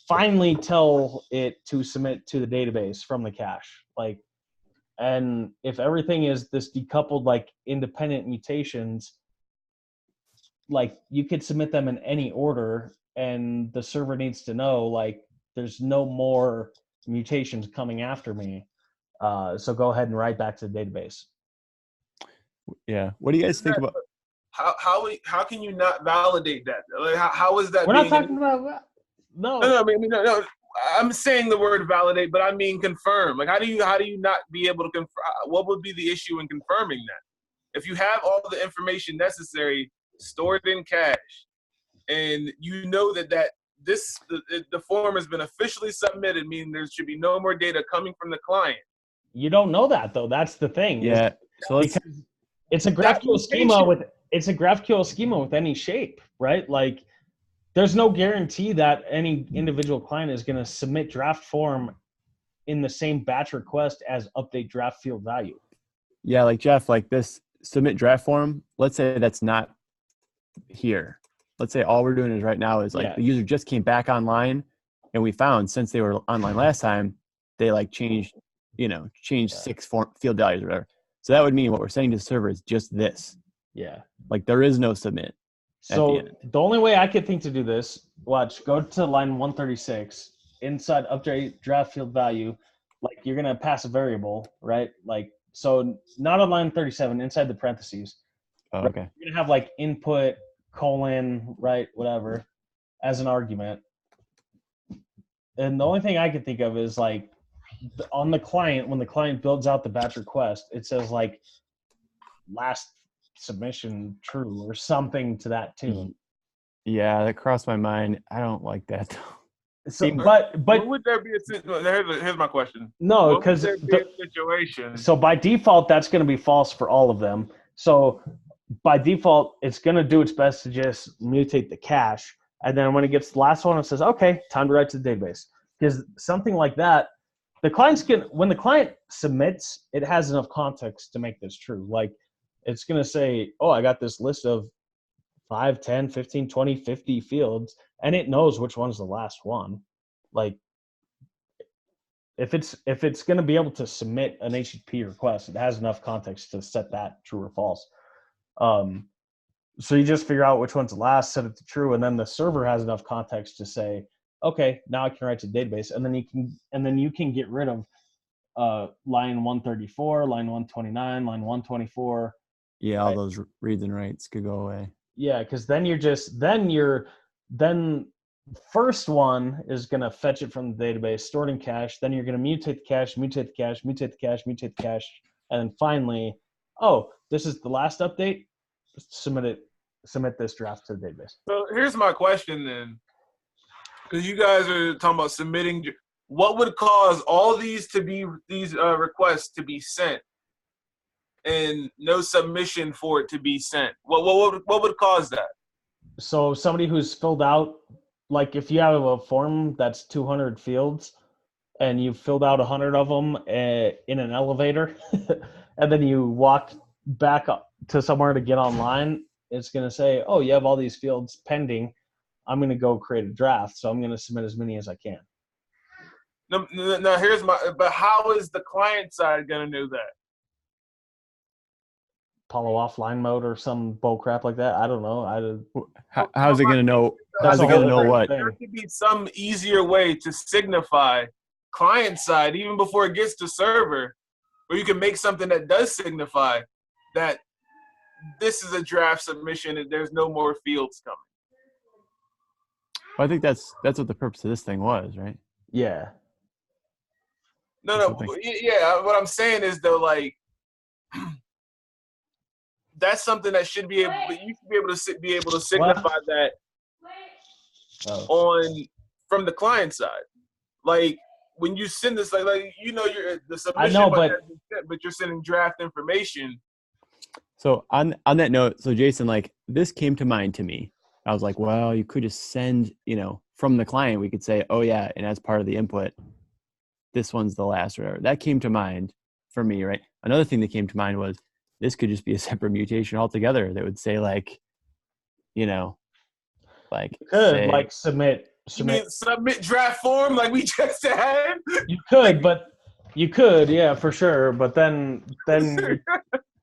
A: finally tell it to submit to the database from the cache? Like, and if everything is this decoupled, like independent mutations, like you could submit them in any order, and the server needs to know like there's no more mutations coming after me. So go ahead and write back to the database.
D: Yeah. What do you guys think about?
B: How can you not validate that? Like, how is that?
A: We're
B: being
A: not talking about no.
B: No, I mean, no. I'm saying the word validate, but I mean confirm. Like, how do you not be able to confirm? What would be the issue in confirming that? If you have all the information necessary stored in cache, and you know that the form has been officially submitted, meaning there should be no more data coming from the client.
A: You don't know that though. That's the thing.
D: Yeah. So let's.
A: Because it's a GraphQL schema with any shape, right? Like there's no guarantee that any individual client is going to submit draft form in the same batch request as update draft field value.
D: Yeah, like Jeff, like this submit draft form. Let's say that's not here. Let's say all we're doing is right now is like the user just came back online, and we found since they were online last time, they like changed 6 field values or whatever. So that would mean what we're saying to the server is just this.
A: Yeah.
D: Like there is no submit.
A: So the only way I could think to do this, go to line 136, inside update draft field value, like you're going to pass a variable, right? Like, so not on line 37, inside the parentheses.
D: Oh, okay.
A: Right? You're going to have like input, colon, right, whatever, as an argument. And the only thing I could think of is like on the client, when the client builds out the batch request, it says like last submission true or something to that tune.
D: Yeah, that crossed my mind. I don't like that.
A: So, but
B: would there be here's my question.
A: No, because
B: situation.
A: So by default, that's going to be false for all of them. So by default, it's going to do its best to just mutate the cache, and then when it gets the last one, it says, "Okay, time to write to the database." Because something like that, when the client submits, it has enough context to make this true. Like it's going to say, "Oh, I got this list of 5, 10, 15, 20, 50 fields," and it knows which one's the last one. Like if it's going to be able to submit an HTTP request, it has enough context to set that true or false. So you just figure out which one's the last, set it to true, and then the server has enough context to say, okay, now I can write to the database, and then you can get rid of line 134, line 129, line 124.
D: Yeah, all those reads and writes could go away.
A: Yeah, because then first one is going to fetch it from the database, stored in cache. Then you're going to mutate the cache, mutate the cache, mutate the cache, mutate the cache. And then finally, oh, this is the last update. Submit this draft to the database.
B: So here's my question then. Because you guys are talking about submitting. What would cause all these requests to be sent and no submission for it to be sent? What would cause that?
A: So somebody who's filled out, like if you have a form that's 200 fields and you've filled out 100 of them in an elevator and then you walk back up to somewhere to get online, it's going to say, oh, you have all these fields pending. I'm going to go create a draft. So I'm going to submit as many as I can.
B: Now but how is the client side going to know that?
A: Apollo offline mode or some bull crap like that. I don't know.
D: How's it going to know? How's it going to know what?
B: There could be some easier way to signify client side, even before it gets to server, where you can make something that does signify that this is a draft submission and there's no more fields coming.
D: Well, I think that's what the purpose of this thing was, right?
A: Yeah.
B: No. Yeah. What I'm saying is though, like, that's something that you should be able to signify that from the client side. Like when you send this, like the submission, but you're sending draft information.
D: So on that note, so Jason, like this came to mind to me. I was like, well, you could just send, from the client, we could say, oh yeah, and as part of the input, this one's the last or whatever. That came to mind for me, right? Another thing that came to mind was this could just be a separate mutation altogether that would say like, you know, like
A: Could
D: say,
A: like submit.
B: You mean submit draft form like we just had?
A: You could, but you could, yeah, for sure. But then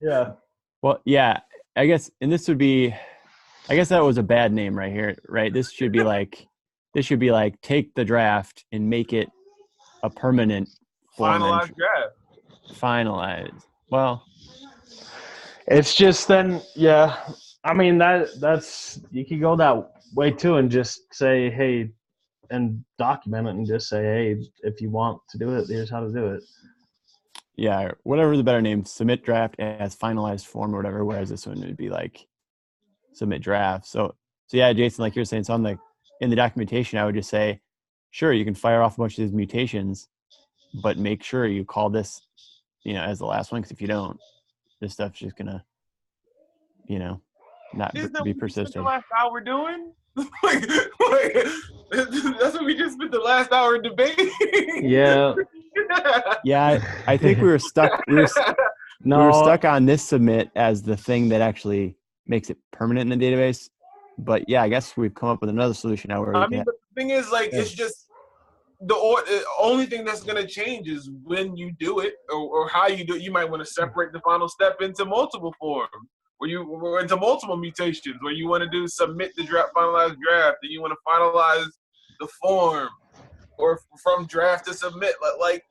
A: yeah.
D: well, yeah, I guess, and this would be, I guess that was a bad name right here, right? This should be like take the draft and make it a permanent form
B: Finalized
D: entry.
B: draft.
D: Finalize. Well,
A: It's just then, yeah. I mean that's you could go that way too, and just say, hey, and document it, and just say, hey, if you want to do it, here's how to do it.
D: yeah, whatever the better name, submit draft as finalized form or whatever. Whereas this one would be like submit draft. So yeah, Jason, like you're saying, so in the documentation, I would just say, sure, you can fire off a bunch of these mutations, but make sure you call this, as the last one. Because if you don't, this stuff's just gonna, not
B: Isn't that
D: be
B: what we spent the
D: persistent.
B: last hour doing? like, that's what we just spent the last hour debating.
A: Yeah.
D: Yeah, I think we were stuck. We were stuck on this submit as the thing that actually makes it permanent in the database. But yeah, I guess we've come up with another solution now. Where
B: But the thing is, like, it's just the only thing that's going to change is when you do it or how you do it. You might want to separate the final step into multiple forms, or into multiple mutations, where you want to do submit the draft, finalize draft, and you want to finalize the form, or from draft to submit. Like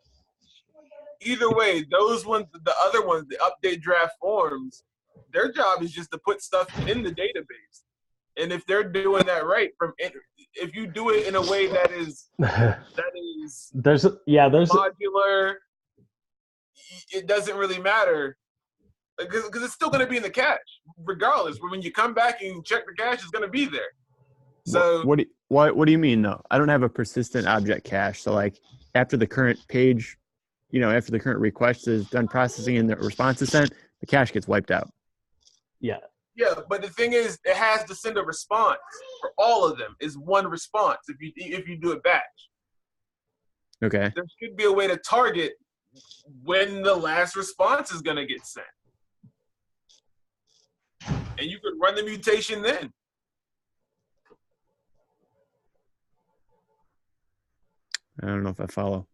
B: either way, those ones, the other ones, the update draft forms, their job is just to put stuff in the database. And if they're doing that right, if you do it in a way that is
A: there's
B: modular, it doesn't really matter because it's still going to be in the cache regardless. But when you come back and check the cache, it's going to be there. So
D: what do you mean though? I don't have a persistent object cache. So like after the current page, after the current request is done processing and the response is sent, the cache gets wiped out.
A: Yeah.
B: Yeah, but the thing is, it has to send a response for all of them. Is one response if you do a batch.
D: Okay.
B: There should be a way to target when the last response is going to get sent, and you could run the mutation then.
D: I don't know if I follow.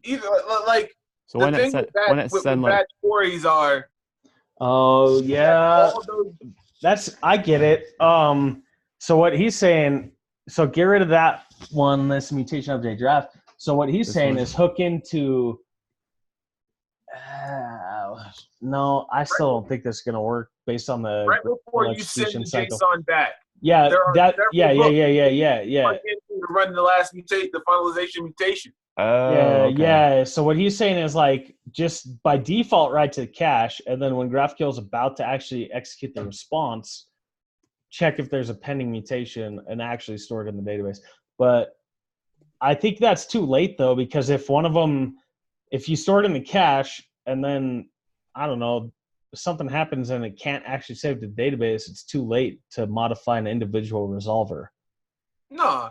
B: Either like
D: So
B: the
D: why not
B: thing
D: send,
B: with
D: why not
B: with
D: send like
B: batch queries are.
A: Oh yeah.
B: All those,
A: I get it. So what he's saying, so get rid of that one, this mutation update draft. So what he's saying is hook into. No, I still don't think this is gonna work based on the
B: right before you send the
A: execution cycle.
B: JSON back.
A: Yeah,
B: there are
A: that.
B: several
A: Yeah.
B: To run the last the finalization mutation.
A: Yeah. So what he's saying is like just by default write to the cache, and then when GraphQL is about to actually execute the response, check if there's a pending mutation and actually store it in the database. But I think that's too late though, because if you store it in the cache and then I don't know, something happens and it can't actually save to the database, it's too late to modify an individual resolver.
B: No,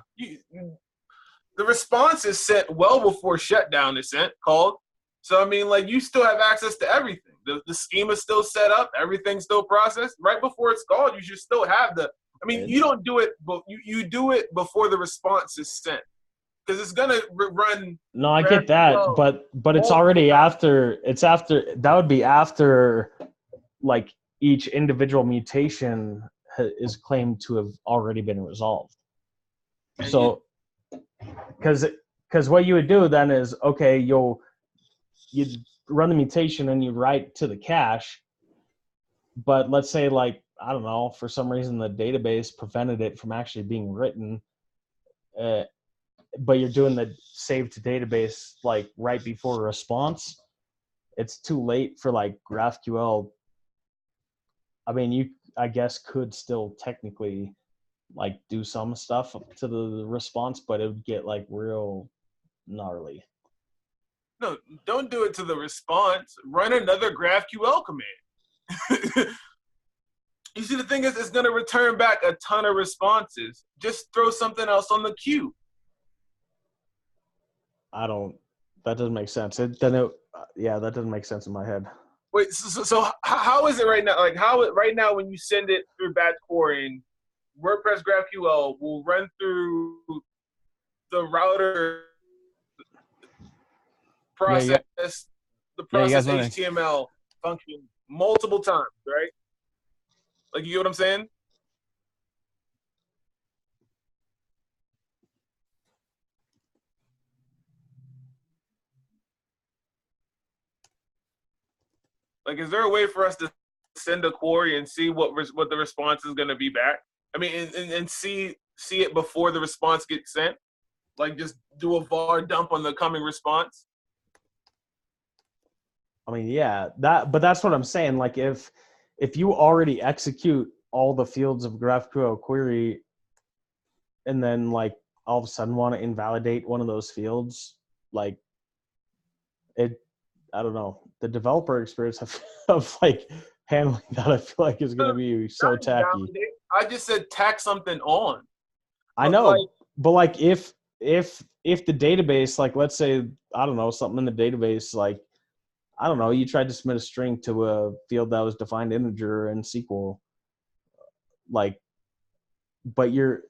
B: the response is sent well before shutdown is called. So I mean, like you still have access to everything. The schema's still set up, everything's still processed. Right before it's called, you should still have you don't do it, but you do it before the response is sent. Because it's gonna run.
A: No, I get that, but it's already after. It's after that would be after, like each individual mutation is claimed to have already been resolved. So, because what you would do then is you run the mutation and you write to the cache, but let's say like I don't know, for some reason the database prevented it from actually being written. But you're doing the save to database like right before response, it's too late for like GraphQL. I mean, I guess could still technically like do some stuff to the response, but it would get like real gnarly.
B: No, don't do it to the response. Run another GraphQL command. You see, the thing is, it's going to return back a ton of responses. Just throw something else on the queue.
A: I don't. That doesn't make sense. That doesn't make sense in my head.
B: Wait, so how is it right now? Like right now when you send it through batch querying, WordPress GraphQL will run through the router process, the
D: Yeah, you
B: process
D: guys wanna-
B: HTML function multiple times, right? Like, you get what I'm saying? Like, is there a way for us to send a query and see what the response is going to be back? I mean, and see it before the response gets sent? Like, just do a var dump on the coming response?
A: I mean, yeah, but that's what I'm saying. Like, if you already execute all the fields of GraphQL query, and then like all of a sudden want to invalidate one of those fields, like I don't know, the developer experience of like handling that, I feel like is going to be so
B: Not
A: tacky.
B: invalidate. I just said tack something on.
A: I know, but like if the database, like let's say, I don't know, something in the database, like I don't know, you tried to submit a string to a field that was defined integer in SQL, like, but you're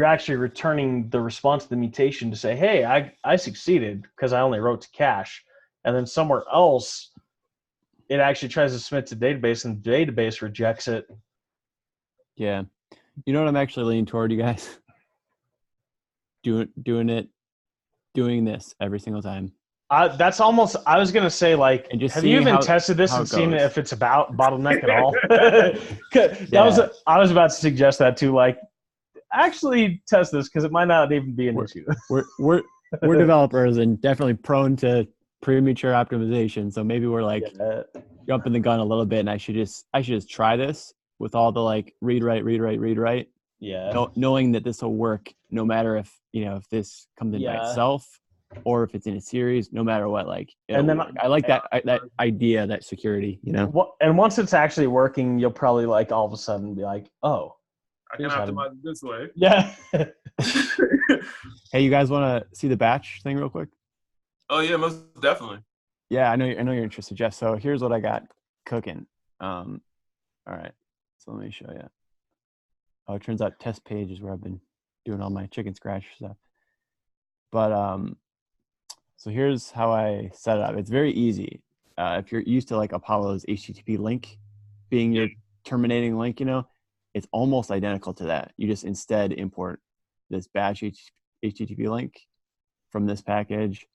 A: actually returning the response to the mutation to say, hey, I succeeded because I only wrote to cache. And then somewhere else, it actually tries to submit to database, and the database rejects it.
D: Yeah. You know what I'm actually leaning toward, you guys? Doing this every single time.
A: That's almost, I was going to say, like,
D: And just
A: have you even
D: seeing
A: tested this
D: how
A: and
D: it
A: seen
D: goes.
A: if it's about bottleneck at all? I was about to suggest that too. Like, actually test this because it might not even be an issue.
D: We're developers and definitely prone to premature optimization. So maybe we're like jumping the gun a little bit, and I should just try this with all the like read write.
A: Yeah.
D: Knowing that this will work no matter if if this comes in by itself or if it's in a series, no matter what. Like, and then I like that idea, that security.
A: And once it's actually working, you'll probably like all of a sudden be like, oh,
B: I can optimize it this way.
A: Yeah.
D: Hey, you guys want to see the batch thing real quick?
B: Oh yeah, most definitely.
D: Yeah, I know you're interested, Jeff. So here's what I got cooking. All right. So let me show you. Oh, it turns out test page is where I've been doing all my chicken scratch stuff. But so here's how I set it up. It's very easy. If you're used to like Apollo's HTTP link being your terminating link, it's almost identical to that. You just instead import this batch HTTP link from this package.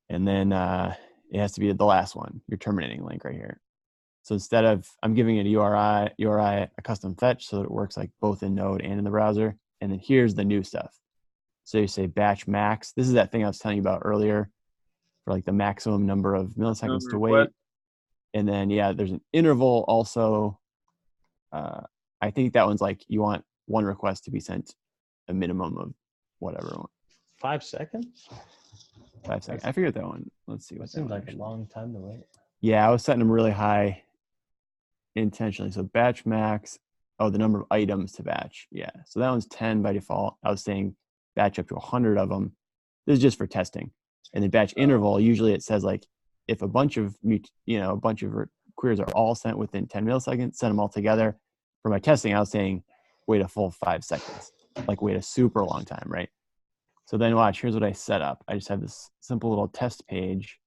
D: And then it has to be the last one, your terminating link right here. So instead of, I'm giving it a URI, a custom fetch, so that it works like both in Node and in the browser. And then here's the new stuff. So you say batch max. This is that thing I was telling you about earlier for like the maximum number of milliseconds to wait. And then, there's an interval also. I think that one's like, you want one request to be sent a minimum of whatever.
A: 5 seconds?
D: 5 seconds. I figured that one. Let's see.
A: That seems like a long time to wait.
D: Yeah, I was setting them really high intentionally. So batch max, the number of items to batch. Yeah, so that one's 10 by default. I was saying batch up to 100 of them. This is just for testing. And then batch interval, usually it says like if a bunch of queries are all sent within 10 milliseconds, send them all together. For my testing, I was saying wait a full 5 seconds, like wait a super long time, right? So then watch, here's what I set up. I just have this simple little test page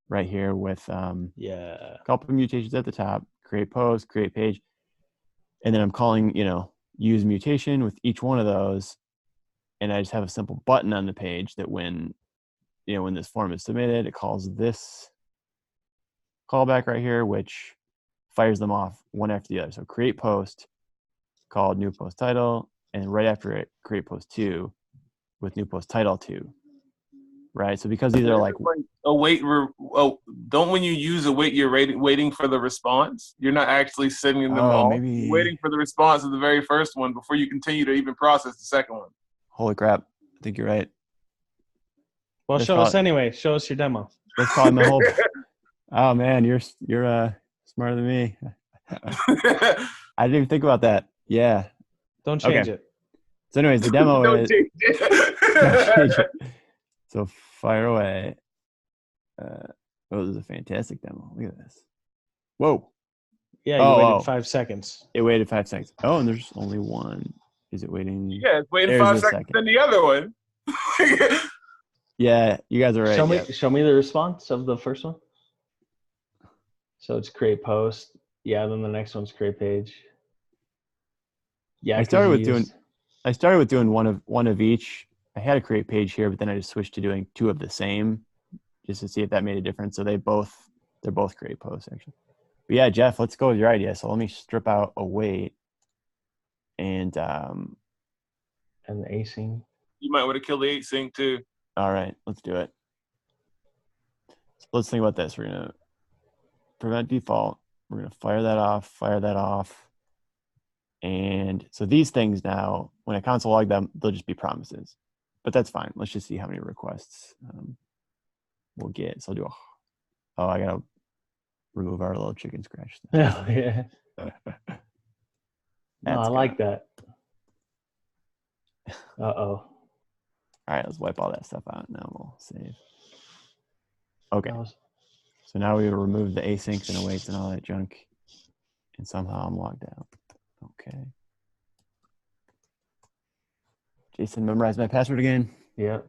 D: right here with a couple of mutations at the top, create post, create page. And then I'm calling, use mutation with each one of those. And I just have a simple button on the page that when this form is submitted, it calls this callback right here, which fires them off one after the other. So create post, called new post title, and right after it, create post 2 with new post title 2. Right. So because these are like
B: don't when you use await, you're waiting for the response. You're not actually sending them all.
D: Maybe
B: you're waiting for the response of the very first one before you continue to even process the second one.
D: Holy crap! I think you're right.
A: Well, show us anyway. Show us your demo.
D: That's probably my whole. Oh man, you're smarter than me. I didn't even think about that. Yeah.
A: Don't change it.
D: So anyways, the demo is. So So fire away. Oh, this is a fantastic demo. Look at this. Whoa.
A: Yeah, you
D: Oh,
A: waited 5 seconds.
D: It waited 5 seconds. Oh, and there's only one. Is it waiting?
B: Yeah, it's waiting
D: There's
B: 5
D: a
B: seconds
D: second.
B: than the other one.
D: Yeah, you guys are right.
A: Show me,
D: Yep.
A: show me the response of the first one. So it's create post. Yeah, then the next one's create page. Yeah,
D: I started with doing one of each. I had a create page here, but then I just switched to doing 2 of the same, just to see if that made a difference. So they're both create posts actually. But yeah, Jeff, let's go with your idea. So let me strip out await and
A: the async.
B: You might want to kill the 8 sync too.
D: all right, let's do it. So let's think about this. We're gonna prevent default. We're gonna fire that off. And so these things now, when I console log them, they'll just be promises. But that's fine. Let's just see how many requests we'll get. So I'll do I gotta remove our little chicken scratch thing.
A: Oh, yeah. No, I like that. Uh-oh.
D: All right, let's wipe all that stuff out. Now we'll save. Okay. So now we remove the asyncs and awaits and all that junk. And somehow I'm logged out. Okay. Jason, memorize my password again.
A: Yeah.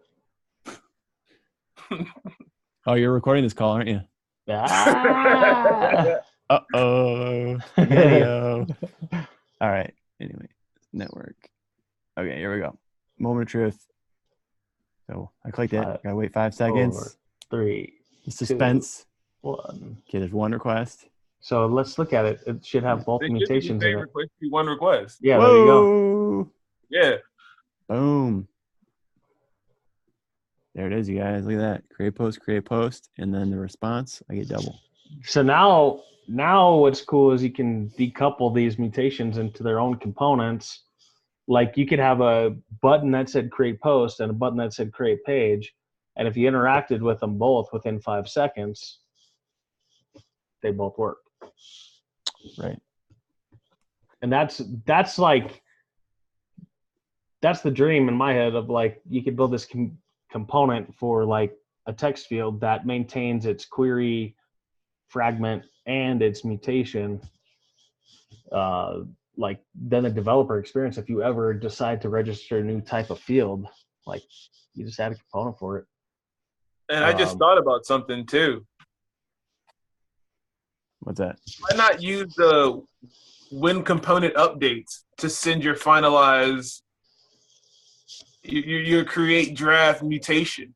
D: Oh, you're recording this call, aren't you?
A: Ah!
D: Uh-oh. Video. All right. Anyway, network. Okay, here we go. Moment of truth. So I clicked it. Gotta wait 5 seconds.
A: 4, 3,
D: Suspense.
A: 2, 1.
D: Okay, there's one request.
A: So let's look at it. It should have both mutations in it.
B: Request be one request.
A: Yeah,
D: Whoa.
A: there you go.
B: Yeah.
D: Boom. There it is, you guys. Look at that. Create post, and then the response, I get double.
A: So now what's cool is you can decouple these mutations into their own components. Like you could have a button that said create post and a button that said create page. And if you interacted with them both within 5 seconds, they both work.
D: Right.
A: And that's the dream in my head of like, you could build this component for like a text field that maintains its query fragment and its mutation. Like then the developer experience, if you ever decide to register a new type of field, like you just add a component for it.
B: And I just thought about something too.
D: What's that?
B: Why not use the when component updates to send your finalize your create draft mutation?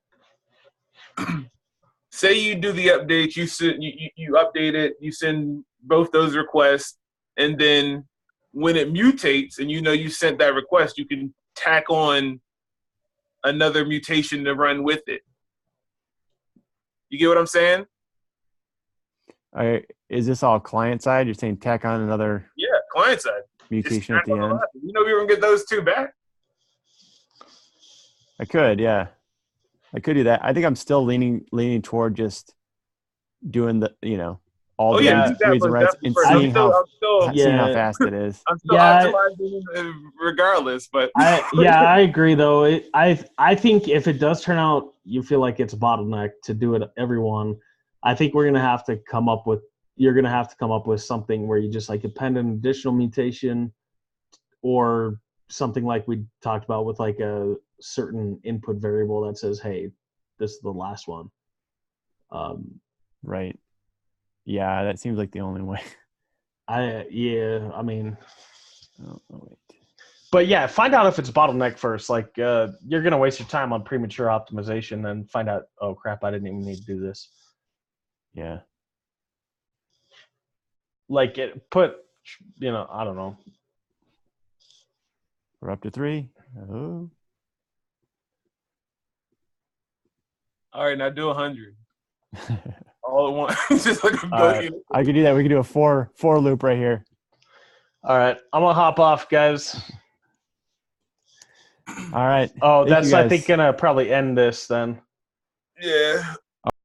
B: Say you do the update, you update it, you send both those requests, and then when it mutates and you sent that request, you can tack on another mutation to run with it. You get what I'm saying?
D: Is this all client side? You're saying tack on another
B: Client side
D: mutation at the end?
B: We were gonna get those 2 back.
D: I could, yeah. I could do that. I think I'm still leaning toward just doing the, all the reads and writes and seeing how fast it is.
B: I'm still optimizing regardless, but
A: I agree though. I think if it does turn out you feel like it's a bottleneck to do it everyone, I think you're gonna have to come up with something where you just like append an additional mutation or something like we talked about with like a certain input variable that says, hey, this is the last one.
D: Right. Yeah, that seems like the only way.
A: Wait.
E: But yeah, find out if it's a bottleneck first. Like you're going to waste your time on premature optimization and find out, oh crap, I didn't even need to do this.
D: Yeah.
E: Like I don't know.
D: We're up to 3. Oh.
B: all right, now do 100 all at once. Just like a billion.
D: I could do that. We could do a for loop right here.
E: All right, I'm gonna hop off, guys.
D: All right.
E: Oh,
D: Thank
E: that's
D: you
E: I
D: guys.
E: think gonna probably end this then.
B: Yeah.